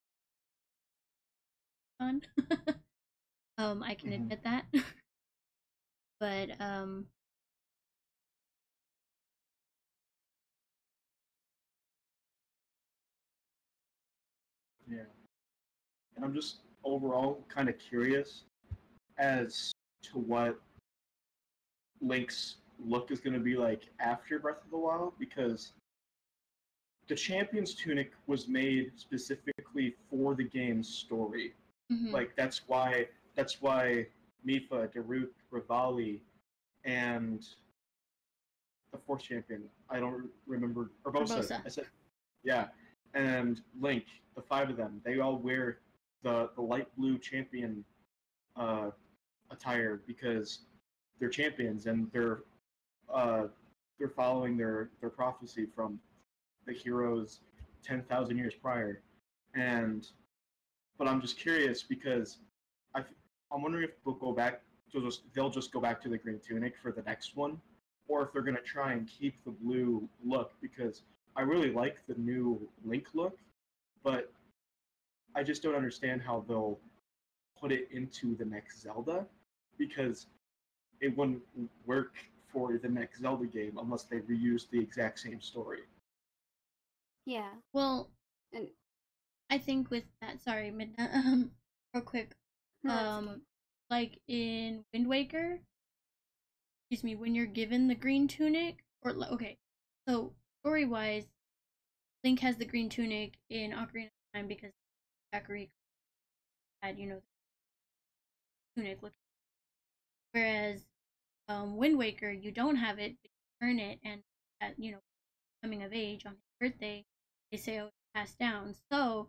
[SPEAKER 1] fun. I can
[SPEAKER 2] Mhm.
[SPEAKER 1] admit that. But
[SPEAKER 2] Yeah. And I'm just overall kind of curious as to what Link's look is going to be like after Breath of the Wild, because the Champion's Tunic was made specifically for the game's story. Like that's why Mifa, Daruk, Rivali, and the fourth champion, I don't remember, Urbosa.
[SPEAKER 1] Barbosa.
[SPEAKER 2] I said, yeah, and Link, the five of them, they all wear the light blue champion uh, attire because they're champions and they're following their prophecy from the heroes 10,000 years prior. And but I'm just curious because I I'm wondering if they'll just go back to the green tunic for the next one, or if they're gonna try and keep the blue look, because I really like the new Link look, but I just don't understand how they'll put it into the next Zelda, because it wouldn't work for the next Zelda game unless they reuse the exact same story.
[SPEAKER 3] Yeah.
[SPEAKER 1] Well,
[SPEAKER 3] And
[SPEAKER 1] I think with that, sorry, Midna, real quick,
[SPEAKER 3] no, that's okay.
[SPEAKER 1] like in Wind Waker, excuse me, when you're given the green tunic, or okay, so story wise, Link has the green tunic in Ocarina of Time because Kakariko had, the tunic. Whereas Wind Waker, you don't have it, but you earn it, and at coming of age on his birthday, they say, oh, it's passed down. So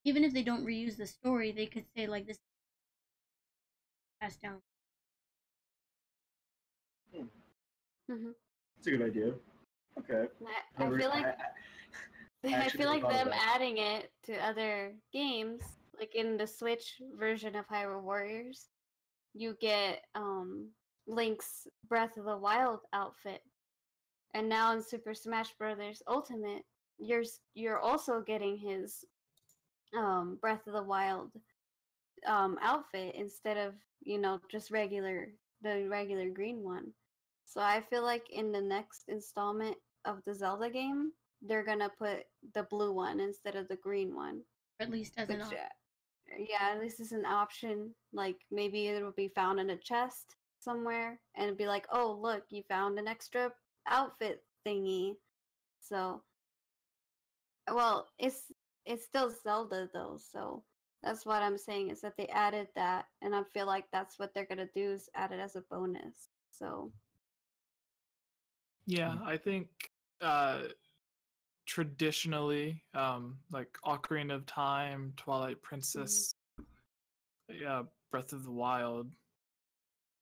[SPEAKER 1] even if they don't reuse the story, they could say like this is passed down.
[SPEAKER 3] Mm-hmm.
[SPEAKER 2] That's a good idea. Okay.
[SPEAKER 3] I feel like I
[SPEAKER 2] actually
[SPEAKER 3] feel
[SPEAKER 2] never
[SPEAKER 3] like
[SPEAKER 2] thought of
[SPEAKER 3] them
[SPEAKER 2] that.
[SPEAKER 3] adding it to other games, like in the Switch version of Hyrule Warriors, you get Link's Breath of the Wild outfit, and now in Super Smash Bros. Ultimate, you're also getting his Breath of the Wild outfit instead of just the regular green one. So I feel like in the next installment of the Zelda game, they're gonna put the blue one instead of the green one.
[SPEAKER 1] Or at least as an
[SPEAKER 3] Which,
[SPEAKER 1] option.
[SPEAKER 3] yeah, this is an option. Like maybe it'll be found in a chest somewhere, and it'd be like, oh look, you found an extra outfit thingy. So, well, it's still Zelda though, so that's what I'm saying is that they added that, and I feel like that's what they're gonna do is add it as a bonus. So
[SPEAKER 4] Yeah, I think uh, traditionally, like Ocarina of Time, Twilight Princess, Breath of the Wild,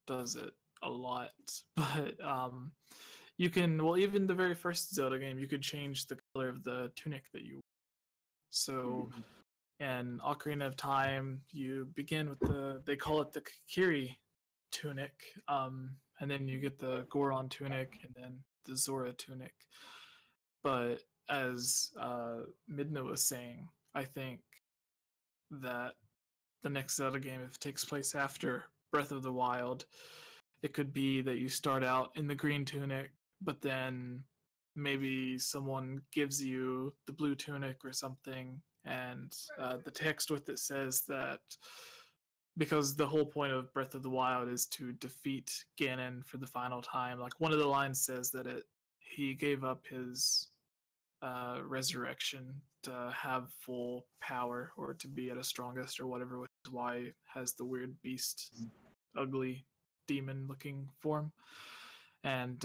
[SPEAKER 4] does it a lot, but you can, well, even the very first Zelda game, you could change the color of the tunic that you. So in Ocarina of Time, you begin with they call it the Kiri tunic, and then you get the Goron tunic, and then the Zora tunic. But as Midna was saying, I think that the next Zelda game, if it takes place after Breath of the Wild, it could be that you start out in the green tunic, but then maybe someone gives you the blue tunic or something, and the text with it says that because the whole point of Breath of the Wild is to defeat Ganon for the final time. Like one of the lines says that he gave up his resurrection to have full power or to be at his strongest or whatever, which is why it has the weird beast, ugly demon-looking form. And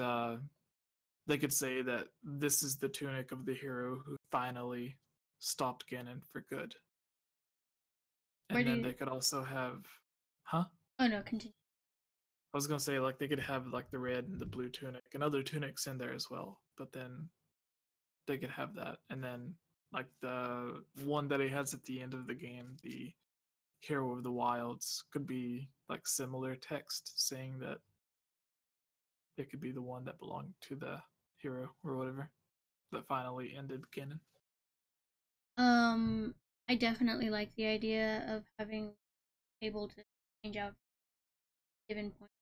[SPEAKER 4] they could say that this is the tunic of the hero who finally stopped Ganon for good. And then they could also have, huh?
[SPEAKER 1] Oh no, continue.
[SPEAKER 4] I was gonna say like they could have like the red and the blue tunic and other tunics in there as well, but then they could have that, and then like the one that he has at the end of the game, the Hero of the Wilds, could be like similar text saying that it could be the one that belonged to the hero or whatever that finally ended Ganon.
[SPEAKER 1] I definitely like the idea of having able to change out given point.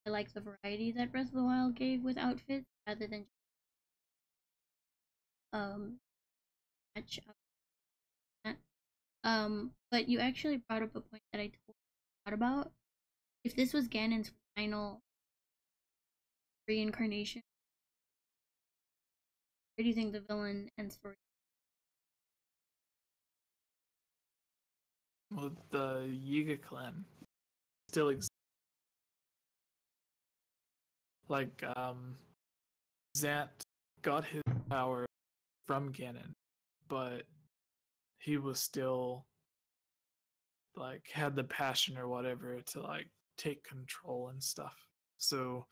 [SPEAKER 1] I like the variety that Breath of the Wild gave with outfits rather than match up that. But you actually brought up a point that I totally thought about. If this was Ganon's final reincarnation, where do you think the villain ends for?
[SPEAKER 4] Well, the Yiga clan still exists. Like, Zant got his power from Ganon, but he was still, like, had the passion or whatever to, like, take control and stuff. So,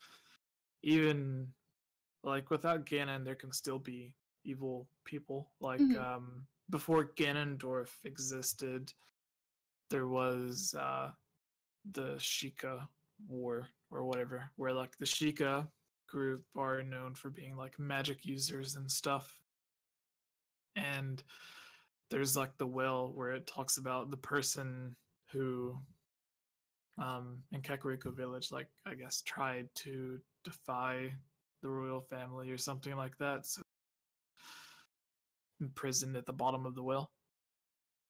[SPEAKER 4] even, like, without Ganon, there can still be evil people. Like, before Ganondorf existed, there was, the Sheikah War or whatever, where like the Sheikah group are known for being like magic users and stuff. And there's like the well where it talks about the person who in Kakariko Village, like I guess tried to defy the royal family or something like that. So imprisoned at the bottom of the well.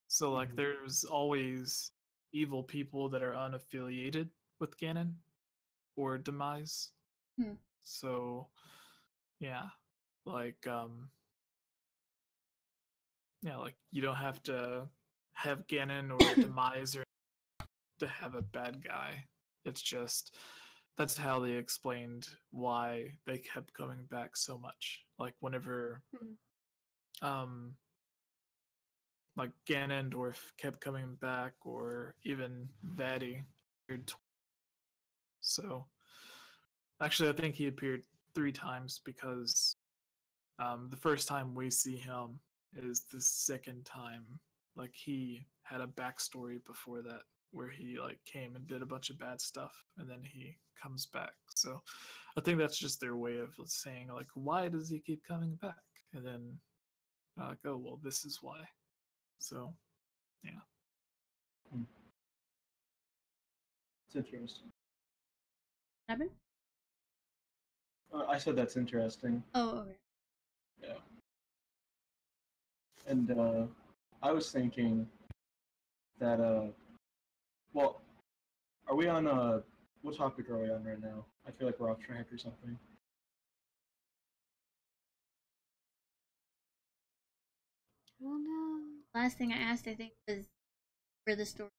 [SPEAKER 4] So like there's always evil people that are unaffiliated with Ganon or Demise. So yeah, like yeah, like you don't have to have Ganon or Demise or to have a bad guy. It's just that's how they explained why they kept coming back so much. Like whenever like Ganondorf kept coming back, or even Vati. So actually, I think he appeared 3 times because the first time we see him is the second time. Like he had a backstory before that where he like came and did a bunch of bad stuff, and then he comes back. So I think that's just their way of saying like, why does he keep coming back? And then go, well, this is why. So yeah.
[SPEAKER 2] It's interesting.
[SPEAKER 1] Happened?
[SPEAKER 2] I said that's interesting.
[SPEAKER 1] Oh, okay.
[SPEAKER 2] Yeah. And I was thinking that well, are we on what topic are we on right now? I feel like we're off track or something.
[SPEAKER 3] Oh no.
[SPEAKER 1] Last thing I asked, I think, was for the story.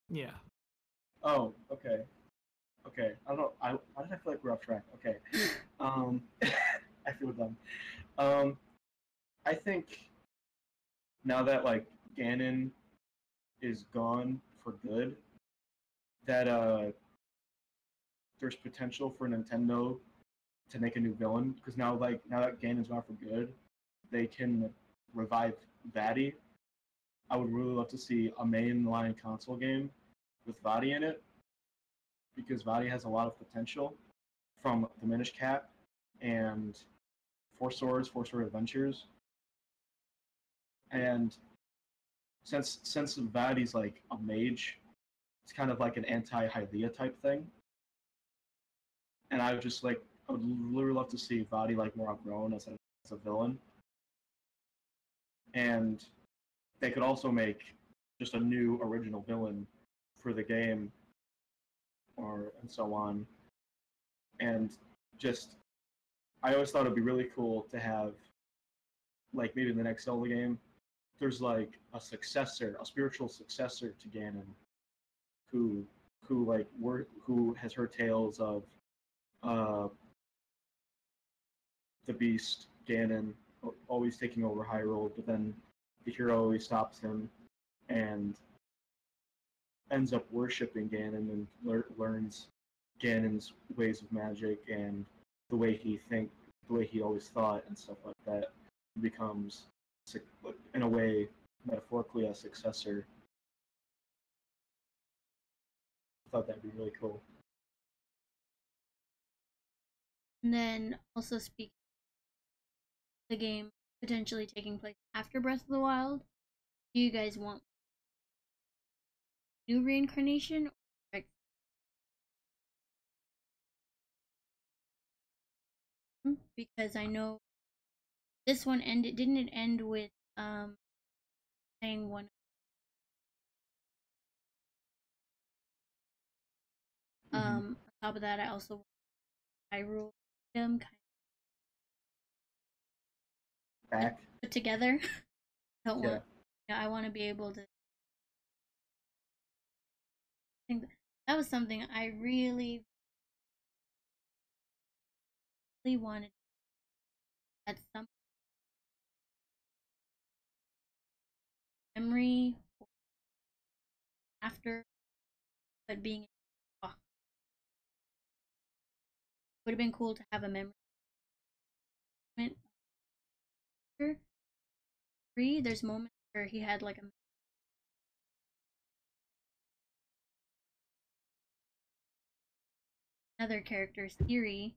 [SPEAKER 4] Yeah.
[SPEAKER 2] Oh, okay. Okay. I don't know. Why did I feel like we're off track? Okay. I feel dumb. I think now that like Ganon is gone for good, that there's potential for Nintendo to make a new villain, because now that Ganon's gone for good, they can revive Vaati. I would really love to see a mainline console game with Vaati in it, because Vaati has a lot of potential from the Minish Cap and Four Sword Adventures. And since Vaati's like a mage, it's kind of like an anti-Hylia type thing. And I would really love to see Vaati like more outgrown as a villain. And they could also make just a new original villain for the game, and so on. And just, I always thought it'd be really cool to have, like, maybe in the next Zelda game, there's like a spiritual successor to Ganon, who has heard tales of the beast Ganon always taking over Hyrule, but then the hero always stops him and ends up worshipping Ganon and learns Ganon's ways of magic and the way he always thought and stuff like that. He becomes, in a way, metaphorically, a successor. I thought that'd be really cool.
[SPEAKER 1] And then also speaking of the game potentially taking place after Breath of the Wild, do you guys want new reincarnation or because I know this one didn't it end with saying one on top of that I also want Hyrule Kingdom kind of
[SPEAKER 2] Back
[SPEAKER 1] put together. Don't
[SPEAKER 2] yeah.
[SPEAKER 1] want I want to be able to think that was something I really wanted at some memory after, but being would have been cool to have a memory. There's moments where he had like another character, Siri.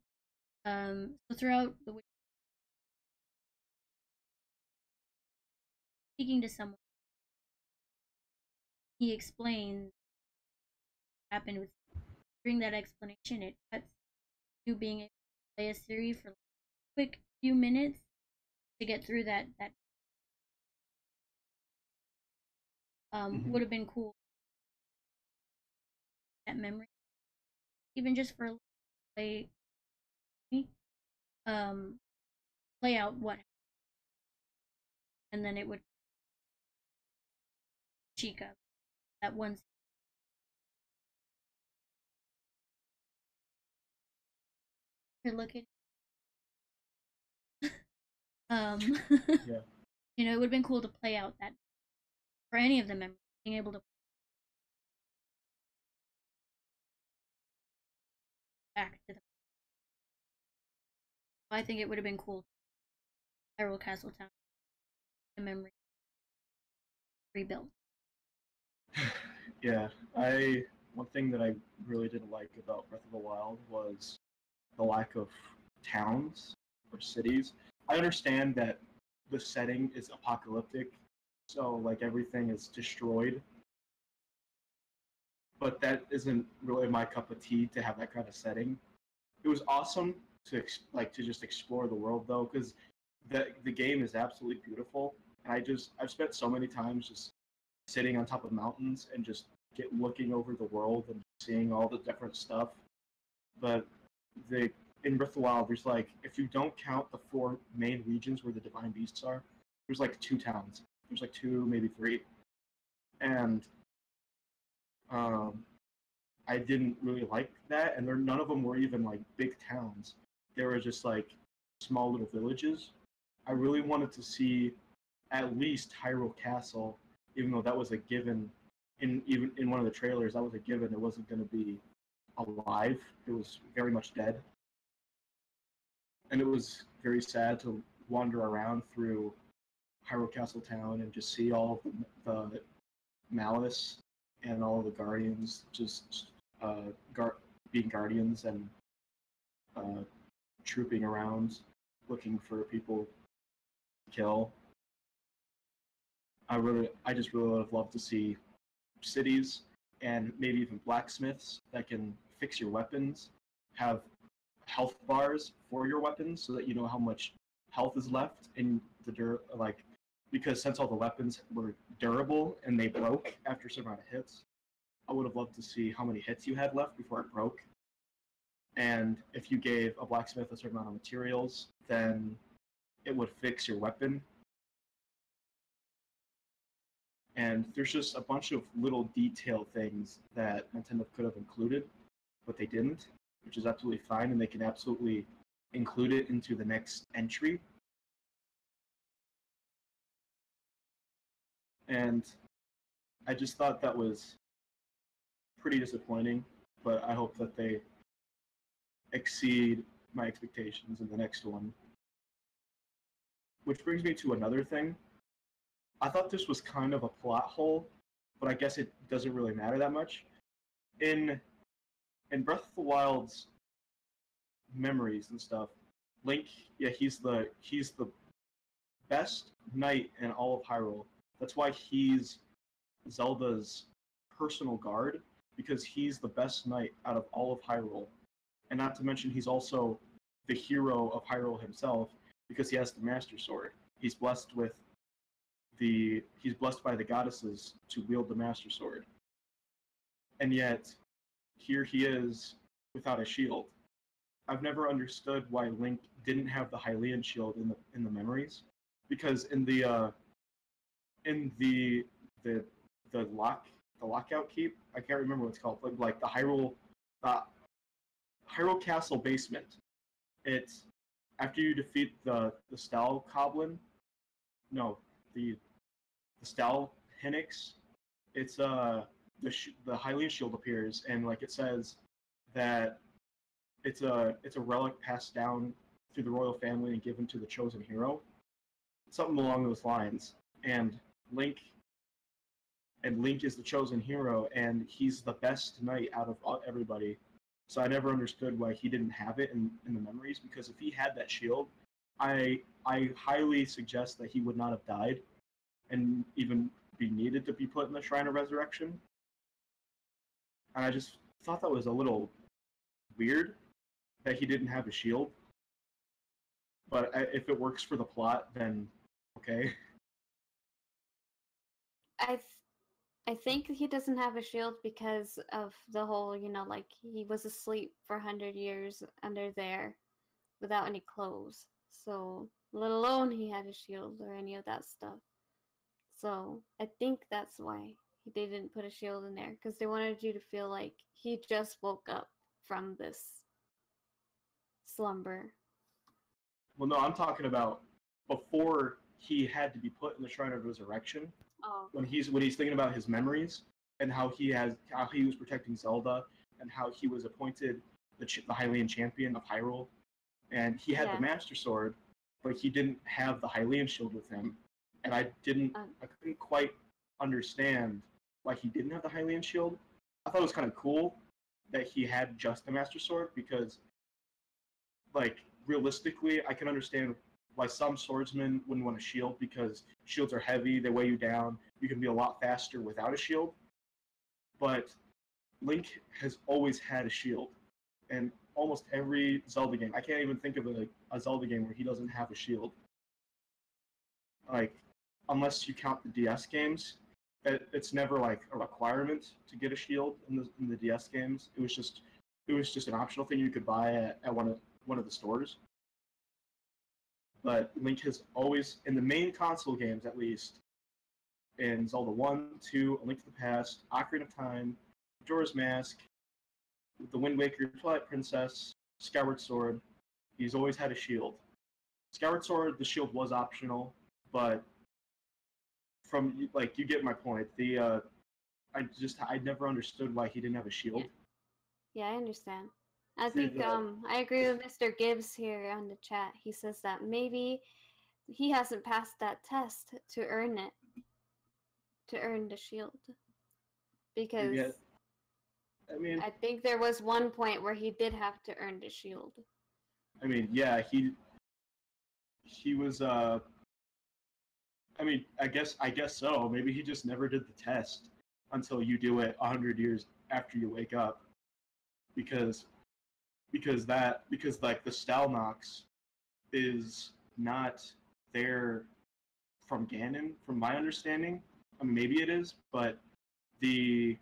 [SPEAKER 1] So throughout the speaking to someone, he explains what happened with. During that explanation, it cuts to being able to play a Siri for a quick few minutes to get through that would have been cool. That memory, even just for play play out what happened. And then it would Chica that once you're looking
[SPEAKER 2] Yeah.
[SPEAKER 1] you know, it would have been cool to play out that for any of the members being able to back to them. I think it would have been cool. Hyrule Castle Town, the memory rebuilt.
[SPEAKER 2] Yeah, one thing that I really didn't like about Breath of the Wild was the lack of towns or cities. I understand that the setting is apocalyptic, so like everything is destroyed, but that isn't really my cup of tea to have that kind of setting. It was awesome to just explore the world though, because the game is absolutely beautiful, and I've spent so many times just sitting on top of mountains and just looking over the world and seeing all the different stuff. But in Breath of the Wild, there's like, if you don't count the 4 main regions where the divine beasts are, there's like 2 towns. There's like 2, maybe 3, and I didn't really like that. And none of them were even like big towns. They were just like small little villages. I really wanted to see at least Hyrule Castle, even though that was a given even in one of the trailers, that was a given. It wasn't going to be alive. It was very much dead. And it was very sad to wander around through Hyrule Castle Town and just see all of the malice and all of the guardians just being guardians and trooping around looking for people to kill. I just really would have loved to see cities and maybe even blacksmiths that can fix your weapons, have health bars for your weapons so that you know how much health is left in the because since all the weapons were durable and they broke after a certain amount of hits, I would have loved to see how many hits you had left before it broke. And if you gave a blacksmith a certain amount of materials, then it would fix your weapon. And there's just a bunch of little detail things that Nintendo could have included, but they didn't, which is absolutely fine, and they can absolutely include it into the next entry. And I just thought that was pretty disappointing, but I hope that they exceed my expectations in the next one. Which brings me to another thing. I thought this was kind of a plot hole, but I guess it doesn't really matter that much. In Breath of the Wild's memories and stuff, Link, yeah, he's the best knight in all of Hyrule. That's why he's Zelda's personal guard, because he's the best knight out of all of Hyrule. And not to mention, he's also the hero of Hyrule himself, because he has the Master Sword. He's blessed by the goddesses to wield the Master Sword. And yet, here he is without a shield. I've never understood why Link didn't have the Hylian shield in the memories, because in the lockout keep, I can't remember what it's called, but like the Hyrule Castle basement. It's after you defeat the Stal Goblin. No, the Stal Hynix. It's the Hylian shield appears, and like it says that it's a relic passed down through the royal family and given to the chosen hero. Something along those lines. And Link is the chosen hero, and he's the best knight out of everybody. So I never understood why he didn't have it in the memories, because if he had that shield, I highly suggest that he would not have died and even be needed to be put in the Shrine of Resurrection. And I just thought that was a little weird that he didn't have a shield. But if it works for the plot, then okay.
[SPEAKER 3] I think he doesn't have a shield because of the whole, like he was asleep for 100 years under there without any clothes. So, let alone he had a shield or any of that stuff. So, I think that's why they didn't put a shield in there, because they wanted you to feel like he just woke up from this slumber.
[SPEAKER 2] Well, no, I'm talking about before he had to be put in the Shrine of Resurrection.
[SPEAKER 3] Oh.
[SPEAKER 2] When he's thinking about his memories and how he was protecting Zelda and how he was appointed the Hylian champion of Hyrule, and he had the Master Sword, but he didn't have the Hylian shield with him, and I couldn't quite understand why he didn't have the Hylian shield. I thought it was kind of cool that he had just the Master Sword, because, like, realistically, I can understand why some swordsmen wouldn't want a shield, because shields are heavy, they weigh you down, you can be a lot faster without a shield. But Link has always had a shield. And almost every Zelda game, I can't even think of a Zelda game where he doesn't have a shield. Like, unless you count the DS games, it's never like a requirement to get a shield in the DS games. It was just an optional thing you could buy at one of the stores. But Link has always, in the main console games at least, in Zelda 1, 2, A Link to the Past, Ocarina of Time, Majora's Mask, The Wind Waker, Twilight Princess, Skyward Sword, he's always had a shield. Skyward Sword, the shield was optional, but you get my point. The I never understood why he didn't have a shield.
[SPEAKER 3] Yeah, I understand. I
[SPEAKER 2] See,
[SPEAKER 3] think I agree with Mr. Gibbs here on the chat. He says that maybe he hasn't passed that test to earn it, to earn the shield. Because
[SPEAKER 2] Yeah, I mean,
[SPEAKER 3] I think there was one point where he did have to earn the shield.
[SPEAKER 2] yeah, he was I mean, I guess so. Maybe he just never did the test until you do it 100 years after you wake up, because like the Stalnox is not there from Ganon, from my understanding. I mean, maybe it is, but from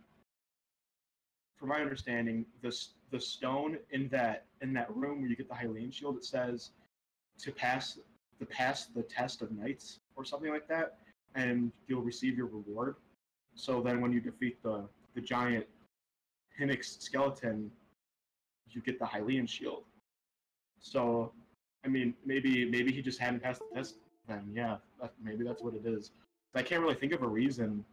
[SPEAKER 2] my understanding, the stone in that room where you get the Hylian shield, it says to pass the test of knights or something like that, and you'll receive your reward. So then, when you defeat the giant Hinnix skeleton, you get the Hylian shield. So, I mean, maybe he just hadn't passed the test. Then yeah, maybe that's what it is. I can't really think of a reason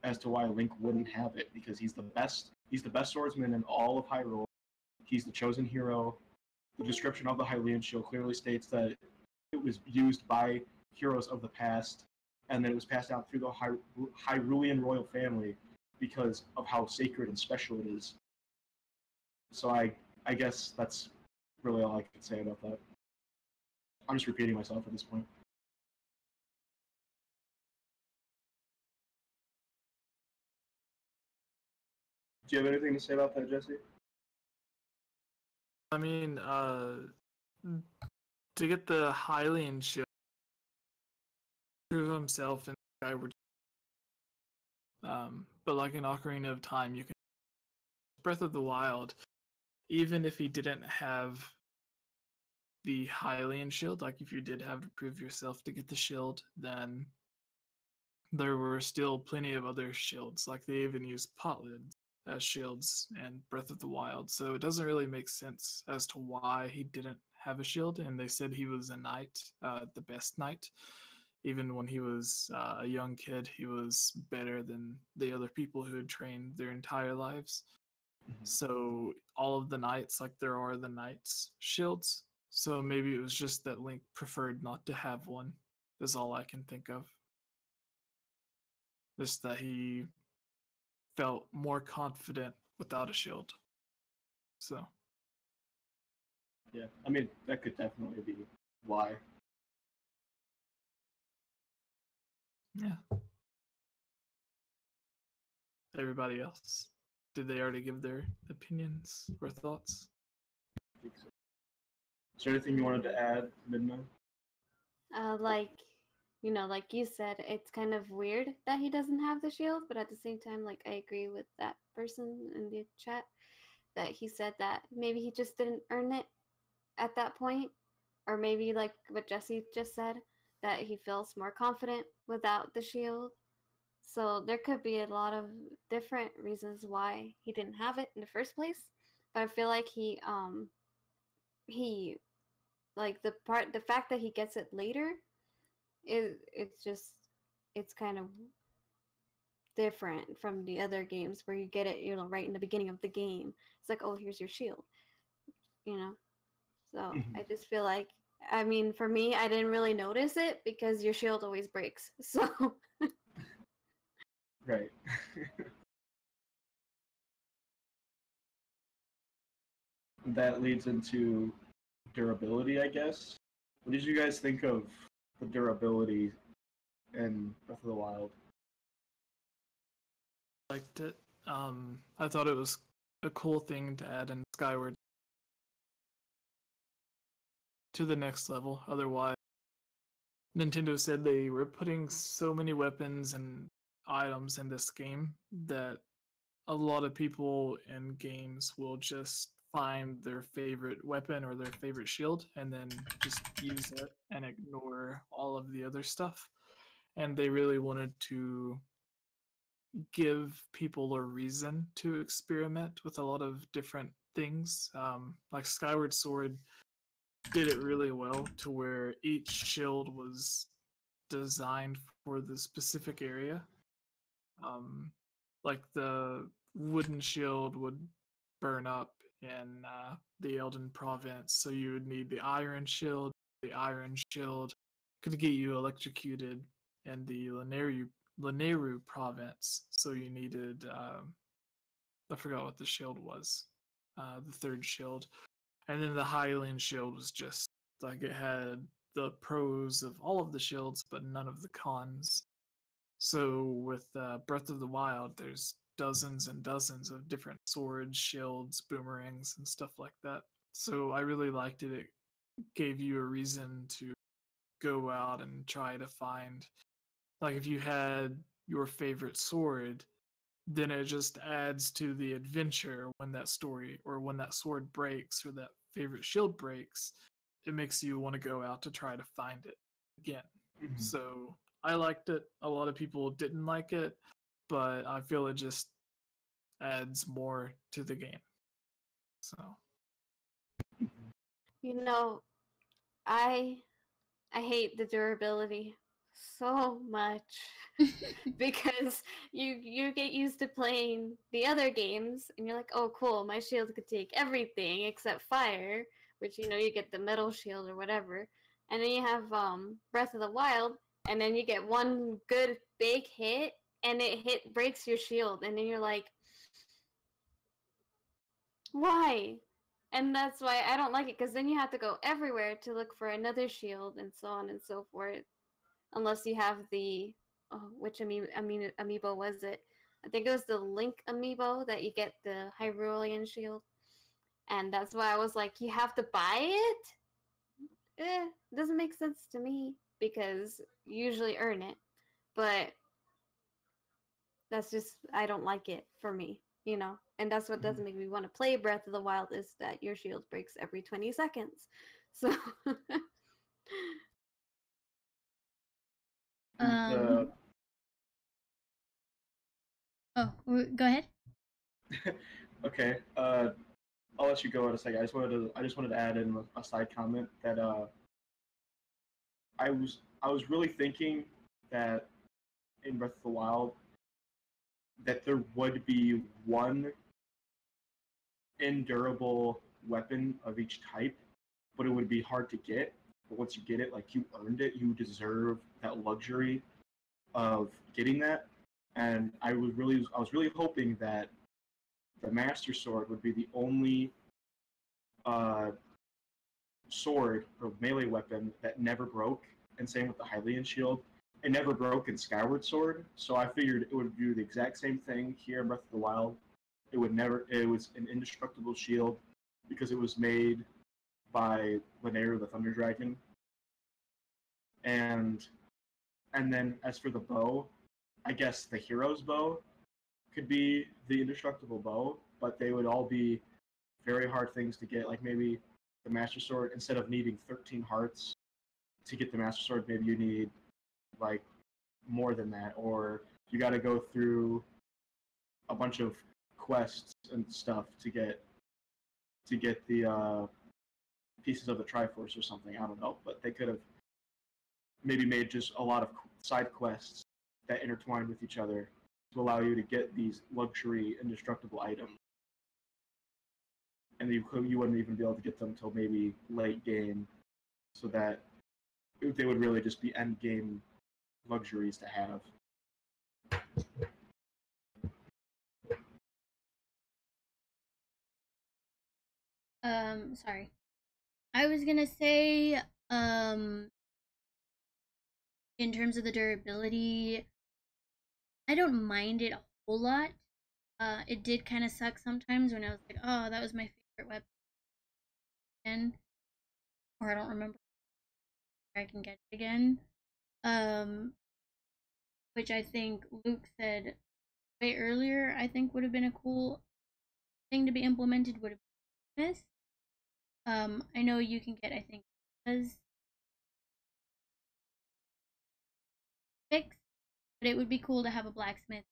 [SPEAKER 2] as to why Link wouldn't have it, because he's the best. He's the best swordsman in all of Hyrule. He's the chosen hero. The description of the Hylian shield clearly states that it was used by heroes of the past, and then it was passed down through the Hyrulean royal family because of how sacred and special it is. So I guess that's really all I can say about that. I'm just repeating myself at this point. Do you have anything to say about that, Jesse?
[SPEAKER 4] I mean, to get the Hylian shield, prove himself in Skyward. But like in Ocarina of Time, you can Breath of the Wild, even if he didn't have the Hylian shield, like if you did have to prove yourself to get the shield, then there were still plenty of other shields. Like they even used potlids as shields in Breath of the Wild. So it doesn't really make sense as to why he didn't have a shield. And they said he was a knight, the best knight. Even when he was a young kid, he was better than the other people who had trained their entire lives. So all of the knights, like there are the knights shields. So maybe it was just that Link preferred not to have one, is all I can think of. Just that he felt more confident without a shield. So.
[SPEAKER 2] Yeah, I mean, that could definitely be why.
[SPEAKER 4] Yeah. Everybody else? Did they already give their opinions or thoughts?
[SPEAKER 2] I think so. Is there anything you wanted to add, Midna?
[SPEAKER 3] Like, you know, like you said, it's kind of weird that he doesn't have the shield, but at the same time, like, I agree with that person in the chat that he said that maybe he just didn't earn it at that point, or maybe like what Jesse just said, that he feels more confident without the shield. So there could be a lot of different reasons why he didn't have it in the first place. But I feel like he like the fact that he gets it later it's kind of different from the other games where you get it, you know, right in the beginning of the game. It's like, oh, here's your shield, you know. So I just feel like, I mean, for me, I didn't really notice it because your shield always breaks. So
[SPEAKER 2] Right. That leads into durability, I guess. What did you guys think of the durability in Breath of the Wild?
[SPEAKER 4] Liked it. I thought it was a cool thing to add in Skyward to the next level. Otherwise, Nintendo said they were putting so many weapons and items in this game that a lot of people in games will just find their favorite weapon or their favorite shield and then just use it and ignore all of the other stuff. And they really wanted to give people a reason to experiment with a lot of different things. Like Skyward Sword did it really well to where each shield was designed for the specific area. like the wooden shield would burn up in the Elden province, so you would need the iron shield. The iron shield could get you electrocuted in the Lanayru province, so you needed I forgot what the shield was, the third shield, and then the Hylian shield was just like it had the pros of all of the shields, but none of the cons. So with Breath of the Wild, there's dozens and dozens of different swords, shields, boomerangs, and stuff like that. So I really liked it. It gave you a reason to go out and try to find, like, if you had your favorite sword, then it just adds to the adventure when that story or when that sword breaks or that favorite shield breaks. It makes you want to go out to try to find it again.
[SPEAKER 2] Mhm.
[SPEAKER 4] So I liked it. A lot of people didn't like it, but I feel it just adds more to the game. So
[SPEAKER 3] You know, I hate the durability so much because you get used to playing the other games and you're like, oh cool, my shield could take everything except fire, which you get the metal shield or whatever. And then you have Breath of the Wild, and then you get one good big hit and it breaks your shield, and then you're like, why? And that's why I don't like it, because then you have to go everywhere to look for another shield and so on and so forth. Unless you have the which amiibo was it? I think it was the Link amiibo that you get the Hyrulean shield, and that's why I was like, you have to buy it. It doesn't make sense to me because you usually earn it, but that's just I don't like it for me. And that's what doesn't make me want to play Breath of the Wild, is that your shield breaks every 20 seconds. So
[SPEAKER 2] The
[SPEAKER 1] Oh, go ahead.
[SPEAKER 2] okay. I'll let you go in a second. I just wanted to add in a side comment that I was really thinking that in Breath of the Wild that there would be one endurable weapon of each type, but it would be hard to get. But once you get it, like, you earned it. You deserve that luxury of getting that. And I was really hoping that the Master Sword would be the only uh, sword or melee weapon that never broke, and same with the Hylian shield. It never broke in Skyward Sword, so I figured it would do the exact same thing here in Breath of the Wild. It was an indestructible shield because it was made by Lanayru the Thunder Dragon. And then as for the bow, I guess the hero's bow could be the indestructible bow, but they would all be very hard things to get. Like, maybe the Master Sword, instead of needing 13 hearts to get the Master Sword, maybe you need like more than that, or you got to go through a bunch of quests and stuff to get the pieces of the Triforce or something. I don't know, but they could have maybe made just a lot of side quests that intertwine with each other to allow you to get these luxury indestructible items, and you wouldn't even be able to get them until maybe late game, so that they would really just be end game luxuries to have.
[SPEAKER 1] Sorry. I was gonna say, in terms of the durability, I don't mind it a whole lot. It did kind of suck sometimes when I was like, oh, that was my favorite weapon, or I don't remember if I can get it again. Um, which I think Luke said way earlier, I think would have been a cool thing to be implemented, would have been this. I know you can get, I think, does fix, but it would be cool to have a blacksmith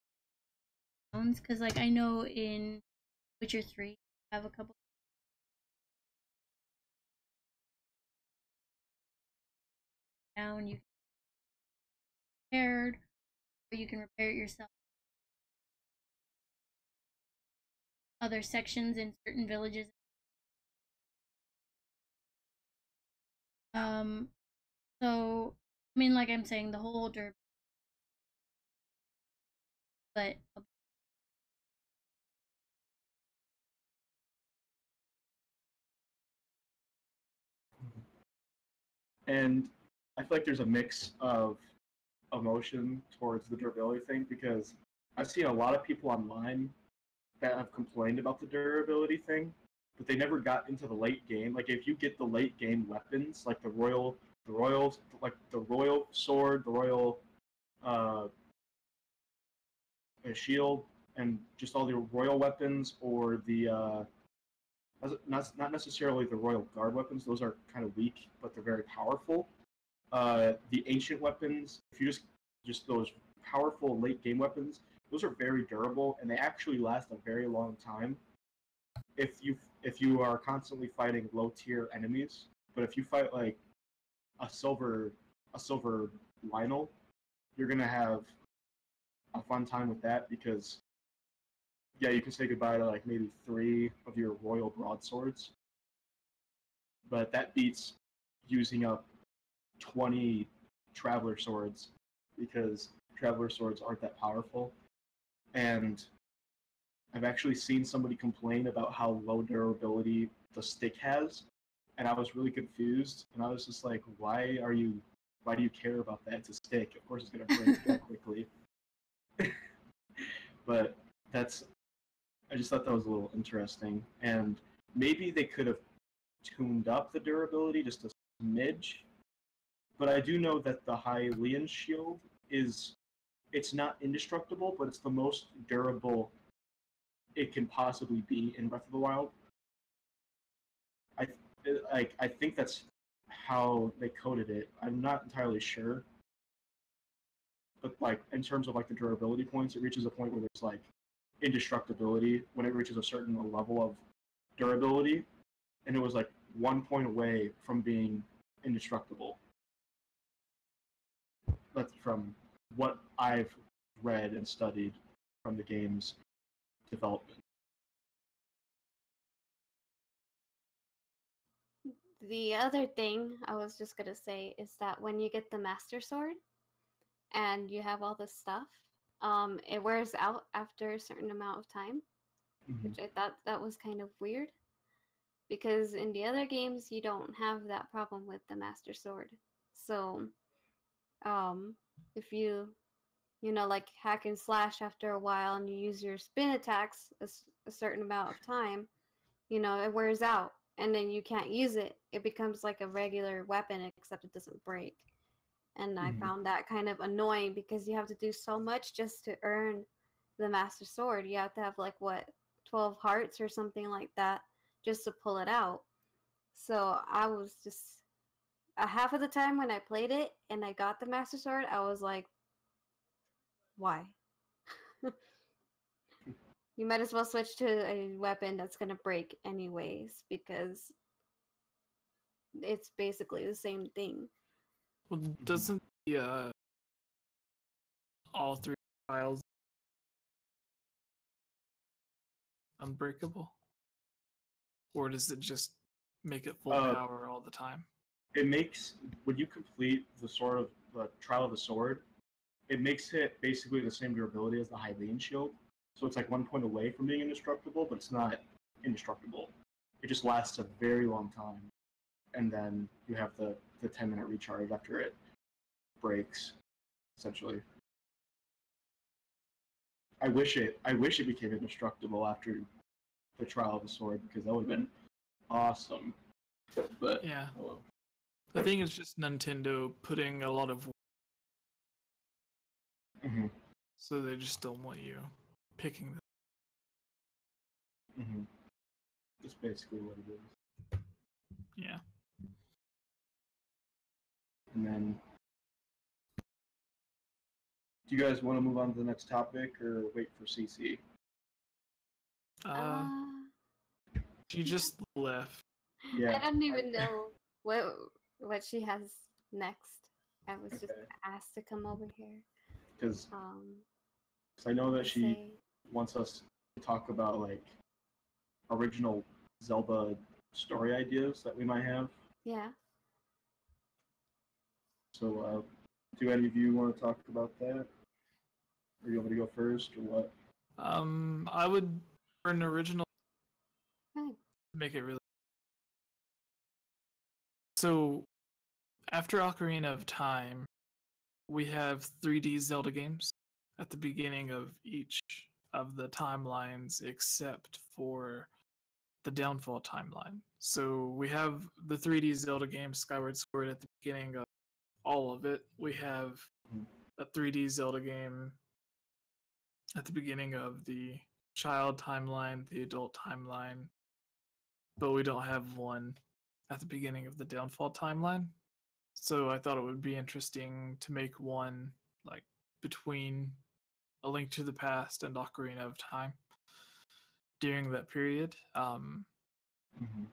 [SPEAKER 1] because, like, I know in Witcher 3, you have a couple down, you can repair, or you can repair it yourself. other sections in certain villages. So I mean, like I'm saying, the whole derp, but
[SPEAKER 2] And I feel like there's a mix of emotion towards the durability thing because I've seen a lot of people online that have complained about the durability thing, but they never got into the late game. Like if you get the late game weapons, like the royal sword, the royal shield, and just all the royal weapons, or the not necessarily the royal guard weapons. Those are kind of weak, but they're very powerful. The ancient weapons, if you just those powerful late game weapons, those are very durable and they actually last a very long time. If you are constantly fighting low tier enemies, but if you fight like a silver Lionel, you're gonna have a fun time with that because yeah, you can say goodbye to like maybe 3 of your royal broadswords, but that beats using up 20 traveler swords because traveler swords aren't that powerful. And I've actually seen somebody complain about how low durability the stick has, and I was really confused. And I was just like, why do you care about that? It's a stick. Of course, it's gonna break that quickly. But I just thought that was a little interesting, and maybe they could have tuned up the durability just a smidge. But I do know that the Hylian shield it's not indestructible, but it's the most durable it can possibly be in Breath of the Wild. I think that's how they coded it. I'm not entirely sure, but like in terms of like the durability points, it reaches a point where there's like indestructibility when it reaches a certain level of durability, and it was like 1 point away from being indestructible. That's from what I've read and studied from the game's development.
[SPEAKER 3] The other thing I was just gonna say is that when you get the Master Sword and you have all this stuff, it wears out after a certain amount of time, which I thought that was kind of weird. Because in the other games you don't have that problem with the Master Sword. So, if you like hack and slash after a while and you use your spin attacks a certain amount of time, it wears out and then you can't use it. It becomes like a regular weapon except it doesn't break. And I found that kind of annoying because you have to do so much just to earn the Master Sword. You have to have like 12 hearts or something like that just to pull it out. So I was just half of the time when I played it and I got the Master Sword, I was like, why? You might as well switch to a weapon that's gonna break anyways because it's basically the same thing.
[SPEAKER 4] Well, doesn't the all 3 files unbreakable, or does it just make it full power all the time?
[SPEAKER 2] It makes when you complete the trial of the sword, it makes it basically the same durability as the Hylian shield. So it's like 1 point away from being indestructible, but it's not indestructible. It just lasts a very long time, and then you have the 10-minute recharge after it breaks, essentially. I wish it became indestructible after the trial of the sword because that would have been awesome. But
[SPEAKER 4] yeah, I think it's just Nintendo putting a lot of so they just don't want you picking them.
[SPEAKER 2] That's basically what it is.
[SPEAKER 4] Yeah.
[SPEAKER 2] And then, do you guys want to move on to the next topic or wait for CC?
[SPEAKER 4] She just left.
[SPEAKER 2] Yeah.
[SPEAKER 3] I don't even know what she has next. I was just asked to come over here.
[SPEAKER 2] Because I know that she wants us to talk about like original Zelda story ideas that we might have.
[SPEAKER 3] Yeah.
[SPEAKER 2] So, do any of you want to talk about that? Or you want me to go first, or what?
[SPEAKER 4] I would for an original
[SPEAKER 3] Okay.
[SPEAKER 4] make it really. So after Ocarina of Time, we have 3D Zelda games at the beginning of each of the timelines, except for the Downfall timeline. So we have the 3D Zelda game Skyward Sword at the beginning of all of it. We have a 3D Zelda game at the beginning of the child timeline, the adult timeline, but we don't have one at the beginning of the Downfall timeline. So I thought it would be interesting to make one like between A Link to the Past and Ocarina of Time during that period. And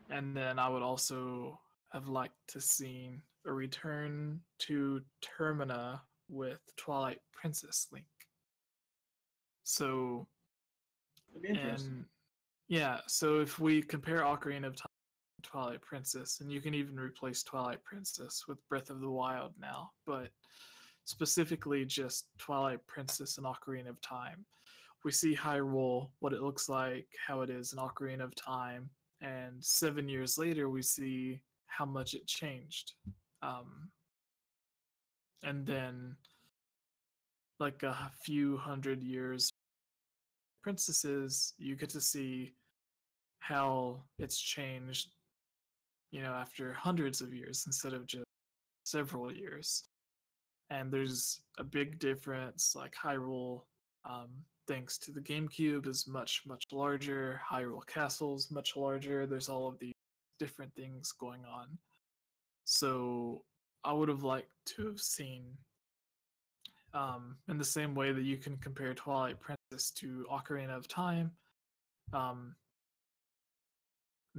[SPEAKER 4] then I would also have liked to see a return to Termina with Twilight Princess Link. So,
[SPEAKER 2] That'd be interesting.
[SPEAKER 4] and yeah, so if we compare Ocarina of Time and Twilight Princess, and you can even replace Twilight Princess with Breath of the Wild now, but specifically just Twilight Princess and Ocarina of Time, we see Hyrule, what it looks like, how it is in Ocarina of Time, and 7 years later we see how much it changed. And then like a few hundred years princesses, you get to see how it's changed, after hundreds of years instead of just several years. And there's a big difference. Like Hyrule, thanks to the GameCube, is much, much larger. Hyrule Castle's much larger. There's all of these different things going on. So I would have liked to have seen, in the same way that you can compare Twilight Princess to Ocarina of Time,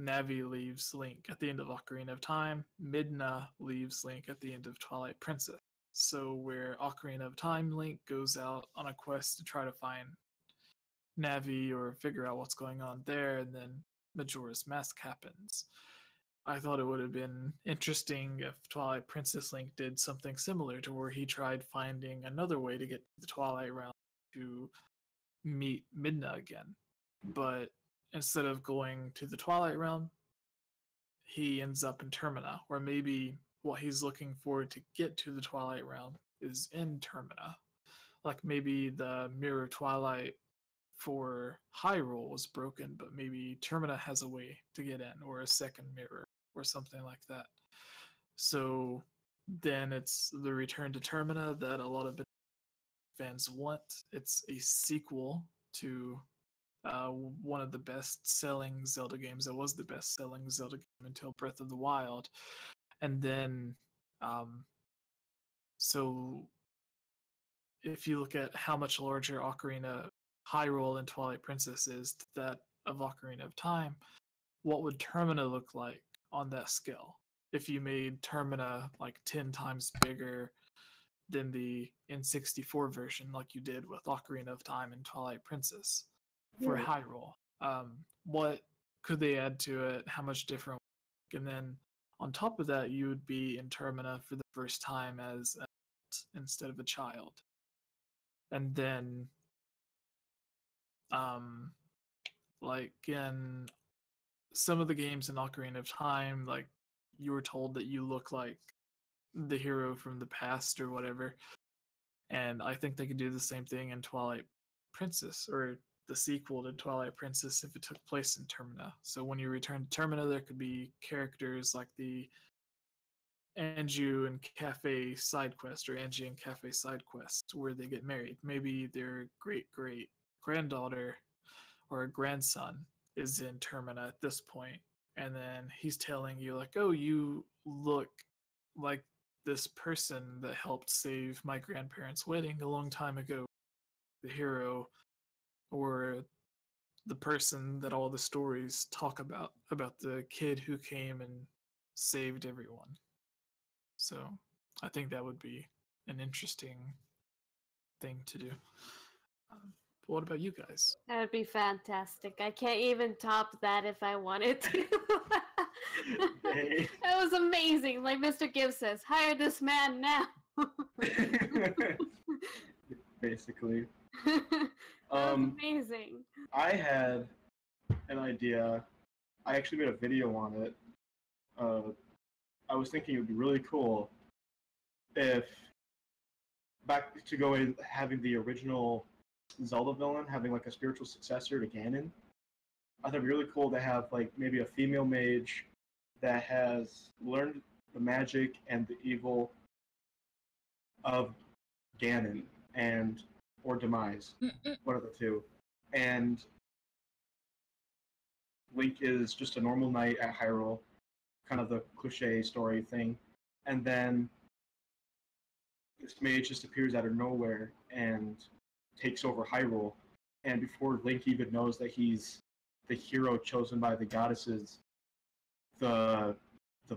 [SPEAKER 4] Navi leaves Link at the end of Ocarina of Time, Midna leaves Link at the end of Twilight Princess. So where Ocarina of Time Link goes out on a quest to try to find Navi or figure out what's going on there, and then Majora's Mask happens. I thought it would have been interesting if Twilight Princess Link did something similar to where he tried finding another way to get to the Twilight Realm to meet Midna again. But instead of going to the Twilight Realm, he ends up in Termina, or maybe what he's looking for to get to the Twilight Realm is in Termina. Like maybe the Mirror Twilight for Hyrule was broken, but maybe Termina has a way to get in, or a second mirror, or something like that. So then it's the Return to Termina that a lot of fans want. It's a sequel to one of the best-selling Zelda games. It was the best-selling Zelda game until Breath of the Wild, and then so if you look at how much larger Ocarina, Hyrule, and Twilight Princess is to that of Ocarina of Time, what would Termina look like on that scale? If you made Termina like 10 times bigger than the N64 version, like you did with Ocarina of Time and Twilight Princess for Hyrule, what could they add to it? How much different? And then on top of that, you would be in Termina for the first time as an adult instead of a child. And then, like in some of the games in Ocarina of Time, like you were told that you look like the hero from the past or whatever. And I think they could do the same thing in Twilight Princess, or the sequel to Twilight Princess, if it took place in Termina. So when you return to Termina, there could be characters like the Anju and Cafe side quest, or Angie and Cafe side quest, where they get married. Maybe their great great granddaughter or a grandson is in Termina at this point, and then he's telling you like, "Oh, you look like this person that helped save my grandparents' wedding a long time ago." The hero, or the person that all the stories talk about the kid who came and saved everyone. So I think that would be an interesting thing to do. But what about you guys?
[SPEAKER 3] That would be fantastic. I can't even top that if I wanted to.
[SPEAKER 2] Hey.
[SPEAKER 3] That was amazing. Like Mr. Gibbs says, hire this man now.
[SPEAKER 2] Basically.
[SPEAKER 3] That was
[SPEAKER 2] Um,
[SPEAKER 3] amazing.
[SPEAKER 2] I had an idea. I actually made a video on it. I was thinking it would be really cool if back to go in having the original Zelda villain having like a spiritual successor to Ganon. I thought it'd be really cool to have like maybe a female mage that has learned the magic and the evil of Ganon and or Demise, one of the two. And Link is just a normal knight at Hyrule, kind of the cliche story thing. And then this mage just appears out of nowhere and takes over Hyrule. And before Link even knows that he's the hero chosen by the goddesses, the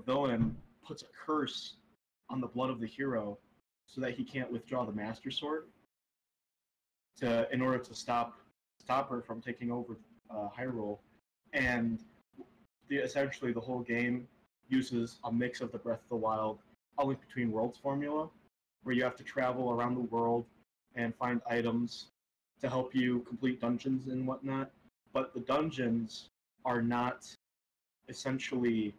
[SPEAKER 2] villain puts a curse on the blood of the hero so that he can't withdraw the Master Sword in order to stop her from taking over Hyrule. And essentially the whole game uses a mix of the Breath of the Wild, A Link Between Worlds formula, where you have to travel around the world and find items to help you complete dungeons and whatnot. But the dungeons are not essentially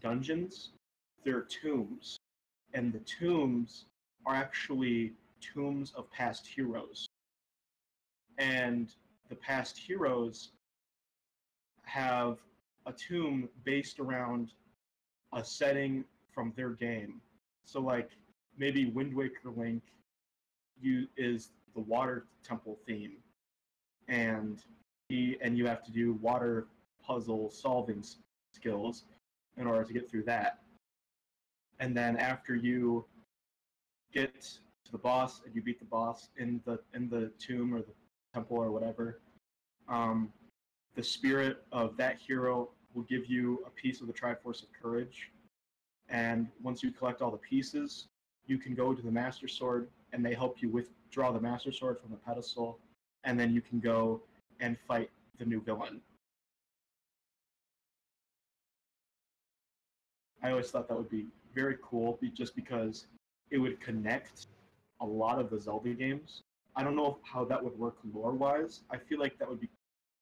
[SPEAKER 2] dungeons, they're tombs. And the tombs are actually tombs of past heroes. And the past heroes have a tomb based around a setting from their game. So like maybe Wind Waker Link is the water temple theme, and you have to do water puzzle solving skills in order to get through that. And then after you get to the boss and you beat the boss in the tomb or the temple or whatever, the spirit of that hero will give you a piece of the Triforce of Courage. And once you collect all the pieces, you can go to the Master Sword, and they help you withdraw the Master Sword from the pedestal, and then you can go and fight the new villain. I always thought that would be very cool, just because it would connect a lot of the Zelda games. I don't know how that would work lore-wise. I feel like that would be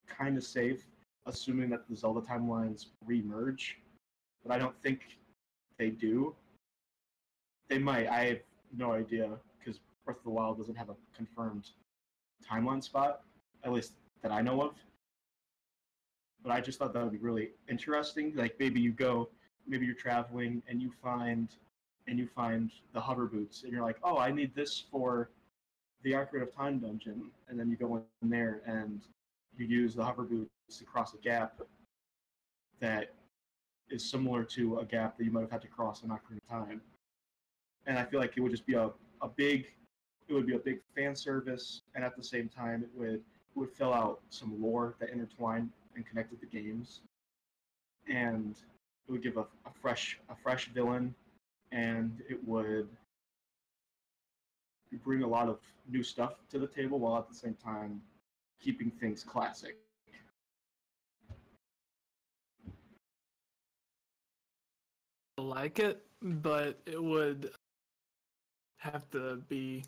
[SPEAKER 2] kind of safe, assuming that the Zelda timelines re-merge, but I don't think they do. They might. I have no idea, because Breath of the Wild doesn't have a confirmed timeline spot, at least that I know of. But I just thought that would be really interesting. Like maybe you're traveling and you find the hover boots, and you're like, oh, I need this for the Ocarina of Time dungeon, and then you go in there and you use the hover boots to cross a gap that is similar to a gap that you might have had to cross in Ocarina of Time. And I feel like it would just be a big fan service, and at the same time it would fill out some lore that intertwined and connected the games, and it would give a fresh villain, and it would bring a lot of new stuff to the table while at the same time keeping things classic.
[SPEAKER 4] I like it, but it would have to be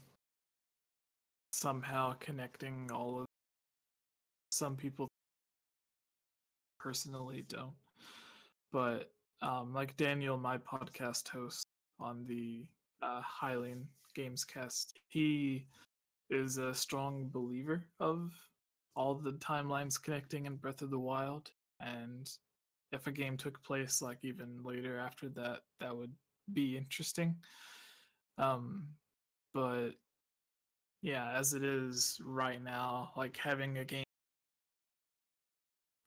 [SPEAKER 4] somehow connecting all of. Some people personally don't, but like Daniel, my podcast host on the Hylian Gamescast, he is a strong believer of all the timelines connecting in Breath of the Wild, and if a game took place like even later after that, that would be interesting. But yeah, as it is right now, like having a game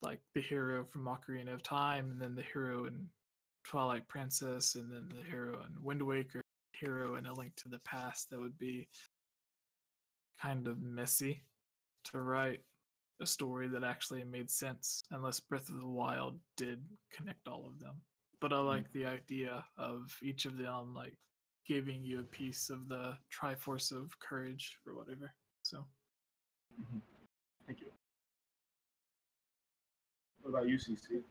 [SPEAKER 4] like the hero from Ocarina of Time, and then the hero in Twilight Princess, and then the hero in Wind Waker, hero in A Link to the Past, that would be kind of messy to write a story that actually made sense, unless Breath of the Wild did connect all of them. But I like the idea of each of them like giving you a piece of the Triforce of Courage or whatever. So
[SPEAKER 2] Thank you. What about you, CC?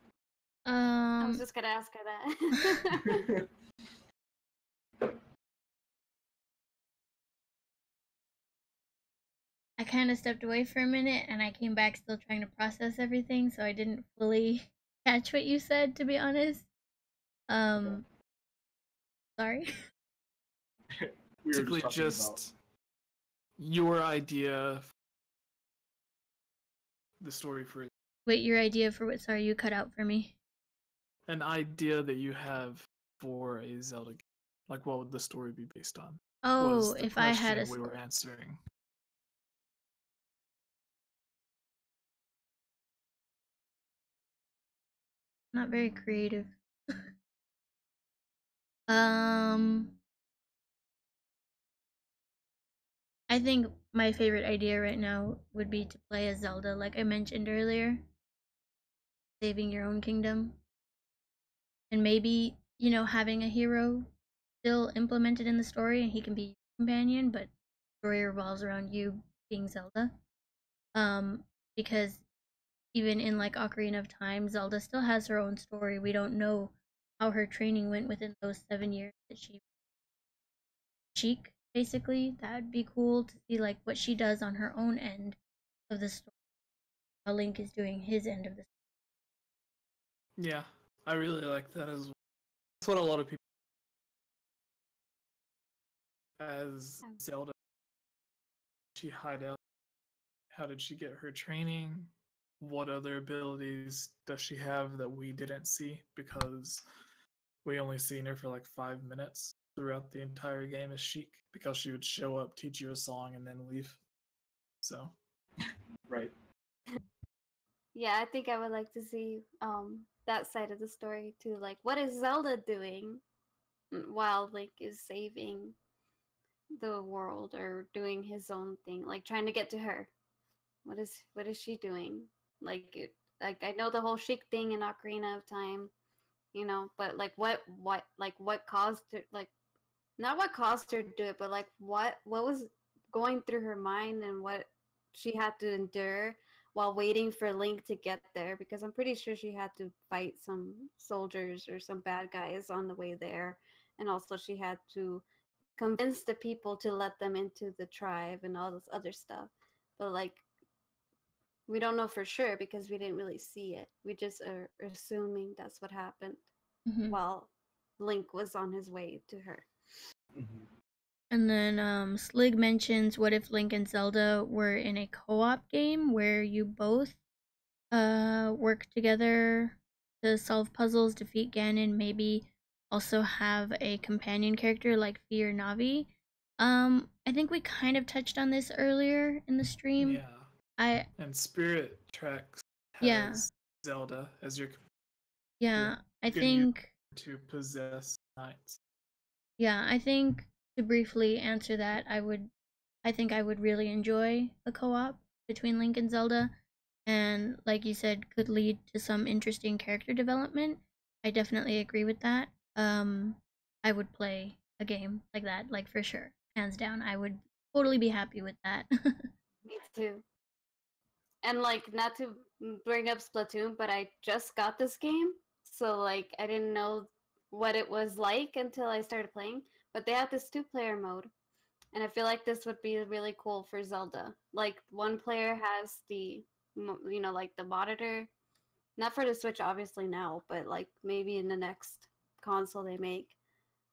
[SPEAKER 3] I was just gonna ask her that.
[SPEAKER 1] I kind of stepped away for a minute and I came back still trying to process everything, so I didn't fully catch what you said, to be honest. Sorry.
[SPEAKER 2] We were
[SPEAKER 4] Basically, just your idea, the story for
[SPEAKER 1] Wait, your idea for what? Sorry, you cut out for me.
[SPEAKER 4] an idea that you have for a Zelda game. Like, what would the story be based on?
[SPEAKER 1] Oh,
[SPEAKER 4] Was the
[SPEAKER 1] if I had a
[SPEAKER 4] question we were answering.
[SPEAKER 1] Not very creative. I think my favorite idea right now would be to play as Zelda, like I mentioned earlier. Saving your own kingdom. And maybe, you know, having a hero still implemented in the story and he can be your companion, but the story revolves around you being Zelda. Because even in like Ocarina of Time, Zelda still has her own story. We don't know how her training went within those 7 years that she Sheik, basically. That would be cool to see like what she does on her own end of the story. How Link is doing his end of the story.
[SPEAKER 4] Yeah, I really like that as well. That's what a lot of people as Zelda. She hide out. How did she get her training? What other abilities does she have that we didn't see because we only seen her for like 5 minutes throughout the entire game as Sheik because she would show up, teach you a song, and then leave. So,
[SPEAKER 2] right.
[SPEAKER 3] Yeah, I think I would like to see that side of the story too. Like, what is Zelda doing while Link is saving the world or doing his own thing, like trying to get to her? What is she doing? Like I know the whole Sheik thing in Ocarina of Time, you know, but like what caused her, like not what caused her to do it, but like what was going through her mind and what she had to endure while waiting for Link to get there, because I'm pretty sure she had to fight some soldiers or some bad guys on the way there, and also she had to convince the people to let them into the tribe and all this other stuff. But like we don't know for sure because we didn't really see it. We just are assuming that's what happened while Link was on his way to her.
[SPEAKER 1] And then Slig mentions, what if Link and Zelda were in a co-op game where you both work together to solve puzzles, defeat Ganon, maybe also have a companion character like Fi or Navi. I think we kind of touched on this earlier in the stream.
[SPEAKER 4] yeah. And Spirit Tracks has
[SPEAKER 1] Yeah.
[SPEAKER 4] Zelda as your
[SPEAKER 1] Yeah, I think
[SPEAKER 4] to possess knights.
[SPEAKER 1] Yeah, I think to briefly answer that, I think I would really enjoy a co-op between Link and Zelda, and like you said, could lead to some interesting character development. I definitely agree with that. I would play a game like that, like for sure, hands down. I would totally be happy with that.
[SPEAKER 3] Me too. And like, not to bring up Splatoon, but I just got this game, so like I didn't know what it was like until I started playing. But they have this 2-player mode, and I feel like this would be really cool for Zelda. Like, one player has the, you know, like the monitor, not for the Switch obviously now, but like maybe in the next console they make.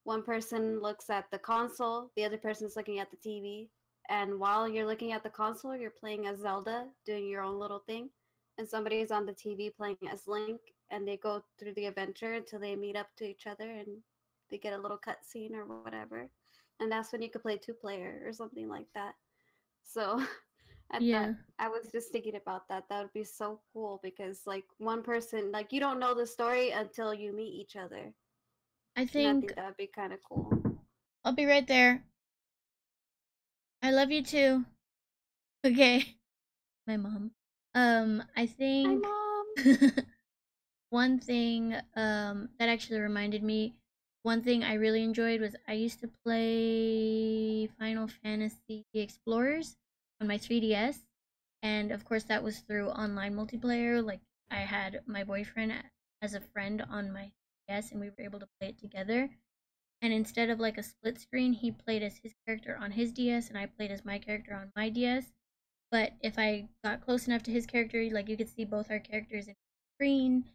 [SPEAKER 3] One person looks at the console, the other person's looking at the TV, and while you're looking at the console, you're playing as Zelda, doing your own little thing, and somebody's on the TV playing as Link, and they go through the adventure until they meet up to each other and they get a little cutscene or whatever. And that's when you could play 2-player or something like that. So I thought, I was just thinking about that. That would be so cool because like one person, like you don't know the story until you meet each other.
[SPEAKER 1] I think
[SPEAKER 3] that would be kind of cool.
[SPEAKER 1] I'll be right there. I love you too. Okay. My mom. I think one thing that actually reminded me, one thing I really enjoyed was I used to play Final Fantasy Explorers on my 3DS, And of course, that was through online multiplayer. Like, I had my boyfriend as a friend on my DS, and we were able to play it together. And instead of like a split screen, he played as his character on his DS, and I played as my character on my DS. But if I got close enough to his character, like you could see both our characters in the screen.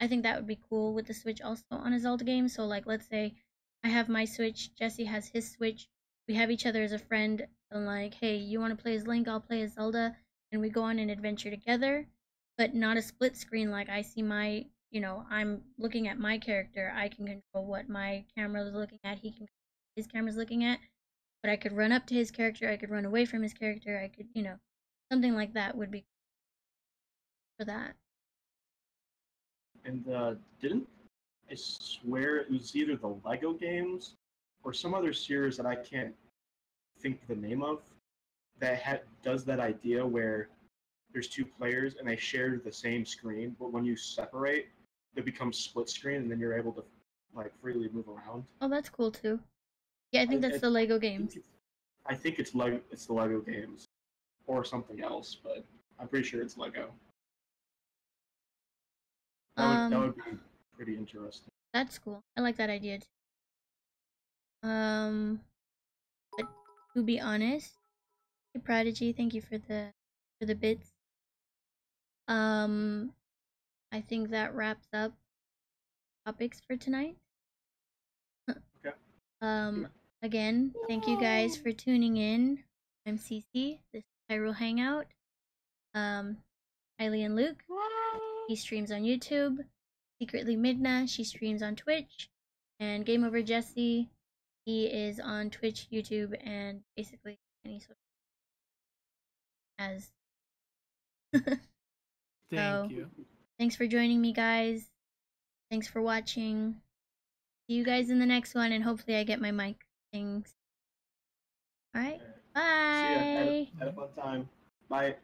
[SPEAKER 1] I think that would be cool with the Switch also on a Zelda game. So like, let's say I have my Switch, Jesse has his Switch, we have each other as a friend, and like, hey, you want to play as Link, I'll play as Zelda, and we go on an adventure together, but not a split screen. Like, I see my, I'm looking at my character, I can control what my camera is looking at, he can his camera's looking at, but I could run up to his character, I could run away from his character, I could, something like that would be for that.
[SPEAKER 2] And didn't I swear it was either the Lego games or some other series that I can't think the name of that does that idea where there's two players and they share the same screen, but when you separate, it becomes split screen, and then you're able to like freely move around.
[SPEAKER 1] Oh, that's cool too. Yeah, I think that's the Lego games.
[SPEAKER 2] I think it's the Lego games or something else, but I'm pretty sure it's Lego. That would be pretty interesting.
[SPEAKER 1] That's cool. I like that idea too. But to be honest, hey, Prodigy, thank you for the bits. I think that wraps up topics for tonight.
[SPEAKER 2] Okay.
[SPEAKER 1] Again, thank you guys for tuning in. I'm Cece. This is Hyrule Hangout. Hylian Luke. He streams on YouTube. SecretlyMidna, she streams on Twitch. And GameOverJesse, he is on Twitch, YouTube, and basically any social as.
[SPEAKER 4] Thank you.
[SPEAKER 1] Thanks for joining me, guys. Thanks for watching. See you guys in the next one, and hopefully I get my mic things. Alright, bye!
[SPEAKER 2] See ya. Had a fun time. Bye.